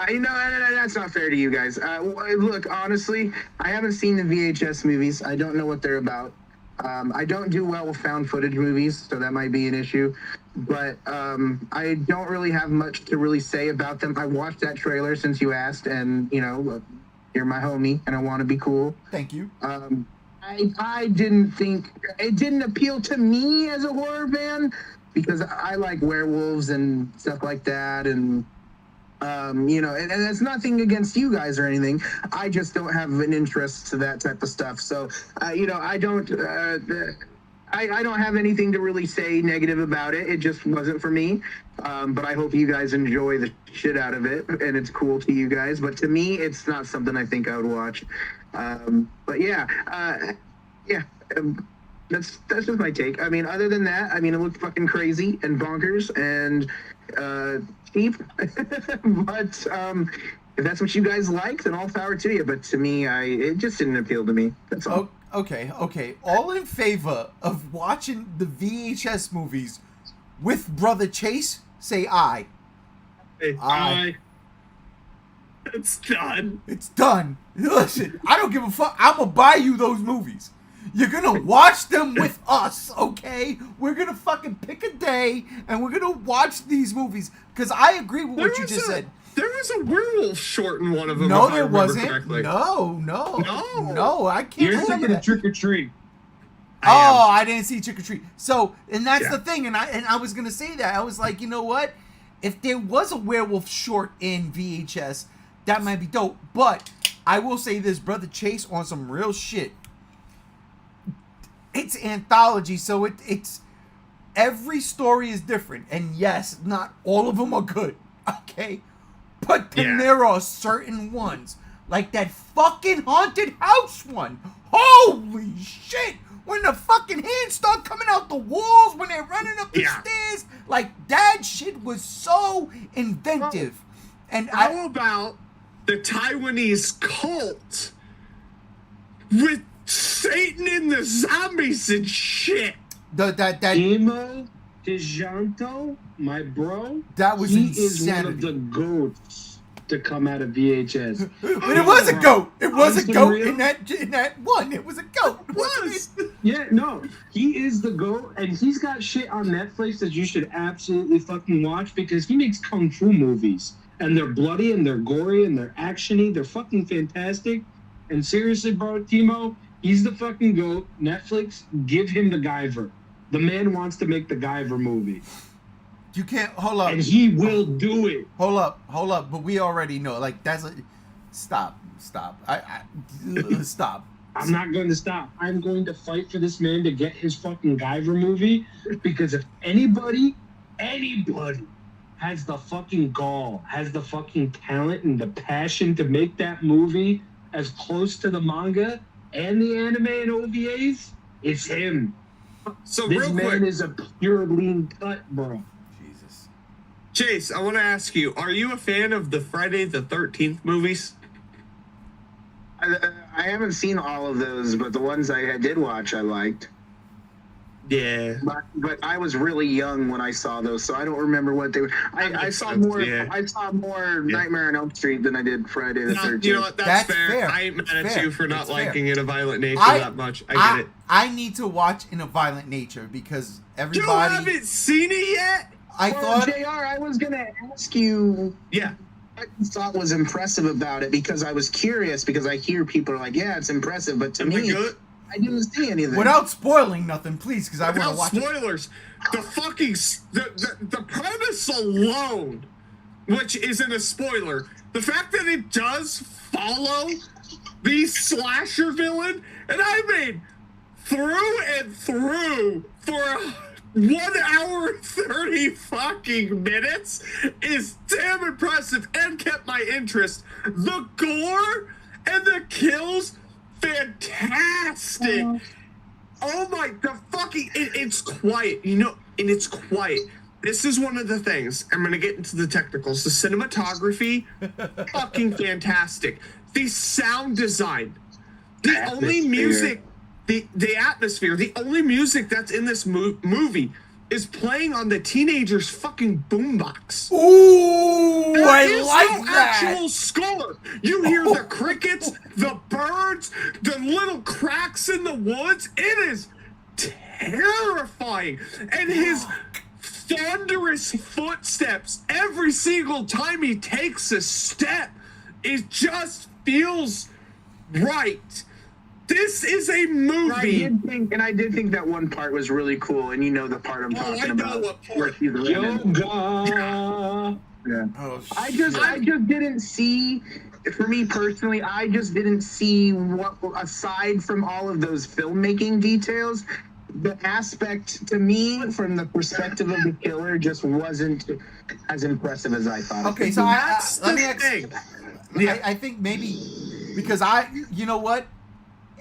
You know, that's not fair to you guys. Look, honestly, I haven't seen the VHS movies. I don't know what they're about. I don't do well with found footage movies, so that might be an issue. But I don't really have much to really say about them. I watched that trailer since you asked, and, you know, you're my homie, and I want to be cool. Thank you. I didn't think it didn't appeal to me as a horror fan because I like werewolves and stuff like that, and you know, and it's nothing against you guys or anything. I just don't have an interest to that type of stuff. So, you know, I don't have anything to really say negative about it. It just wasn't for me. But I hope you guys enjoy the shit out of it, and it's cool to you guys. But to me, it's not something I think I would watch. But yeah, that's just my take. I mean, other than that, I mean, it looked fucking crazy and bonkers and cheap. But if that's what you guys like, then all power to you. But to me, it just didn't appeal to me. That's all. Okay. All in favor of watching the VHS movies with Brother Chase, say aye. Aye. It's done. It's done. Listen, I don't give a fuck. I'm gonna buy you those movies. You're gonna watch them with us, okay? We're gonna fucking pick a day and we're gonna watch these movies. Because I agree with what you just said. There was a werewolf short in one of them. No, if I there remember wasn't. correctly. No, I can't You're remember thinking of that. Trick or Treat. I didn't see Trick or Treat. So, and that's Yeah. the thing, and I was gonna say that. I was like, you know what? If there was a werewolf short in VHS, that might be dope. But I will say this, Brother Chase, on some real shit. It's anthology, so it's every story is different, and yes, not all of them are good. Okay, but then there are certain ones, like that fucking haunted house one. Holy shit! When the fucking hands start coming out the walls, when they're running up the stairs, like that shit was so inventive. And How about the Taiwanese cult with Satan and the zombies and shit? that Emo DeJanto, my bro, that was he insanity. is one of the goats. to come out of VHS. But it was a goat. It was a Honestly, goat real? in that one. It was a goat. It was. Yeah, no, he is the GOAT, and he's got shit on Netflix that you should absolutely fucking watch because he makes kung fu movies, and they're bloody and they're gory and they're actiony. They're fucking fantastic. And seriously, bro, Timo, he's the fucking GOAT. Netflix, give him the Guyver. The man wants to make the Guyver movie, You can't hold up. and he will do it. Hold up. But we already know. Like that's a stop. I stop. I'm not going to stop. I'm going to fight for this man to get his fucking Guyver movie because if anybody has the fucking gall, has the fucking talent and the passion to make that movie as close to the manga and the anime and OVAs, it's him. So This real man quick, is a pure lean cut, bro. Jesus. Chase, I want to ask you: are you a fan of the Friday the 13th movies? I haven't seen all of those, but the ones I did watch, I liked. Yeah. But I was really young when I saw those, so I don't remember what they were. I saw more. Yeah. I saw more Nightmare on Elm Street than I did Friday the 13th. You know what? That's That's fair. fair. I ain't mad at Fair. you for not It's fair. liking it a violent nature I- that much. I get it. I need to watch In a Violent Nature because You everybody. haven't seen it yet? I Well, thought. JR, I was gonna ask you Yeah. what you thought was impressive about it because I was curious because I hear people are like, yeah, it's impressive, but to Am I me, good? I didn't see anything. Without spoiling nothing, please, because I want to Without watch it. spoilers, the fucking the premise alone, which isn't a spoiler, the fact that it does follow the slasher villain, and I mean through and through for 1 hour and 30 fucking minutes is damn impressive and kept my interest. The gore and the kills, fantastic. Oh my, the fucking, it's quiet, you know, and it's quiet. This is one of the things, I'm gonna get into the technicals. The cinematography, fucking fantastic. The sound design, the only Atmosphere. music, the atmosphere, the only music that's in this movie is playing on the teenager's fucking boombox. Ooh, There I is like no that. actual score. You hear the crickets, the birds, the little cracks in the woods. It is terrifying. And his thunderous footsteps every single time he takes a step, it just feels right. This is a movie. I did think that one part was really cool, and you know the part I'm talking I know about. what part. where he's running. Yoga. Yeah. Oh, I just didn't see. For me personally, I just didn't see what, aside from all of those filmmaking details, the aspect to me, from the perspective of the killer, just wasn't as impressive as I thought. Okay, it so could be. That's let the me ask. thing. Yeah. I think maybe because you know what,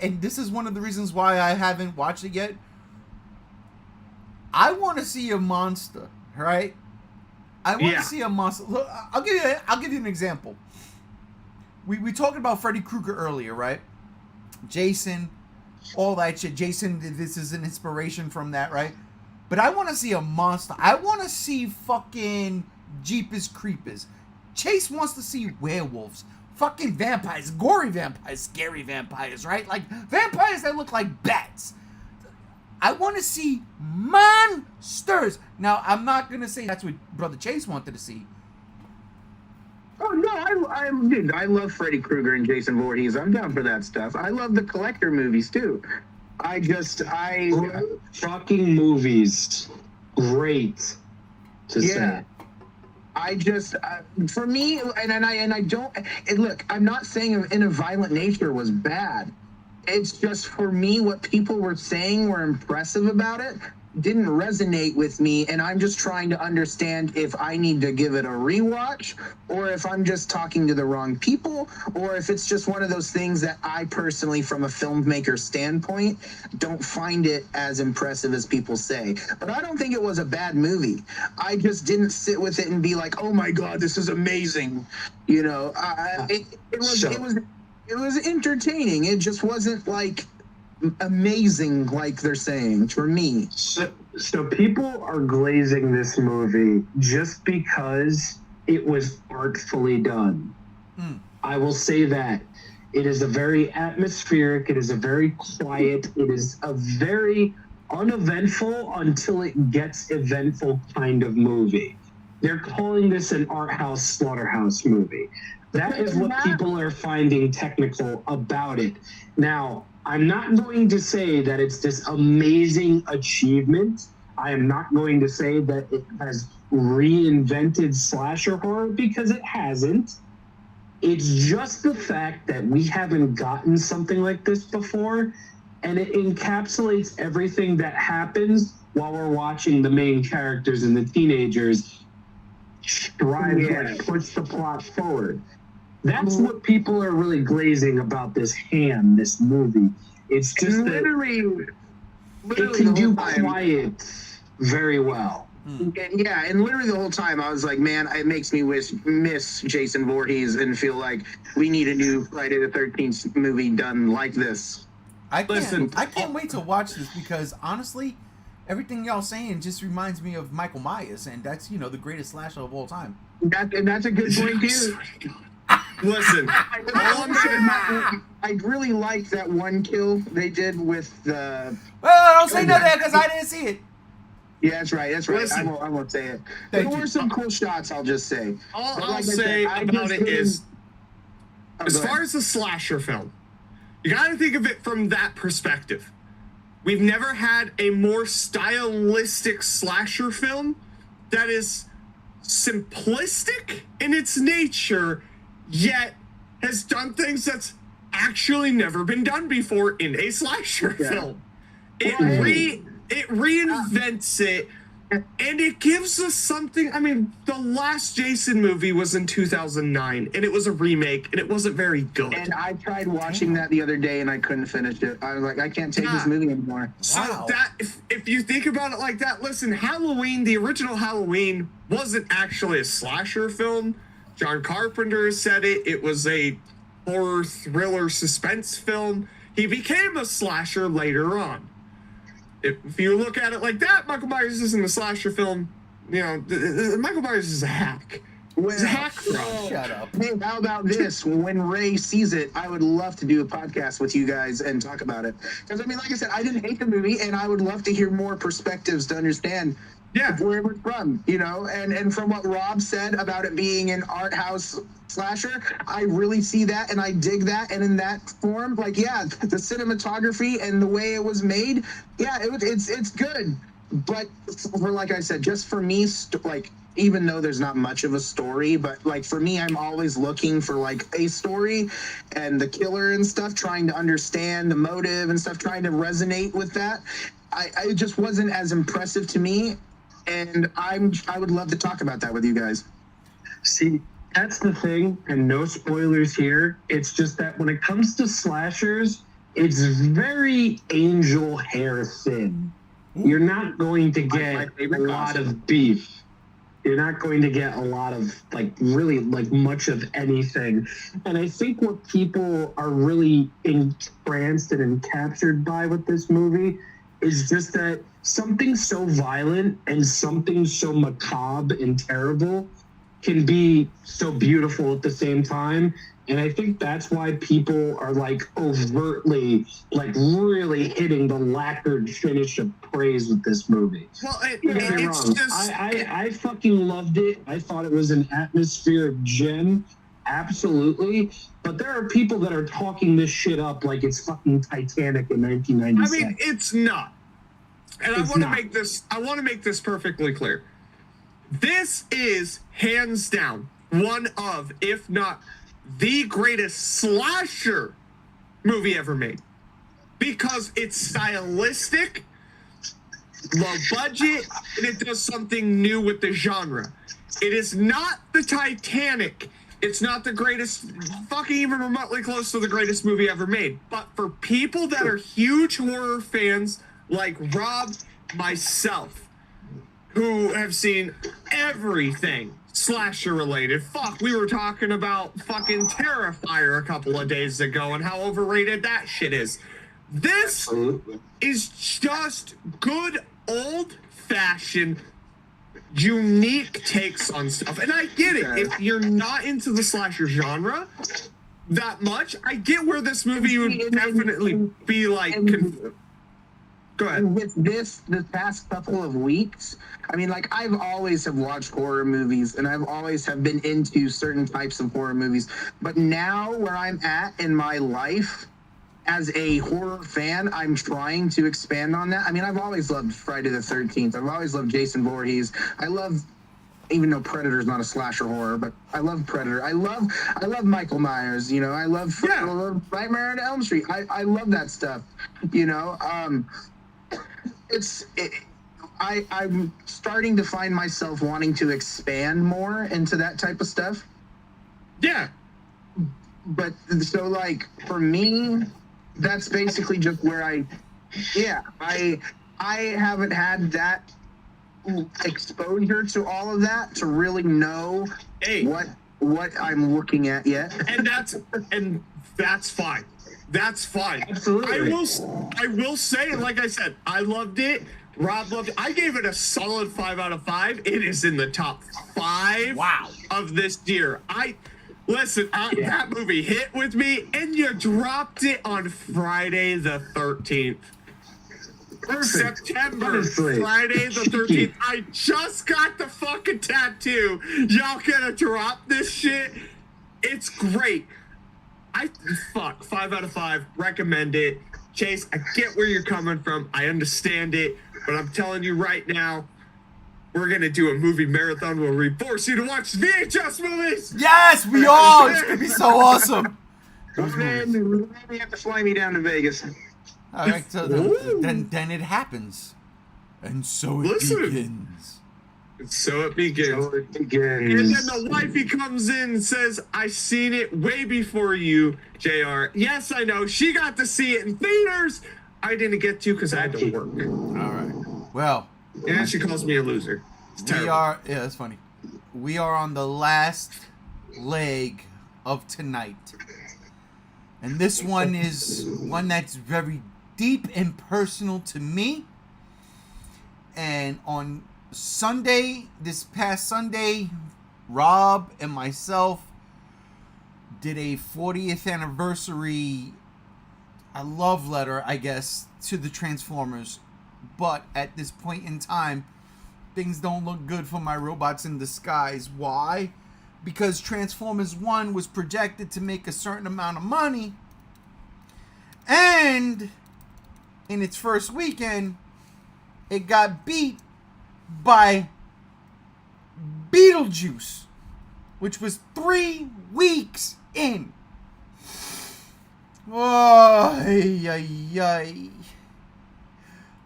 and this is one of the reasons why I haven't watched it yet. I want to see a monster, right? I want Yeah. to see a monster. Look, I'll give you an example. We talked about Freddy Krueger earlier, right? Jason, all that shit. Jason, this is an inspiration from that, right? But I want to see a monster. I want to see fucking Jeepers Creepers. Chase wants to see werewolves. Fucking vampires. Gory vampires. Scary vampires, right? Like vampires that look like bats. I want to see monsters. Now, I'm not going to say that's what Brother Chase wanted to see. Oh no, I love Freddy Krueger and Jason Voorhees. I'm down for that stuff. I love the Collector movies too. Fucking movies. Great to say. For me, and I don't. And look, I'm not saying In a Violent Nature was bad. It's just for me, what people were saying were impressive about it didn't resonate with me, and I'm just trying to understand if I need to give it a rewatch, or if I'm just talking to the wrong people, or if it's just one of those things that I personally, from a filmmaker standpoint, don't find it as impressive as people say. But I don't think it was a bad movie. I just didn't sit with it and be like, oh my God, this is amazing. You know, it was entertaining. It just wasn't like amazing like they're saying for me. So people are glazing this movie just because it was artfully done. I will say that. It is a very atmospheric, it is a very quiet, it is a very uneventful until it gets eventful kind of movie. They're calling this an art house slaughterhouse movie. That is what people are finding technical about it. Now, I'm not going to say that it's this amazing achievement. I am not going to say that it has reinvented slasher horror, because it hasn't. It's just the fact that we haven't gotten something like this before, and it encapsulates everything that happens while we're watching the main characters and the teenagers strive to push the plot forward. That's what people are really glazing about this this movie. It's just literally it can do quiet very well. And literally the whole time I was like, man, it makes me miss Jason Voorhees and feel like we need a new Friday the 13th movie done like this. I can't wait to watch this, because honestly, everything y'all saying just reminds me of Michael Myers, and that's, the greatest slasher of all time. That's a good point too. Listen, I really liked that one kill they did with the. Well, don't say nothing because I didn't see it. Yeah, that's right. Listen, I won't say it. Thank There you. were some cool shots, I'll just say. All I'll say about it is, as far as the slasher film, you got to think of it from that perspective. We've never had a more stylistic slasher film that is simplistic in its nature, yet has done things that's actually never been done before in a slasher film. It reinvents it, and it gives us something. I mean, the last Jason movie was in 2009, and it was a remake, and it wasn't very good. And I tried watching that the other day, and I couldn't finish it. I was like, I can't take this movie anymore. So Wow. that if you think about it like that, listen, Halloween, the original Halloween, wasn't actually a slasher film. John Carpenter said it. It was a horror, thriller, suspense film. He became a slasher later on. If you look at it like that, Michael Myers isn't a slasher film. Michael Myers is a hack. He's a hack. Shut up. Hey, how about this? When Ray sees it, I would love to do a podcast with you guys and talk about it. Because, like I said, I didn't hate the movie, and I would love to hear more perspectives to understand where it was from, and from what Rob said about it being an art house slasher, I really see that, and I dig that, and in that form, the cinematography and the way it was made, it's good. But like I said, just for me, even though there's not much of a story, but for me, I'm always looking for a story and the killer and stuff, trying to understand the motive and stuff, trying to resonate with that. It just wasn't as impressive to me, and I would love to talk about that with you guys. See, that's the thing, and no spoilers here. It's just that when it comes to slashers, it's very angel hair thin. You're not going to get a lot of beef. You're not going to get a lot of much of anything. And I think what people are really entranced and encaptured by with this movie is just that something so violent and something so macabre and terrible can be so beautiful at the same time. And I think that's why people are overtly really hitting the lacquered finish of praise with this movie. Well, Don't get me wrong. I fucking loved it. I thought it was an atmospheric gem. Absolutely. But there are people that are talking this shit up like it's fucking Titanic in 1997. It's not. And I want to make this perfectly clear. This is hands down one of, if not the greatest slasher movie ever made, because it's stylistic, low budget, and it does something new with the genre. It is not the Titanic. It's not the greatest, fucking even remotely close to the greatest movie ever made. But for people that are huge horror fans like Rob, myself, who have seen everything slasher related. Fuck, we were talking about fucking Terrifier a couple of days ago and how overrated that shit is. This is just good old fashioned unique takes on stuff. And I get it. Okay. If you're not into the slasher genre that much, I get where this movie would definitely be like. Go ahead. And with this past couple of weeks, I mean, like, I've always have watched horror movies, and I've always have been into certain types of horror movies. But now, where I'm at in my life as a horror fan, I'm trying to expand on that. I mean, I've always loved Friday the 13th. I've always loved Jason Voorhees. I love, even though Predator's not a slasher horror, but I love Predator. I love Michael Myers. You know, I love Nightmare on Elm Street. I love that stuff. You know, I'm starting to find myself wanting to expand more into that type of stuff. Yeah. But so, like, for me, that's basically just where I haven't had that exposure to all of that to really know what I'm looking at yet. And that's fine. That's fine. Absolutely. I will say, like I said, I loved it. Rob loved it. I gave it a solid 5 out of 5. It is in the top 5 of this year. That movie hit with me, and you dropped it on Friday the 13th. Perfect. September, Honestly. Friday the 13th. I just got the fucking tattoo. Y'all gonna drop this shit? It's great. 5 out of 5. Recommend it. Chase, I get where you're coming from. I understand it. But I'm telling you right now, we're going to do a movie marathon where we force you to watch VHS movies. Yes, we are. It's going to be so awesome. Man, you have to fly me down to Vegas. All right, so then it happens. And so it begins. So it begins. And then the wifey comes in and says, I seen it way before you, JR. Yes, I know. She got to see it in theaters. I didn't get to because I had to work. All right. Well. And she calls me a loser. It's terrible. That's funny. We are on the last leg of tonight. And this one is one that's very deep and personal to me. And on Sunday, this past Sunday, Rob and myself did a 40th anniversary, a love letter, I guess, to the Transformers. But at this point in time, things don't look good for my Robots in Disguise. Why? Because Transformers 1 was projected to make a certain amount of money. And in its first weekend, it got beat by Beetlejuice, which was 3 weeks in.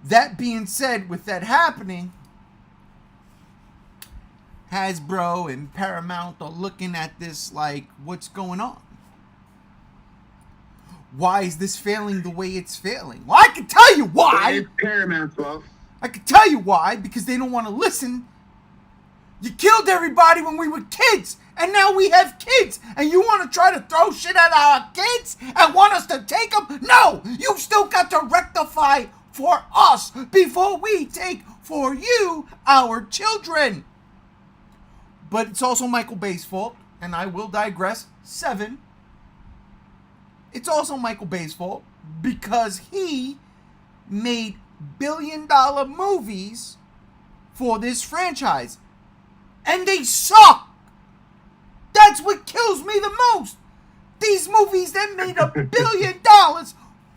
That being said, with that happening, Hasbro and Paramount are looking at this like, what's going on? Why is this failing the way it's failing? Well, I can tell you why. It's Paramount's fault. I can tell you why, because they don't want to listen. You killed everybody when we were kids, and now we have kids, and you want to try to throw shit at our kids and want us to take them? No! You still got to rectify for us before we take for you, our children. But it's also Michael Bay's fault, and I will digress. 7. It's also Michael Bay's fault because he made billion-dollar movies for this franchise. And they suck. That's what kills me the most. These movies that made $1 billion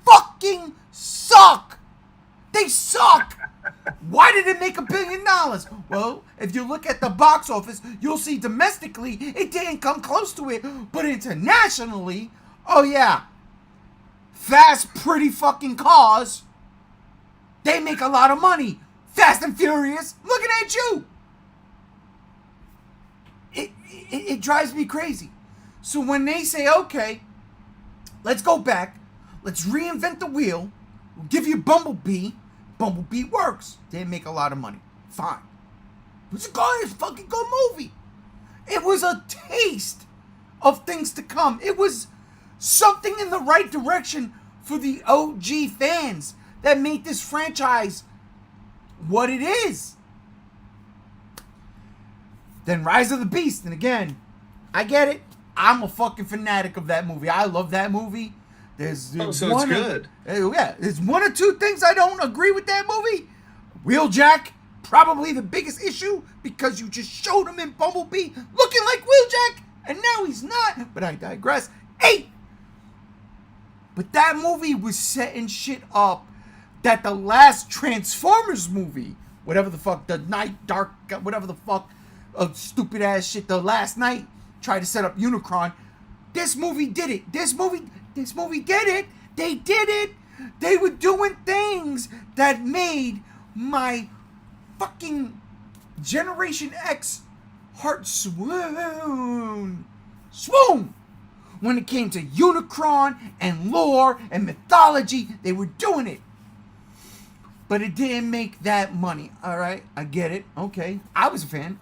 fucking suck. They suck. Why did it make $1 billion? Well, if you look at the box office, you'll see domestically it didn't come close to it. But internationally, oh yeah, Fast Pretty Fucking Cars, they make a lot of money. Fast and Furious, looking at you. It drives me crazy. So when they say, okay, let's go back, let's reinvent the wheel, we'll give you Bumblebee. Bumblebee works. Didn't make a lot of money. Fine. It's a fucking good movie. It was a taste of things to come. It was something in the right direction for the OG fans that made this franchise what it is. Then Rise of the Beast. And again, I get it. I'm a fucking fanatic of that movie. I love that movie. There's so it's good. Yeah, there's one or two things I don't agree with that movie. Wheeljack, probably the biggest issue, because you just showed him in Bumblebee looking like Wheeljack, and now he's not. But I digress. 8. But that movie was setting shit up that the last Transformers movie, whatever the fuck, the Night Dark, whatever the fuck, stupid ass shit, the Last Night, tried to set up Unicron. This movie did it. This movie did it. They did it. They were doing things that made my fucking Generation X heart swoon. When it came to Unicron and lore and mythology, they were doing it. But it didn't make that money. All right, I get it. Okay, I was a fan.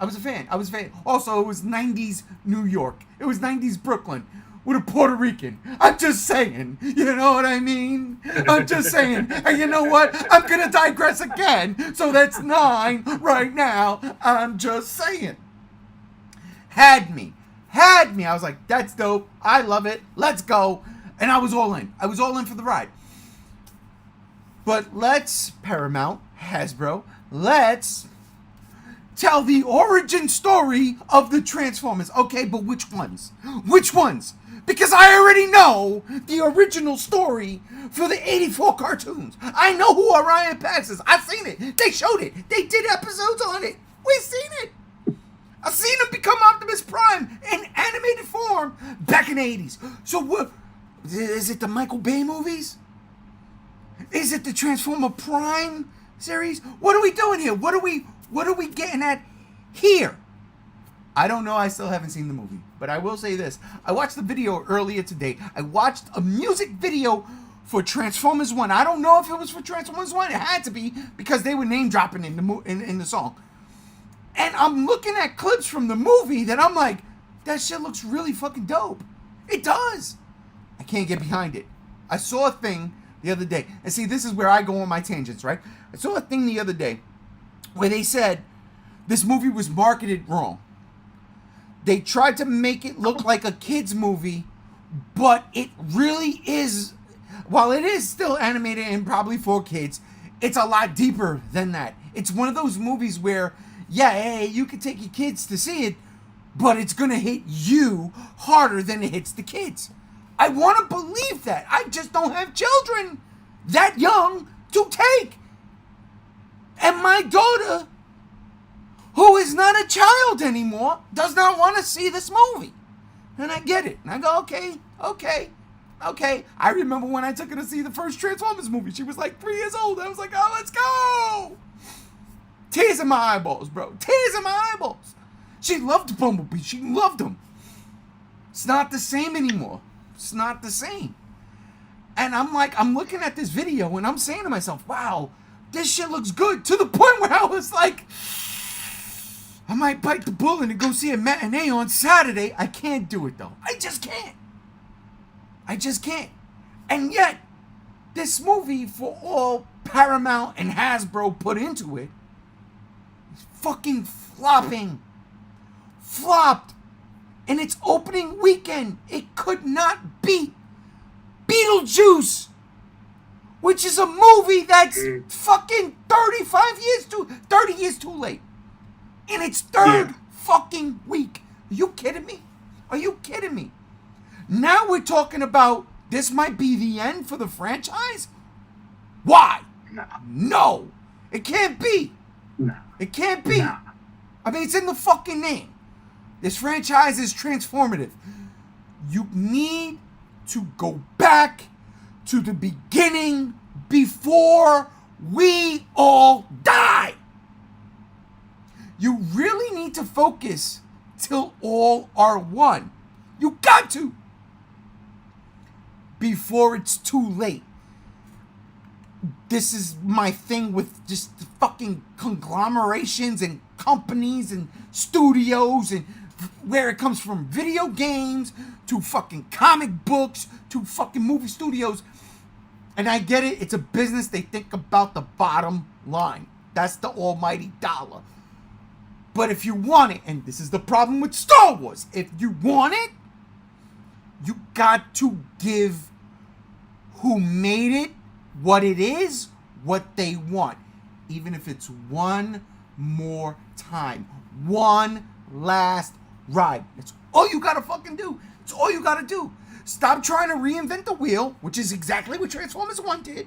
Also, it was 90s New York. It was 90s Brooklyn with a Puerto Rican. I'm just saying. You know what I mean? I'm just saying. And you know what? I'm going to digress again. So that's 9 right now. I'm just saying. Had me. I was like, that's dope. I love it. Let's go. And I was all in. I was all in for the ride. But let's, Paramount, Hasbro, let's tell the origin story of the Transformers. Okay, but which ones? Which ones? Because I already know the original story for the 84 cartoons. I know who Orion Pax is. I've seen it. They showed it. They did episodes on it. We've seen it. I've seen him become Optimus Prime in animated form back in the 80s. So what? Is it the Michael Bay movies? Is it the Transformer Prime series? What are we doing here? What are we getting at here? I don't know. I still haven't seen the movie. But I will say this. I watched the video earlier today. I watched a music video for Transformers 1. I don't know if it was for Transformers 1. It had to be because they were name dropping in the song. And I'm looking at clips from the movie that I'm like, that shit looks really fucking dope. It does. I can't get behind it. I saw a thing the other day. And see, this is where I go on my tangents, right? I saw a thing the other day where they said this movie was marketed wrong. They tried to make it look like a kid's movie, but it really is, while it is still animated and probably for kids, it's a lot deeper than that. It's one of those movies where, yeah, hey, you can take your kids to see it, but it's going to hit you harder than it hits the kids. I want to believe that. I just don't have children that young to take. And my daughter, who is not a child anymore, does not want to see this movie. And I get it. And I go, okay. I remember when I took her to see the first Transformers movie. She was like 3 years old. I was like, oh, let's go. Tears in my eyeballs, bro. Tears in my eyeballs. She loved Bumblebee. She loved him. It's not the same anymore. It's not the same. And I'm looking at this video and I'm saying to myself, wow, this shit looks good, to the point where I was like, I might bite the bullet and go see a matinee on Saturday. I can't do it though. I just can't. And yet, this movie, for all Paramount and Hasbro put into it, is fucking flopping. Flopped. In its opening weekend, it could not beat Beetlejuice, which is a movie that's fucking 30 years too late. In its third fucking week. Are you kidding me? Now we're talking about this might be the end for the franchise? Why? No. It can't be. No. It can't be. No. I mean, it's in the fucking name. This franchise is transformative. You need to go back to the beginning before we all die. You really need to focus till all are one. You got to. Before it's too late. This is my thing with just the fucking conglomerations and companies and studios and where it comes from, video games to fucking comic books to fucking movie studios. And I get it. It's a business. They think about the bottom line. That's the almighty dollar. But if you want it, and this is the problem with Star Wars, if you want it, you got to give who made it what it is, what they want. Even if it's one more time. One last ride. That's all you gotta fucking do. It's all you gotta do. Stop trying to reinvent the wheel, which is exactly what Transformers 1 did.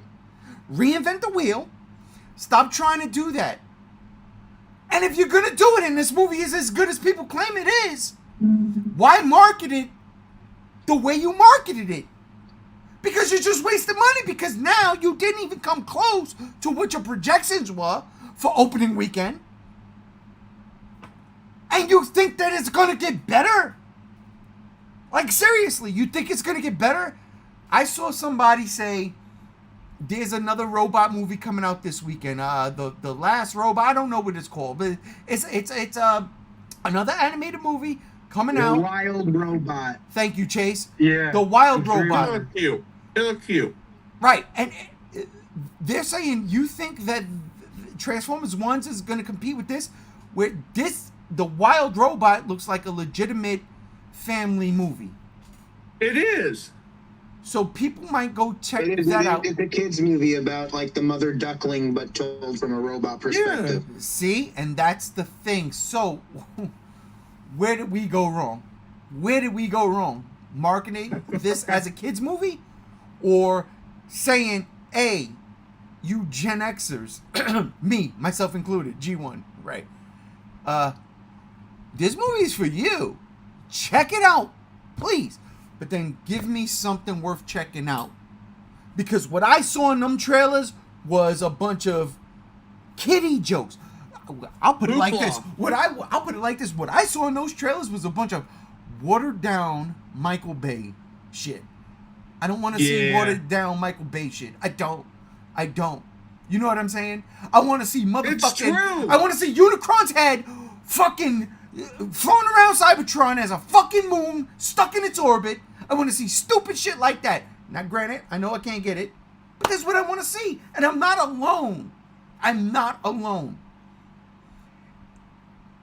Reinvent the wheel. Stop trying to do that. And if you're gonna do it and this movie is as good as people claim it is, why market it the way you marketed it? Because you just wasted money, because now you didn't even come close to what your projections were for opening weekend. And you think that it's gonna get better? Like, seriously, you think it's gonna get better? I saw somebody say there's another robot movie coming out this weekend. The Last Robot. I don't know what it's called, but it's another animated movie coming out. The Wild Robot. Thank you, Chase. Yeah. The Wild It's Robot. It looked cute. It looked cute. Right, and they're saying you think that Transformers 1 is going to compete with this, where the Wild Robot looks like a legitimate family movie. It is. So people might go check It is that out. It's a kids movie about like the mother duckling, but told from a robot perspective. See, and that's the thing. So where did we go wrong? Where did we go wrong? Marketing this as a kids movie, or saying, "Hey, you Gen Xers, me, myself included, G1, right? This movie is for you. Check it out, please. But then give me something worth checking out. Because what I saw in them trailers was a bunch of kiddie jokes. I'll put it like this. I'll put it like this. What I saw in those trailers was a bunch of watered down Michael Bay shit. I don't want to see watered down Michael Bay shit. I don't. You know what I'm saying? I want to see motherfucking. It's true. I want to see Unicron's head fucking flown around Cybertron as a fucking moon stuck in its orbit. I want to see stupid shit like that. Now, granted, I know I can't get it, but that's what I want to see. And I'm not alone. I'm not alone.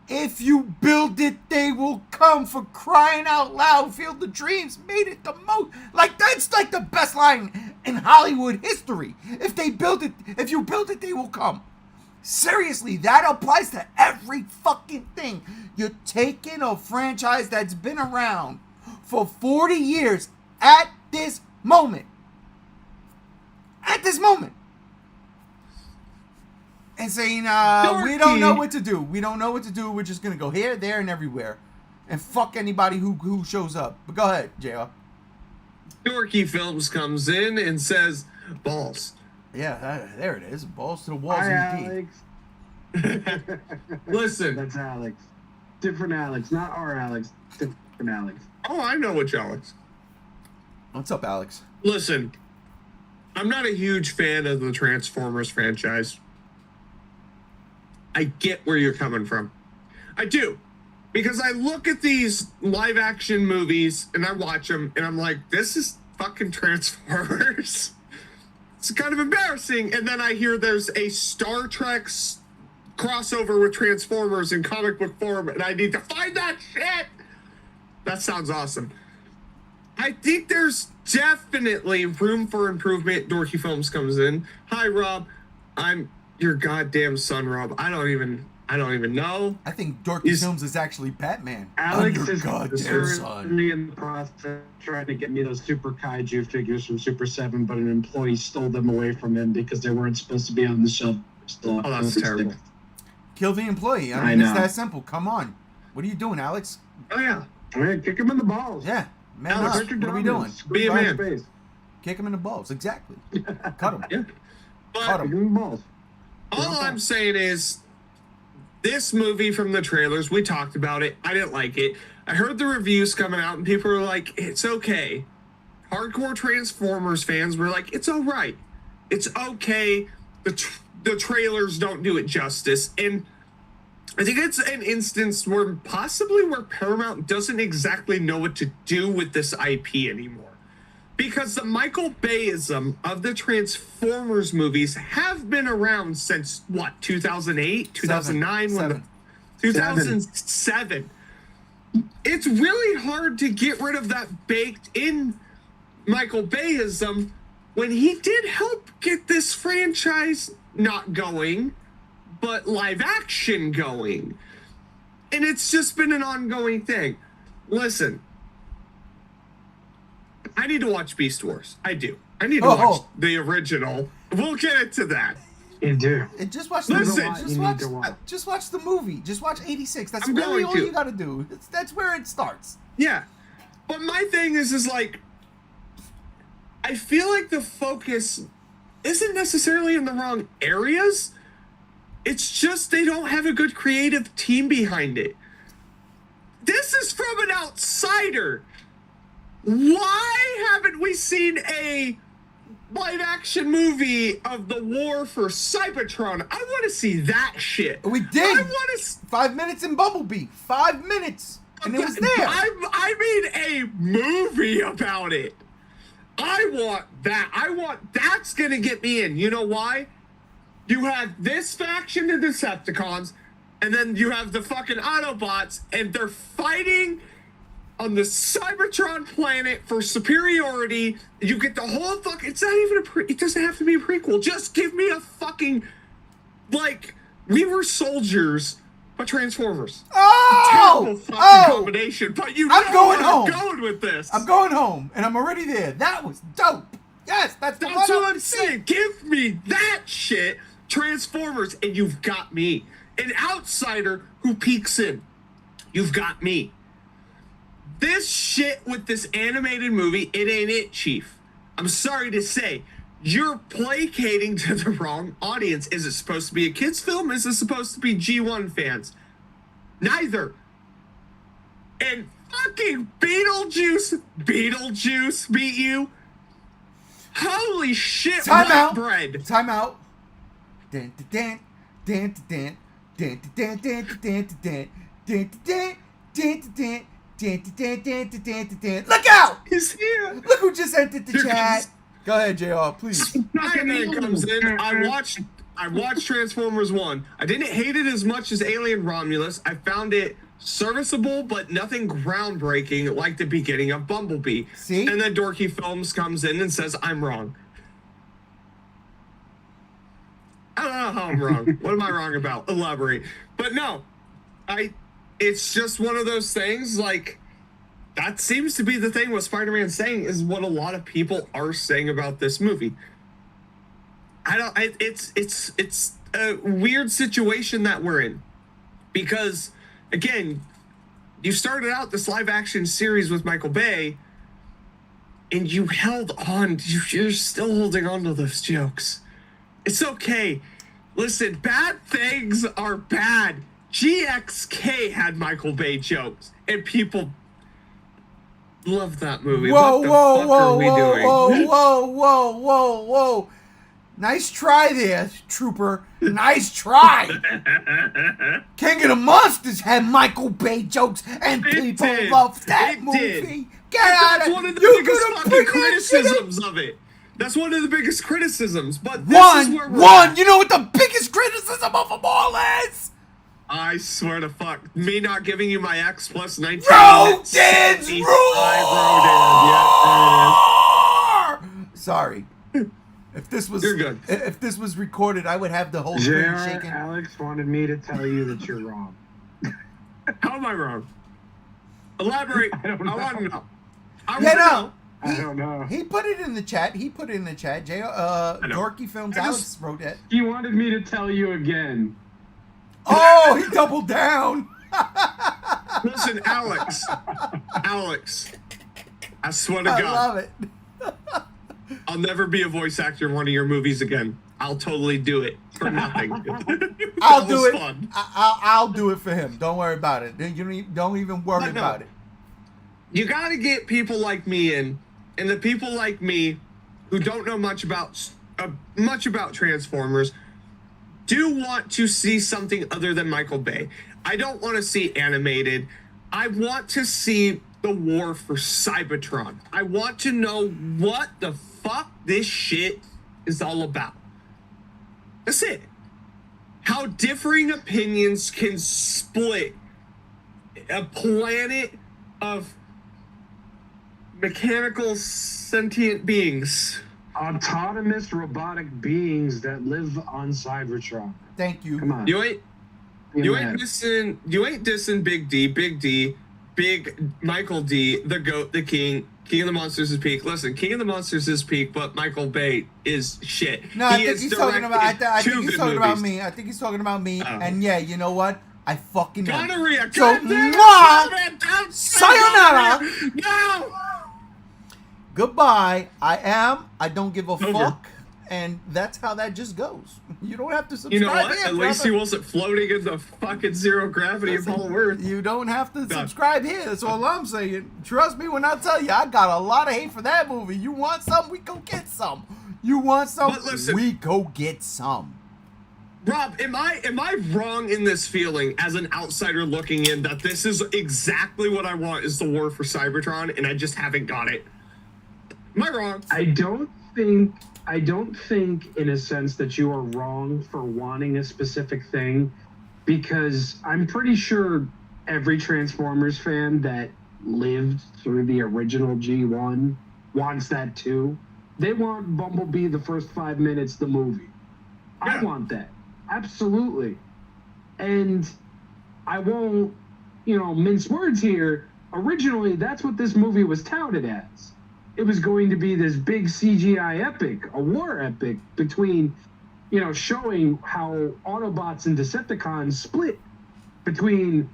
If you build it, they will come, for crying out loud. Field of Dreams made it the most. Like, that's like the best line in Hollywood history. If you build it, they will come. Seriously, that applies to every fucking thing. You're taking a franchise that's been around for 40 years at this moment. And saying, we don't know what to do. We don't know what to do. We're just going to go here, there, and everywhere. And fuck anybody who shows up. But go ahead, JR. Dorky Films comes in and says, balls. Yeah, there it is. Balls to the walls. Hi, indeed. Alex. Listen. That's Alex. Different Alex, not our Alex. Different Alex. Oh, I know which Alex. What's up, Alex? Listen, I'm not a huge fan of the Transformers franchise. I get where you're coming from. I do. Because I look at these live action movies and I watch them and I'm like, this is fucking Transformers. It's kind of embarrassing. And then I hear there's a Star Trek crossover with Transformers in comic book form and I need to find that shit. That sounds awesome. I think there's definitely room for improvement. Dorky Films comes in. Hi, Rob. I'm your goddamn son, Rob. I don't even know. I think Dorky Films is actually Batman. Alex Under is goddamn son. currently in the process trying to get me those Super Kaiju figures from Super 7, but an employee stole them away from him because they weren't supposed to be on the shelf. Oh, that's terrible. Kill the employee. I mean, it's that simple. Come on. What are you doing, Alex? Oh, yeah. Man, kick him in the balls. Yeah. Man, Alex, up. What are we doing? Be a man. Space. Kick him in the balls. Exactly. Cut him. Yeah. Cut But Kick him in the balls. all I'm saying is, this movie from the trailers, we talked about it. I didn't like it. I heard the reviews coming out and people were like, it's okay. Hardcore Transformers fans were like, it's all right. It's okay. The trailers don't do it justice. And I think it's an instance where Paramount doesn't exactly know what to do with this IP anymore. Because the Michael Bayism of the Transformers movies have been around since, 2008, 2009? 2007. It's really hard to get rid of that baked in Michael Bayism when he did help get this franchise not going, but live action going. And it's just been an ongoing thing. Listen, I need to watch Beast Wars. I do. I need to watch the original. We'll get into that. You do. And just watch the just watch the movie. Just watch 86. That's really all you gotta do. That's where it starts. Yeah. But my thing is like, I feel like the focus isn't necessarily in the wrong areas. It's just they don't have a good creative team behind it. This is from an outsider. Why haven't we seen a live action movie of the war for Cybertron? I want to see that shit. We did. I want to 5 minutes in Bumblebee. 5 minutes. And it was there. I made a movie about it. I want that. That's going to get me in. You know why? You have this faction, the Decepticons, and then you have the fucking Autobots, and they're fighting on the Cybertron planet for superiority. You get the whole it's not even it doesn't have to be a prequel. Just give me a fucking, like, we were soldiers, but Transformers. Terrible fucking combination, but I'm going with this. I'm going home, and I'm already there. That was dope. Yes, that's what I'm saying. Give me that shit, Transformers, and you've got me. An outsider who peeks in. You've got me. This shit with this animated movie, it ain't it, Chief. I'm sorry to say. You're placating to the wrong audience. Is it supposed to be a kid's film? Is it supposed to be G1 fans? Neither. And fucking Beetlejuice beat you? Holy shit, Time out. bread. Time out. Dan, dan, dan, dan, dan, dan, dan, dan, dan, dan, dan, dan, dan. Look out! He's here. Look who just entered the chat. Go ahead, JR, please. Spider-Man comes in. I watched Transformers 1. I didn't hate it as much as Alien Romulus. I found it serviceable, but nothing groundbreaking like the beginning of Bumblebee. See? And then Dorky Films comes in and says, I'm wrong. I don't know how I'm wrong. What am I wrong about? Elaborate. But no, it's just one of those things, like, that seems to be the thing what Spider-Man's saying is what a lot of people are saying about this movie. It's a weird situation that we're in. Because, again, you started out this live action series with Michael Bay, and you held on. You're still holding on to those jokes. It's okay. Listen, bad things are bad. GXK had Michael Bay jokes, and people love that movie. What the fuck are we doing? Whoa. Nice try there, Trooper. Nice try. King of the Monsters had Michael Bay jokes, and people love that movie. Get out of here. That's one of the biggest fucking criticisms of it. That's one of the biggest criticisms. But this is where we're at. You know what the biggest criticism of them all is? I swear to fuck. Me not giving you my X plus 19. Rodents roar! Yep, there it is. Sorry. If this was You're good. If this was recorded, I would have the whole screen shaking. Alex wanted me to tell you that you're wrong. How am I wrong? Elaborate. I want to know. I don't know. He put it in the chat. Dorky Films Alex wrote it. He wanted me to tell you again. Oh, he doubled down. Listen, Alex, I swear to God. I love it. I'll never be a voice actor in one of your movies again. I'll totally do it for nothing. I'll do it. I'll do it for him. Don't worry about it. Don't even worry about it. You got to get people like me in, and the people like me who don't know much about Transformers do want to see something other than Michael Bay. I don't want to see animated. I want to see the war for Cybertron. I want to know what the fuck this shit is all about. That's it. how differing opinions can split a planet of mechanical sentient beings. Autonomous robotic beings that live on Cybertron. Thank you. Come on. You ain't dissing Big D, Big Michael D, the GOAT, the King of the Monsters is peak. Listen, King of the Monsters is peak, but Michael Bay is shit. No, I think he's talking about. I think he's talking about me. I think he's talking about me. Oh. And yeah, you know what? I fucking know. Gonorrhea. So, God damn it, mwah, man, don't say sayonara. gonorrhea. No. Goodbye. I don't give a Over. fuck. And that's how that just goes. You don't have to subscribe. You know what? Here, At least he wasn't floating in the fucking zero gravity of Hollow Earth. You don't have to Done. subscribe here. That's all I'm saying. Trust me when I tell you, I got a lot of hate for that movie. You want some? We go get some. You want some? But listen- We go get some. Rob, am I wrong in this feeling as an outsider looking in that this is exactly what I want is the war for Cybertron and I just haven't got it? Am I wrong? I don't think in a sense that you are wrong for wanting a specific thing, because I'm pretty sure every Transformers fan that lived through the original G1 wants that too. They want Bumblebee the first 5 minutes the movie. I Yeah. want that. Absolutely. And I won't, mince words here. Originally, that's what this movie was touted as. It was going to be this big CGI epic, a war epic between, showing how Autobots and Decepticons split between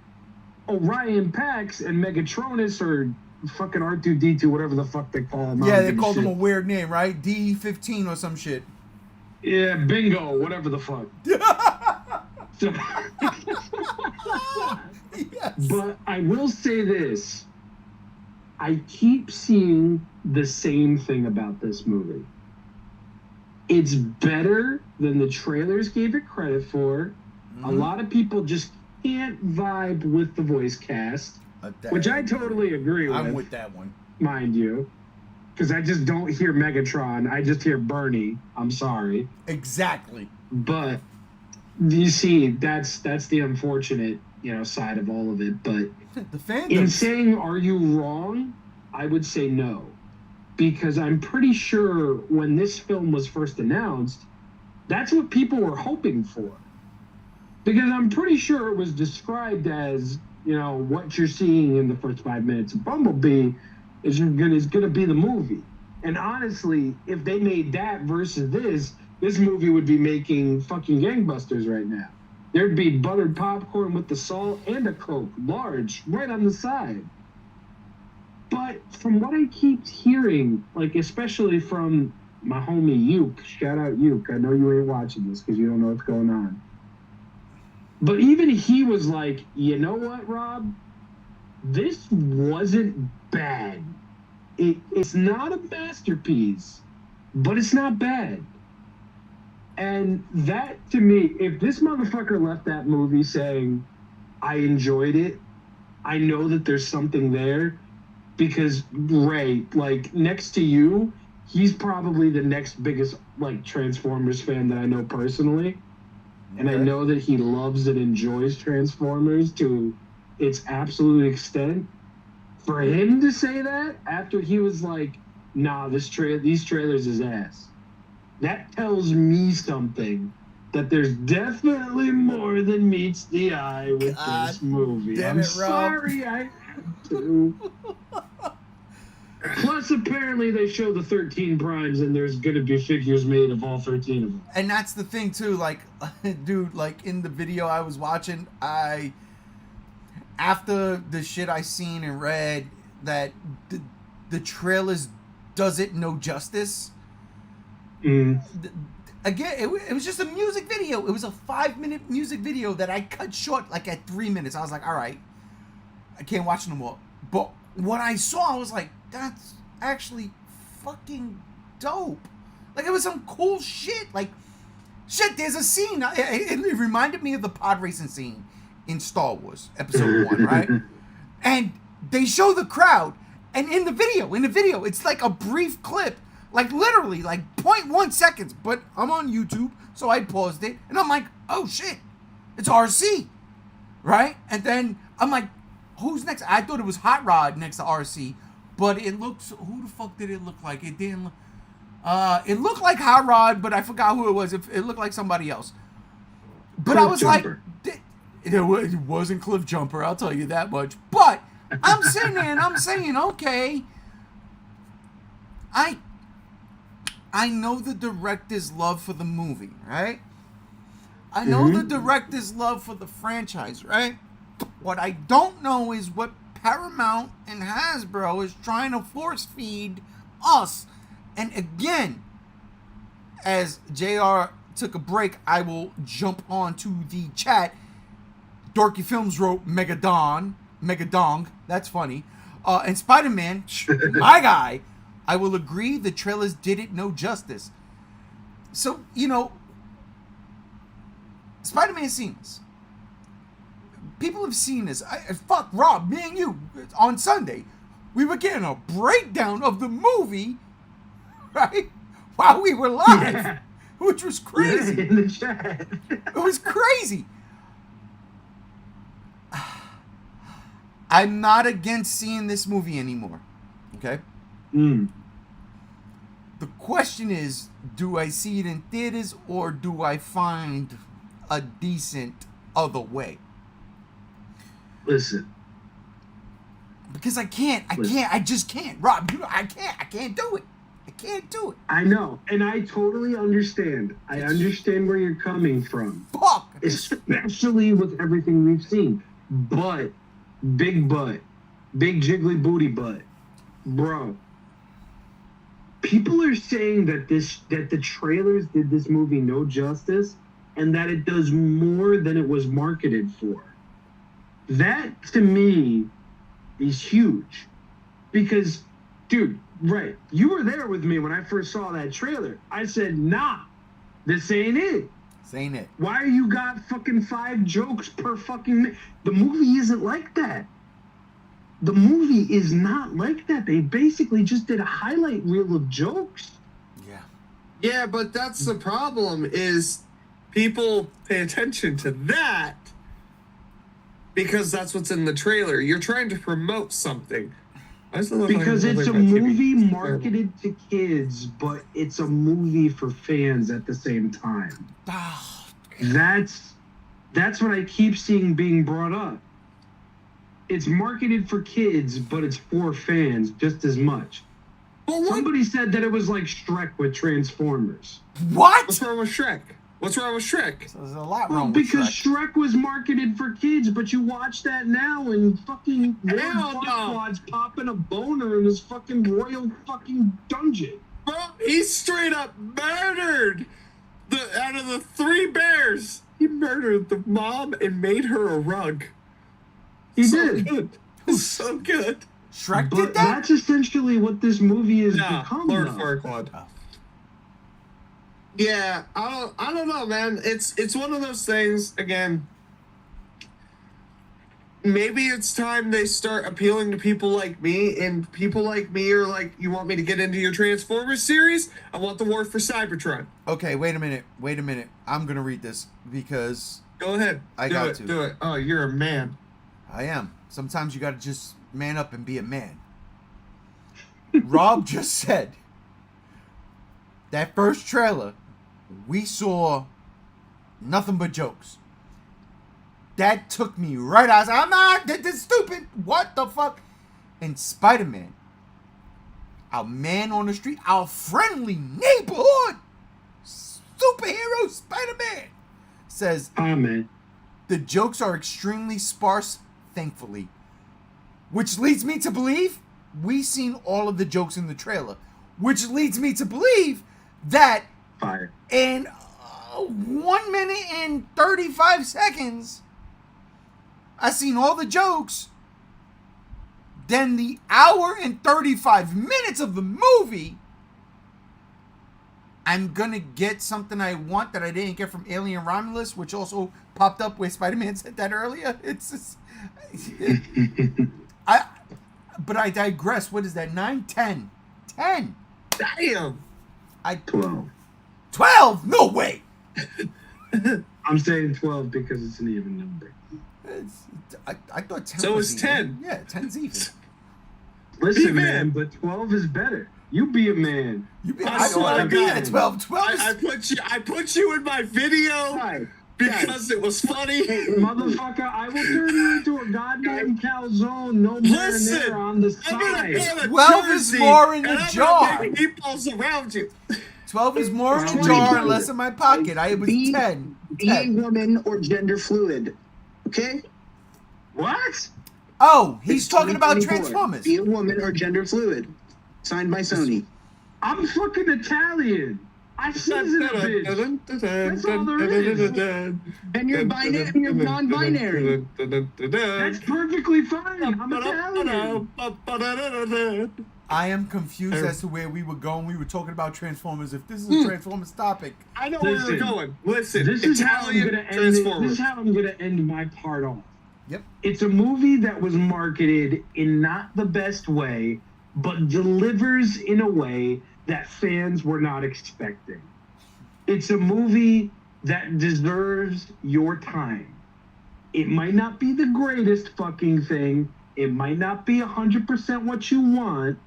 Orion Pax and Megatronus, or fucking R2-D2, whatever the fuck they call him. Yeah, they called him a weird name, right? D15 or some shit. Yeah, bingo, whatever the fuck. So, Yes. but I will say this. I keep seeing the same thing about this movie. It's better than the trailers gave it credit for. A lot of people just can't vibe with the voice cast, which I totally agree with. I'm with that one. Mind you. Because I just don't hear Megatron. I just hear Bernie. I'm sorry. Exactly. But you see, that's the unfortunate, side of all of it. But The fandom. in saying, are you wrong? I would say no. Because I'm pretty sure when this film was first announced, that's what people were hoping for. Because I'm pretty sure it was described as, what you're seeing in the first 5 minutes of Bumblebee is gonna be the movie. And honestly, if they made that versus this movie would be making fucking gangbusters right now. There'd be buttered popcorn with the salt and a Coke, large, right on the side. But from what I keep hearing, like especially from my homie Yuke, shout out Yuke, I know you ain't watching this because you don't know what's going on. But even he was like, you know what, Rob? This wasn't bad. It's not a masterpiece, but it's not bad. And that, to me, if this motherfucker left that movie saying, I enjoyed it, I know that there's something there, because Ray, like, next to you, he's probably the next biggest, like, Transformers fan that I know personally. And I know that he loves and enjoys Transformers to its absolute extent. For him to say that after he was like, nah, these trailers is ass. That tells me something, that there's definitely more than meets the eye with this movie. damn I'm it, Rob. sorry I had to. Plus, apparently, they show the 13 primes, and there's going to be figures made of all 13 of them. And that's the thing too, like, dude, like in the video I was watching, after the shit I seen and read, that the trailers does it no justice. Again, it was just a music video. It was a 5-minute music video that I cut short like at 3 minutes. I was like, all right, I can't watch no more. But what I saw, I was like, that's actually fucking dope. Like, it was some cool shit. Like, shit, there's a scene. It reminded me of the pod racing scene in Star Wars Episode 1, right? And they show the crowd. And in the video, it's like a brief clip Like literally, like 0.1 seconds. But I'm on YouTube, so I paused it, and I'm like, oh shit, it's RC, right? And then I'm like, who's next? I thought it was Hot Rod next to RC, but it looks. Who the fuck did it look like? It didn't. It looked like Hot Rod, but I forgot who it was. It looked like somebody else. But I was Jumper. like, it wasn't Cliff Jumper. I'll tell you that much. But I'm sitting there and I'm saying, okay, I know the director's love for the movie, right? I know the director's love for the franchise, right? What I don't know is what Paramount and Hasbro is trying to force feed us. And again, as JR took a break, I will jump onto the chat. Dorky Films wrote Megadong, that's funny. And Spider-Man, my guy, I will agree the trailers did it no justice. So, you know, Spider-Man's seen this. People have seen this. Fuck, Rob, me and you, on Sunday, we were getting a breakdown of the movie, right? While we were live, which was crazy. Yeah, in the chat. It was crazy. I'm not against seeing this movie anymore. Okay? Mm. The question is, do I see it in theaters or do I find a decent other way? Listen. Because I just can't. Rob, I can't do it. I can't do it. I know, and I totally understand. I understand where you're coming from. Fuck. Especially with everything we've seen. But, big jiggly booty butt. Bro. People are saying that the trailers did this movie no justice and that it does more than it was marketed for. That, to me, is huge. Because, dude, right, you were there with me when I first saw that trailer. I said, nah, this ain't it. This ain't it. Why you got fucking 5 jokes per fucking... The movie isn't like that. The movie is not like that. They basically just did a highlight reel of jokes. Yeah. Yeah, but that's the problem is people pay attention to that because that's what's in the trailer. You're trying to promote something. Because it's a movie marketed to kids, but it's a movie for fans at the same time. That's what I keep seeing being brought up. It's marketed for kids, but it's for fans just as much. Well, Somebody said that it was like Shrek with Transformers. What? What's wrong with Shrek? What's wrong with Shrek? So there's a lot Well, wrong with because Shrek. Shrek was marketed for kids, but you watch that now and fucking Hell no. Farquaad's popping a boner in his fucking royal fucking dungeon. Bro, he straight up murdered out of the 3 bears. He murdered the mom and made her a rug. He so did. Good. So good. Shrek But did that? that's essentially what this movie has Nah, become. Lord though. Farquaad. Oh. Yeah, I don't know, man. It's one of those things. Again, maybe it's time they start appealing to people like me, and people like me are like, you want me to get into your Transformers series? I want the War for Cybertron. Okay, wait a minute. I'm going to read this because Go ahead. I do got it. to. Do it. Oh, you're a man. I am. Sometimes you got to just man up and be a man. Rob just said that first trailer, we saw nothing but jokes. That took me right out. I'm not. This is stupid. What the fuck? And Spider-Man, our man on the street, our friendly neighborhood superhero Spider-Man, says Man. the jokes are extremely sparse, thankfully. Which leads me to believe we've seen all of the jokes in the trailer. Which leads me to believe that Fire. in 1 minute and 35 seconds, I've seen all the jokes. Then the hour and 35 minutes of the movie, I'm gonna get something I want that I didn't get from Alien Romulus, which also popped up where Spider-Man said that earlier. It's just, but I digress. What is that? 9, 10. 10. Damn. 12. 12? No way. I'm saying 12 because it's an even number. I thought 10 So was it's even. 10. Yeah, 10's even. Listen, Be a man. man, but 12 is better. You be a man. I don't want to be at 12. 12 is... I put you in my video Guys, because it was funny. Motherfucker, I will turn you into a goddamn calzone. No Listen, marinara on the I'm gonna side. put a 12 is jersey, more in and the I'm jar. gonna make meatballs around you. 12 is more in the 20. jar and less in my pocket. I was Be- 10. Be a 10. woman or gender fluid. Okay? What? Oh, he's It's talking about 2024. Transformers. Be a woman or gender fluid. Signed by Sony. I'm fucking Italian. I season a bitch. That's all there is. And you're binary, you're non-binary. That's perfectly fine. I'm Italian. I am confused as to where we were going. We were talking about Transformers. If this is a Transformers topic, I know where Listen, you're going. Listen, This is how I'm Italian gonna end. This Transformers. is how I'm gonna end my part off. yep. It's a movie that was marketed in not the best way, but delivers in a way that fans were not expecting. It's a movie that deserves your time. It might not be the greatest fucking thing. It might not be 100% what you want,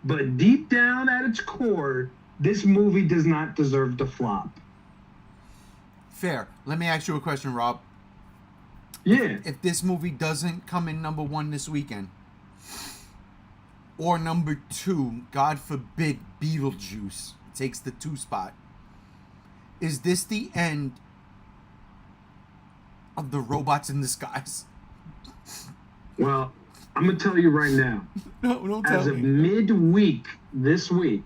but deep down at its core, this movie does not deserve to flop. Fair. Let me ask you a question, Rob. Yeah. If this movie doesn't come in number 1 this weekend, or number 2, God forbid, Beetlejuice takes the 2 spot, is this the end of the robots in disguise? Well, I'm going to tell you right now. No, don't As tell of me. midweek this week,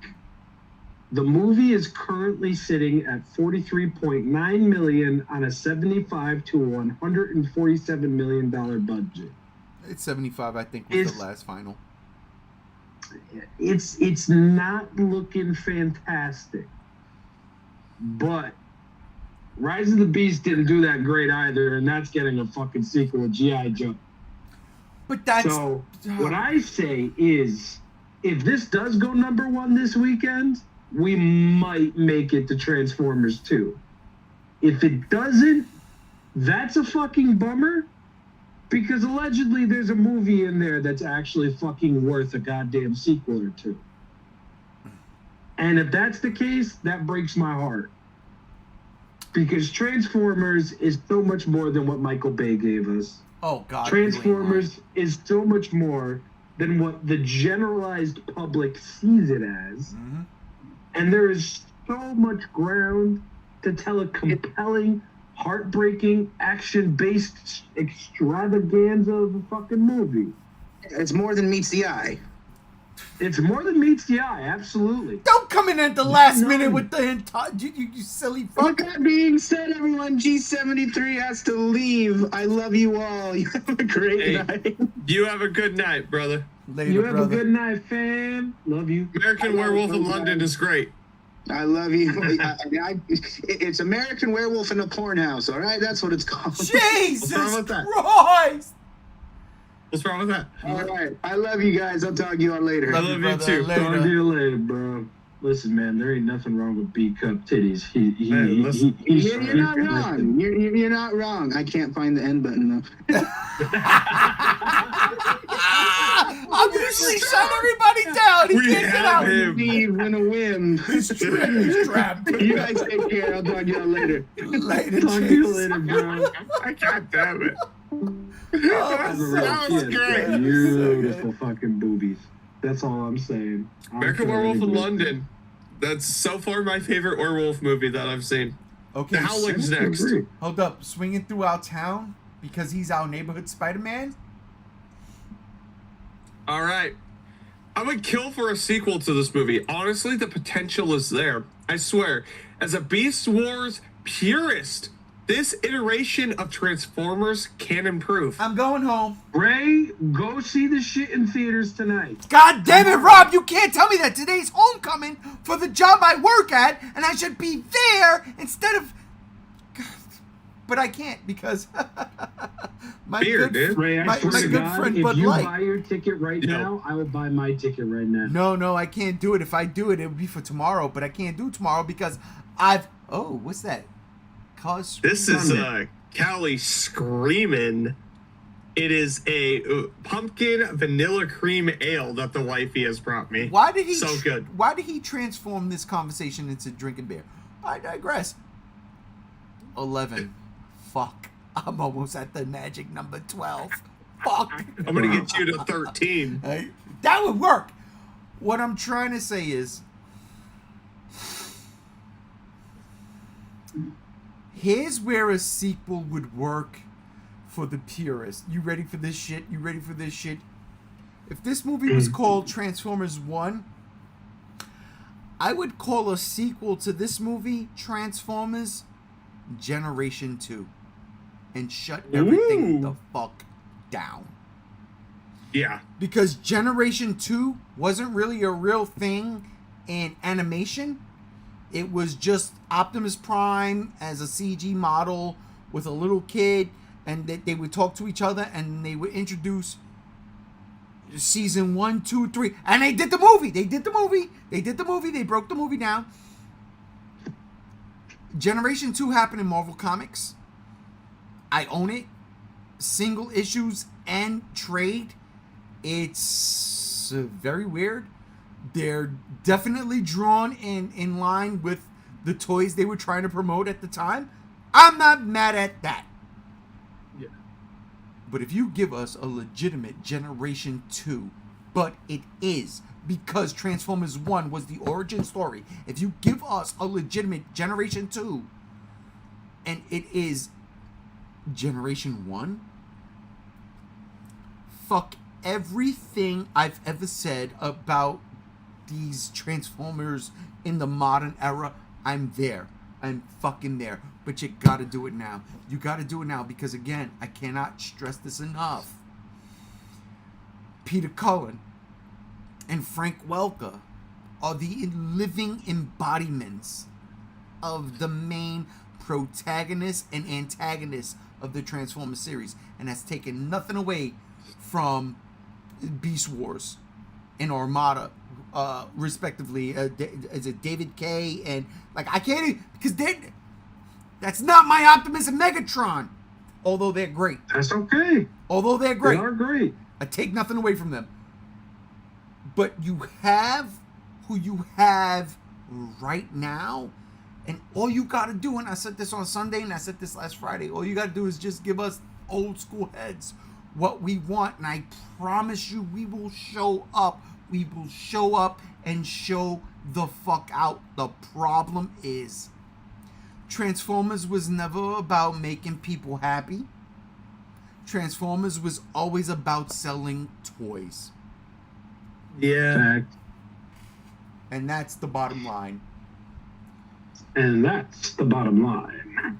the movie is currently sitting at 43.9 million on a 75 to 147 million dollar budget. It's 75, I think, was Is- the last final. It's not looking fantastic, but Rise of the Beast didn't do that great either, and that's getting a fucking sequel with G.I. Joe. But that's... So what I say is, if this does go number 1 this weekend, we might make it to Transformers 2. If it doesn't, that's a fucking bummer, because allegedly there's a movie in there that's actually fucking worth a goddamn sequel or 2. And if that's the case, that breaks my heart. Because Transformers is so much more than what Michael Bay gave us. Oh, God. Transformers is so much more than what the generalized public sees it as. Mm-hmm. And there is so much ground to tell a compelling, heartbreaking, action-based extravaganza of a fucking movie. It's more than meets the eye. It's more than meets the eye, absolutely. Don't come in at the last No. minute with the entire... You silly With fuck. that being said, everyone, G73 has to leave. I love you all. You have a great Hey. night. You have a good night, brother. Later, You have brother. a good night, fam. Love you. American Werewolf in London is great. I love you. It's American Werewolf in a porn house, all right? That's what it's called. Jesus What's wrong with that? Christ! What's wrong with that? All right. I love you guys. I'll talk to you all later. Love you brother. too. Talk to Later. you later, bro. Listen, man, there ain't nothing wrong with B-cup titties. Man, listen. You're not wrong. You're not wrong. I can't find the end button, though. I'm usually shut everybody down. He We can't get have out. him. Steve, in a whim. He's trapped. You guys take care. I'll talk to you all later. Later, Talk to you Chase. later, bro. God damn it. As a real That was kid, great. beautiful fucking boobies. That's all I'm saying. American Werewolf in London. That's so far my favorite werewolf movie that I've seen. Okay, The Howling's next. Agree. hold up. Swinging through our town because he's our neighborhood Spider-Man? All right. I would kill for a sequel to this movie. Honestly, the potential is there. I swear. As a Beast Wars purist, this iteration of Transformers can improve. I'm going home. Ray, go see the shit in theaters tonight. God damn it, Rob! You can't tell me that today's homecoming for the job I work at, and I should be there instead of... God. but I can't because my Beer, good dude. Ray, I My- swear my to good God, friend if Bud you Light. buy your ticket right No. now, I will buy my ticket right now. No, I can't do it. If I do it, it would be for tomorrow. But I can't do it tomorrow because what's that? Cause This is Thunder. Callie screaming. It is a pumpkin vanilla cream ale that the wifey has brought me. Why did he? So good. Why did he transform this conversation into drinking beer? I digress. 11. Fuck. I'm almost at the magic number 12. Fuck. I'm gonna get you to 13. Hey, that would work. What I'm trying to say is, here's where a sequel would work for the purist. You ready for this shit? You ready for this shit? If this movie was called Transformers 1, I would call a sequel to this movie Transformers Generation 2 and shut everything Ooh. the fuck down. Yeah. Because Generation 2 wasn't really a real thing in animation. It was just Optimus Prime as a CG model with a little kid, and they would talk to each other, and they would introduce season 1, 2, 3, and they did the movie. They broke the movie down. Generation 2 happened in Marvel Comics. I own it. Single issues and trade. It's very weird. They're definitely drawn in line with the toys they were trying to promote at the time. I'm not mad at that. Yeah. But if you give us a legitimate Generation 2, but it is because Transformers 1 was the origin story. If you give us a legitimate Generation 2 and it is Generation 1, fuck everything I've ever said about these Transformers in the modern era. I'm there. I'm fucking there. But you gotta do it now. You gotta do it now because, again, I cannot stress this enough. Peter Cullen and Frank Welker are the living embodiments of the main protagonists and antagonists of the Transformers series. And that's taken nothing away from Beast Wars and Armada, respectively. Is it David K. and I can't even, because that's not my Optimus and Megatron. Although they're great. That's okay. Although they're great. They are great. I take nothing away from them. But you have who you have right now, and all you got to do, and I said this on Sunday and I said this last Friday, all you got to do is just give us old school heads what we want, and I promise you we will show up. We will show up and show the fuck out. The problem is Transformers was never about making people happy. Transformers was always about selling toys. Yeah. Fact. And that's the bottom line. And that's the bottom line.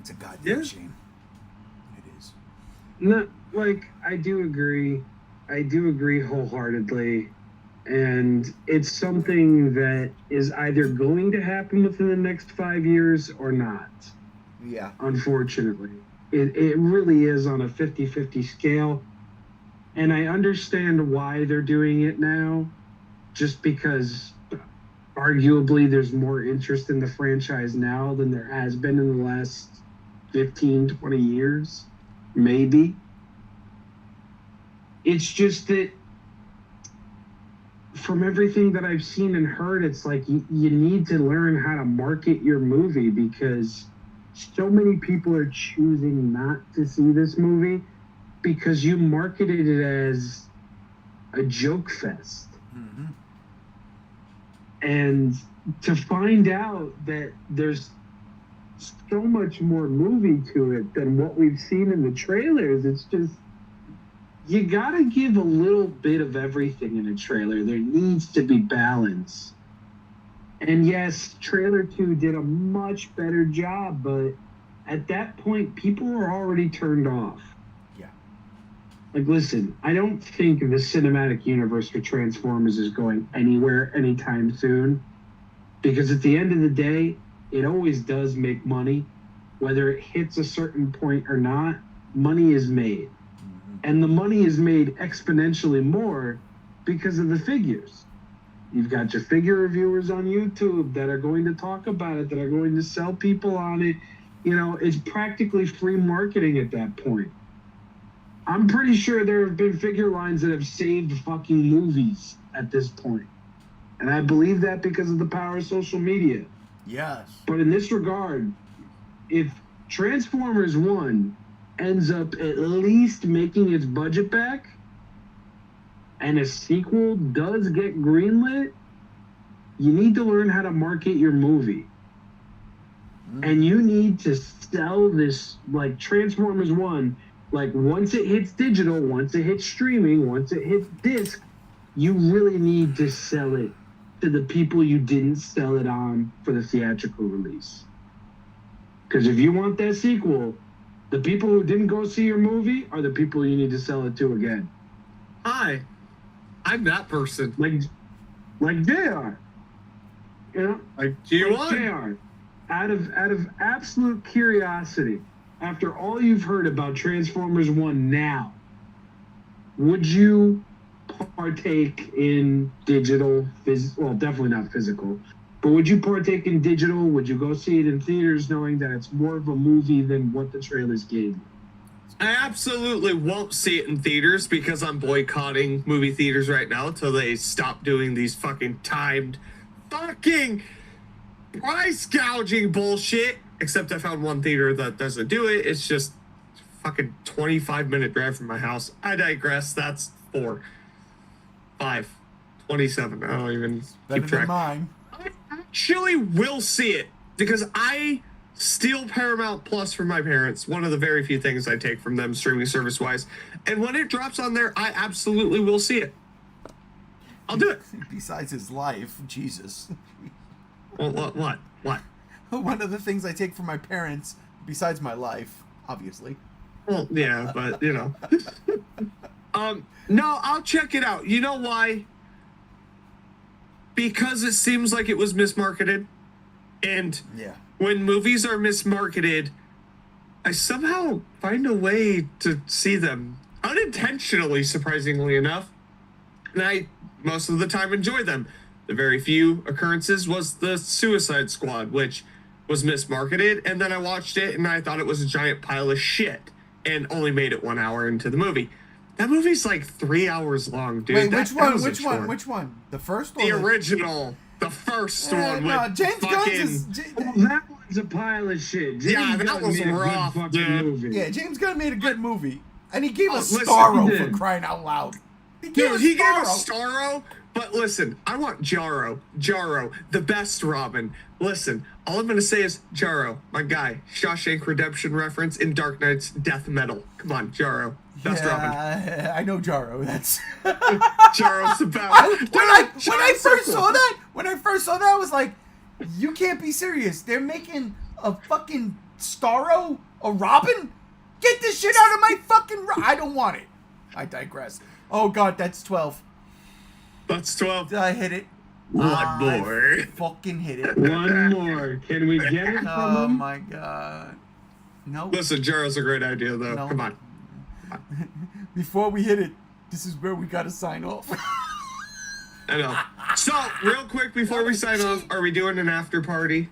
It's a goddamn Yeah. shame. It is. No, I do agree. I do agree wholeheartedly. And it's something that is either going to happen within the next 5 years or not, Yeah. unfortunately. It really is on a 50-50 scale. And I understand why they're doing it now, just because arguably there's more interest in the franchise now than there has been in the last 15, 20 years, maybe. It's just that from everything that I've seen and heard, it's like you need to learn how to market your movie, because so many people are choosing not to see this movie because you marketed it as a joke fest. Mm-hmm. And to find out that there's so much more movie to it than what we've seen in the trailers, it's just, you gotta give a little bit of everything in a trailer. There needs to be balance. And yes, trailer 2 did a much better job, but at that point, people were already turned off. Yeah. Listen, I don't think the cinematic universe for Transformers is going anywhere anytime soon, because at the end of the day, it always does make money. Whether it hits a certain point or not, money is made. And the money is made exponentially more because of the figures. You've got your figure reviewers on YouTube that are going to talk about it, that are going to sell people on it. You know, it's practically free marketing at that point. I'm pretty sure there have been figure lines that have saved fucking movies at this point. And I believe that because of the power of social media. Yes. But in this regard, if Transformers 1 ends up at least making its budget back, and a sequel does get greenlit, you need to learn how to market your movie. And you need to sell this, like Transformers 1, like once it hits digital, once it hits streaming, once it hits disc, you really need to sell it to the people you didn't sell it on for the theatrical release. Because if you want that sequel, the people who didn't go see your movie are the people you need to sell it to again. Hi, I'm that person. Like JR. You know? Like G1. Like JR. Out of absolute curiosity, after all you've heard about Transformers 1 now, would you partake in digital, well, definitely not physical, but would you partake in digital? Would you go see it in theaters knowing that it's more of a movie than what the trailers gave you? I absolutely won't see it in theaters because I'm boycotting movie theaters right now until they stop doing these fucking timed fucking price gouging bullshit. Except I found one theater that doesn't do it. It's just fucking 25-minute drive from my house. I digress. That's 4, 5, 27. I don't even Better keep track. than mine. I actually will see it because I steal Paramount Plus from my parents. One of the very few things I take from them streaming service wise. And when it drops on there, I absolutely will see it. I'll do it. Besides his life, Jesus. Well, what? One of the things I take from my parents, besides my life, obviously. Well, yeah, but you know. No, I'll check it out. You know why? Because it seems like it was mismarketed. And Yeah. when movies are mismarketed, I somehow find a way to see them unintentionally, surprisingly enough. And I, most of the time, enjoy them. The very few occurrences was the Suicide Squad, which was mismarketed. And then I watched it and I thought it was a giant pile of shit and only made it 1 hour into the movie. That movie's like 3 hours long, dude. Wait, That which one? short. Which one? The first or The original. The first one no, with James Gunn's fucking... is, Well, that one's a pile of shit. James Yeah, that Gunn was made a good rough, fucking dude. movie. yeah, James Gunn made a good movie, and he gave us listen, Starro he for did. crying out loud. Dude, he gave us Starro, but listen, I want Jarro, the best Robin. Listen, all I'm gonna say is Jarro, my guy. Shawshank Redemption reference in Dark Knight's death metal. Come on, Jarro, best Robin. I know Jarro. That's Jarro's the best. when I first saw that, I was like, you can't be serious. They're making a fucking Starro a Robin? Get this shit out of my fucking I don't want it. I digress. Oh god, that's 12. That's 12. I hit it. One I more. fucking hit it. One more. Can we get it from Oh him? my god. No. Listen, Jarro's a great idea, though. No. Come on. Before we hit it, this is where we gotta sign off. I know. So, real quick before we sign off, are we doing an after party?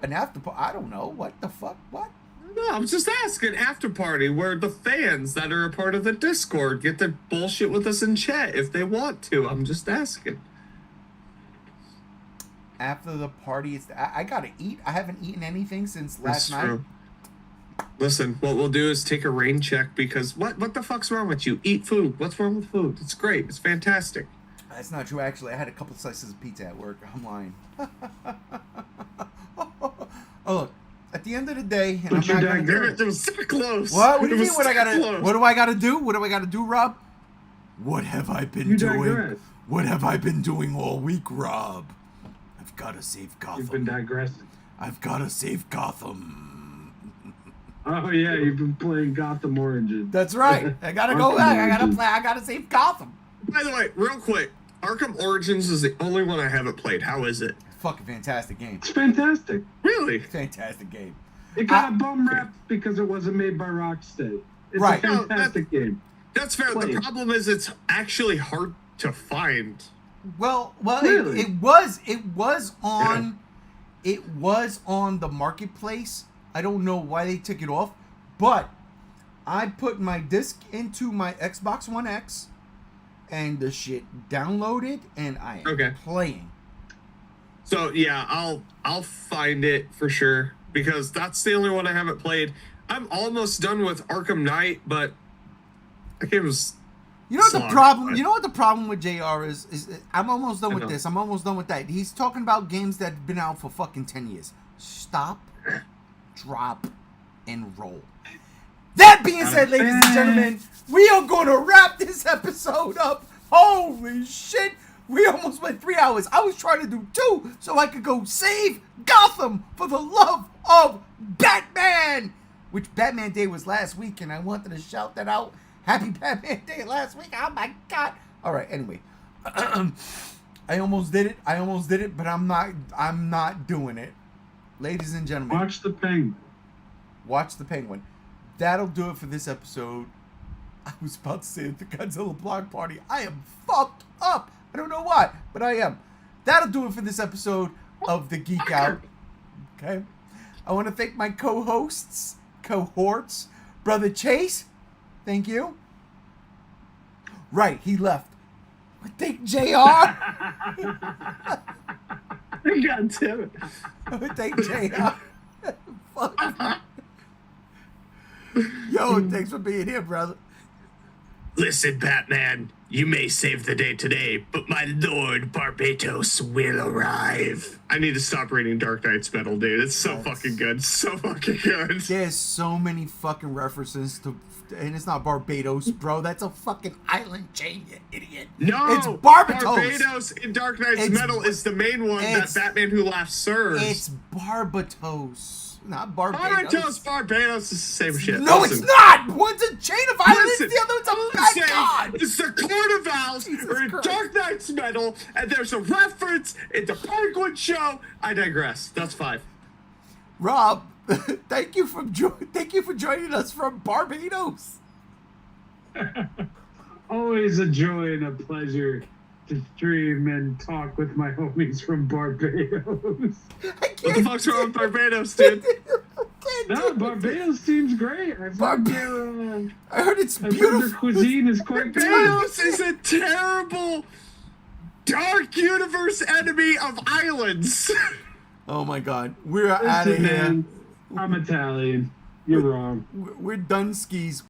An after party? I don't know. What the fuck? What? No, I'm just asking. After party where the fans that are a part of the Discord get to bullshit with us in chat if they want to. I'm just asking. After the party, I gotta eat. I haven't eaten anything since last That's night. true. Listen, what we'll do is take a rain check because what the fuck's wrong with you? Eat food. What's wrong with food? It's great. It's fantastic. That's not true, actually. I had a couple slices of pizza at work. I'm lying. Oh, look. At the end of the day, and But I'm you're not gonna digressing. It was so close. What? What do It you was mean? What I so gotta? close. What do I gotta do? What do I gotta do, Rob? What have I been You doing? digress. What have I been doing all week, Rob? I've gotta save You've been Gotham. digressing. I've gotta save Gotham. Oh yeah, you've been playing Gotham Origins. That's right. I gotta go back. I gotta save Gotham. By the way, real quick, Arkham Origins is the only one I haven't played. How is it? Fucking fantastic game. It's fantastic. Really? Fantastic game. It got a bum rap because it wasn't made by Rocksteady. It's Right. a fantastic game. That's fair. Play The it. problem is it's actually hard to find. Well, Really? it was on the marketplace. I don't know why they took it off, but I put my disc into my Xbox One X, and the shit downloaded, and I am playing. So yeah, I'll find it for sure because that's the only one I haven't played. I'm almost done with Arkham Knight, but that game was. You know what the slog, problem? but- You know what the problem with JR is? I'm almost done I with know. this. I'm almost done with that. He's talking about games that have been out for fucking 10 years. Stop, drop, and roll. That being said, ladies and gentlemen, we are going to wrap this episode up. Holy shit. We almost went 3 hours. I was trying to do 2 so I could go save Gotham for the love of Batman. Which Batman Day was last week, and I wanted to shout that out. Happy Batman Day last week. Oh my God. All right, anyway. I almost did it, but I'm not doing it. Ladies and gentlemen. Watch the Penguin. Watch the Penguin. That'll do it for this episode. I was about to say the Godzilla Block Party. I am fucked up. I don't know why, but I am. That'll do it for this episode of The Geek Out. Okay? I want to thank my cohorts, Brother Chase. Thank you. Right, he left. I thank JR. God damn it. I thank JR. Fuck. Yo, thanks for being here, brother. Listen, Batman, you may save the day today, but my Lord Barbatos will arrive. I need to stop reading Dark Knight's Metal, dude. It's so fucking good. So fucking good. There's so many fucking references to, and it's not Barbados, bro. That's a fucking island chain, you idiot. No, it's Barbados. Barbados in Dark Knight's Metal is the main one that Batman Who Laughs serves. It's Barbados. Not Barbados. Barbados is the same shit. No, Listen. it's not. One's a chain of islands, Listen, the other one's a I'm bad saying god. It's the Court of Owls Jesus or in Christ. Dark Knight's Metal, and there's a reference in the Penguin show. I digress. That's 5. Rob, thank you for joining us from Barbados. Always a joy and a pleasure to stream and talk with my homies from Barbados. What the fuck's wrong with Barbados, dude? No, Barbados seems great. I've heard I heard it's their beautiful. cuisine is quite good. Barbados is a terrible dark universe enemy of islands. Oh my god, we're out of Listen, here. man, I'm Italian. You're wrong. We're done skis.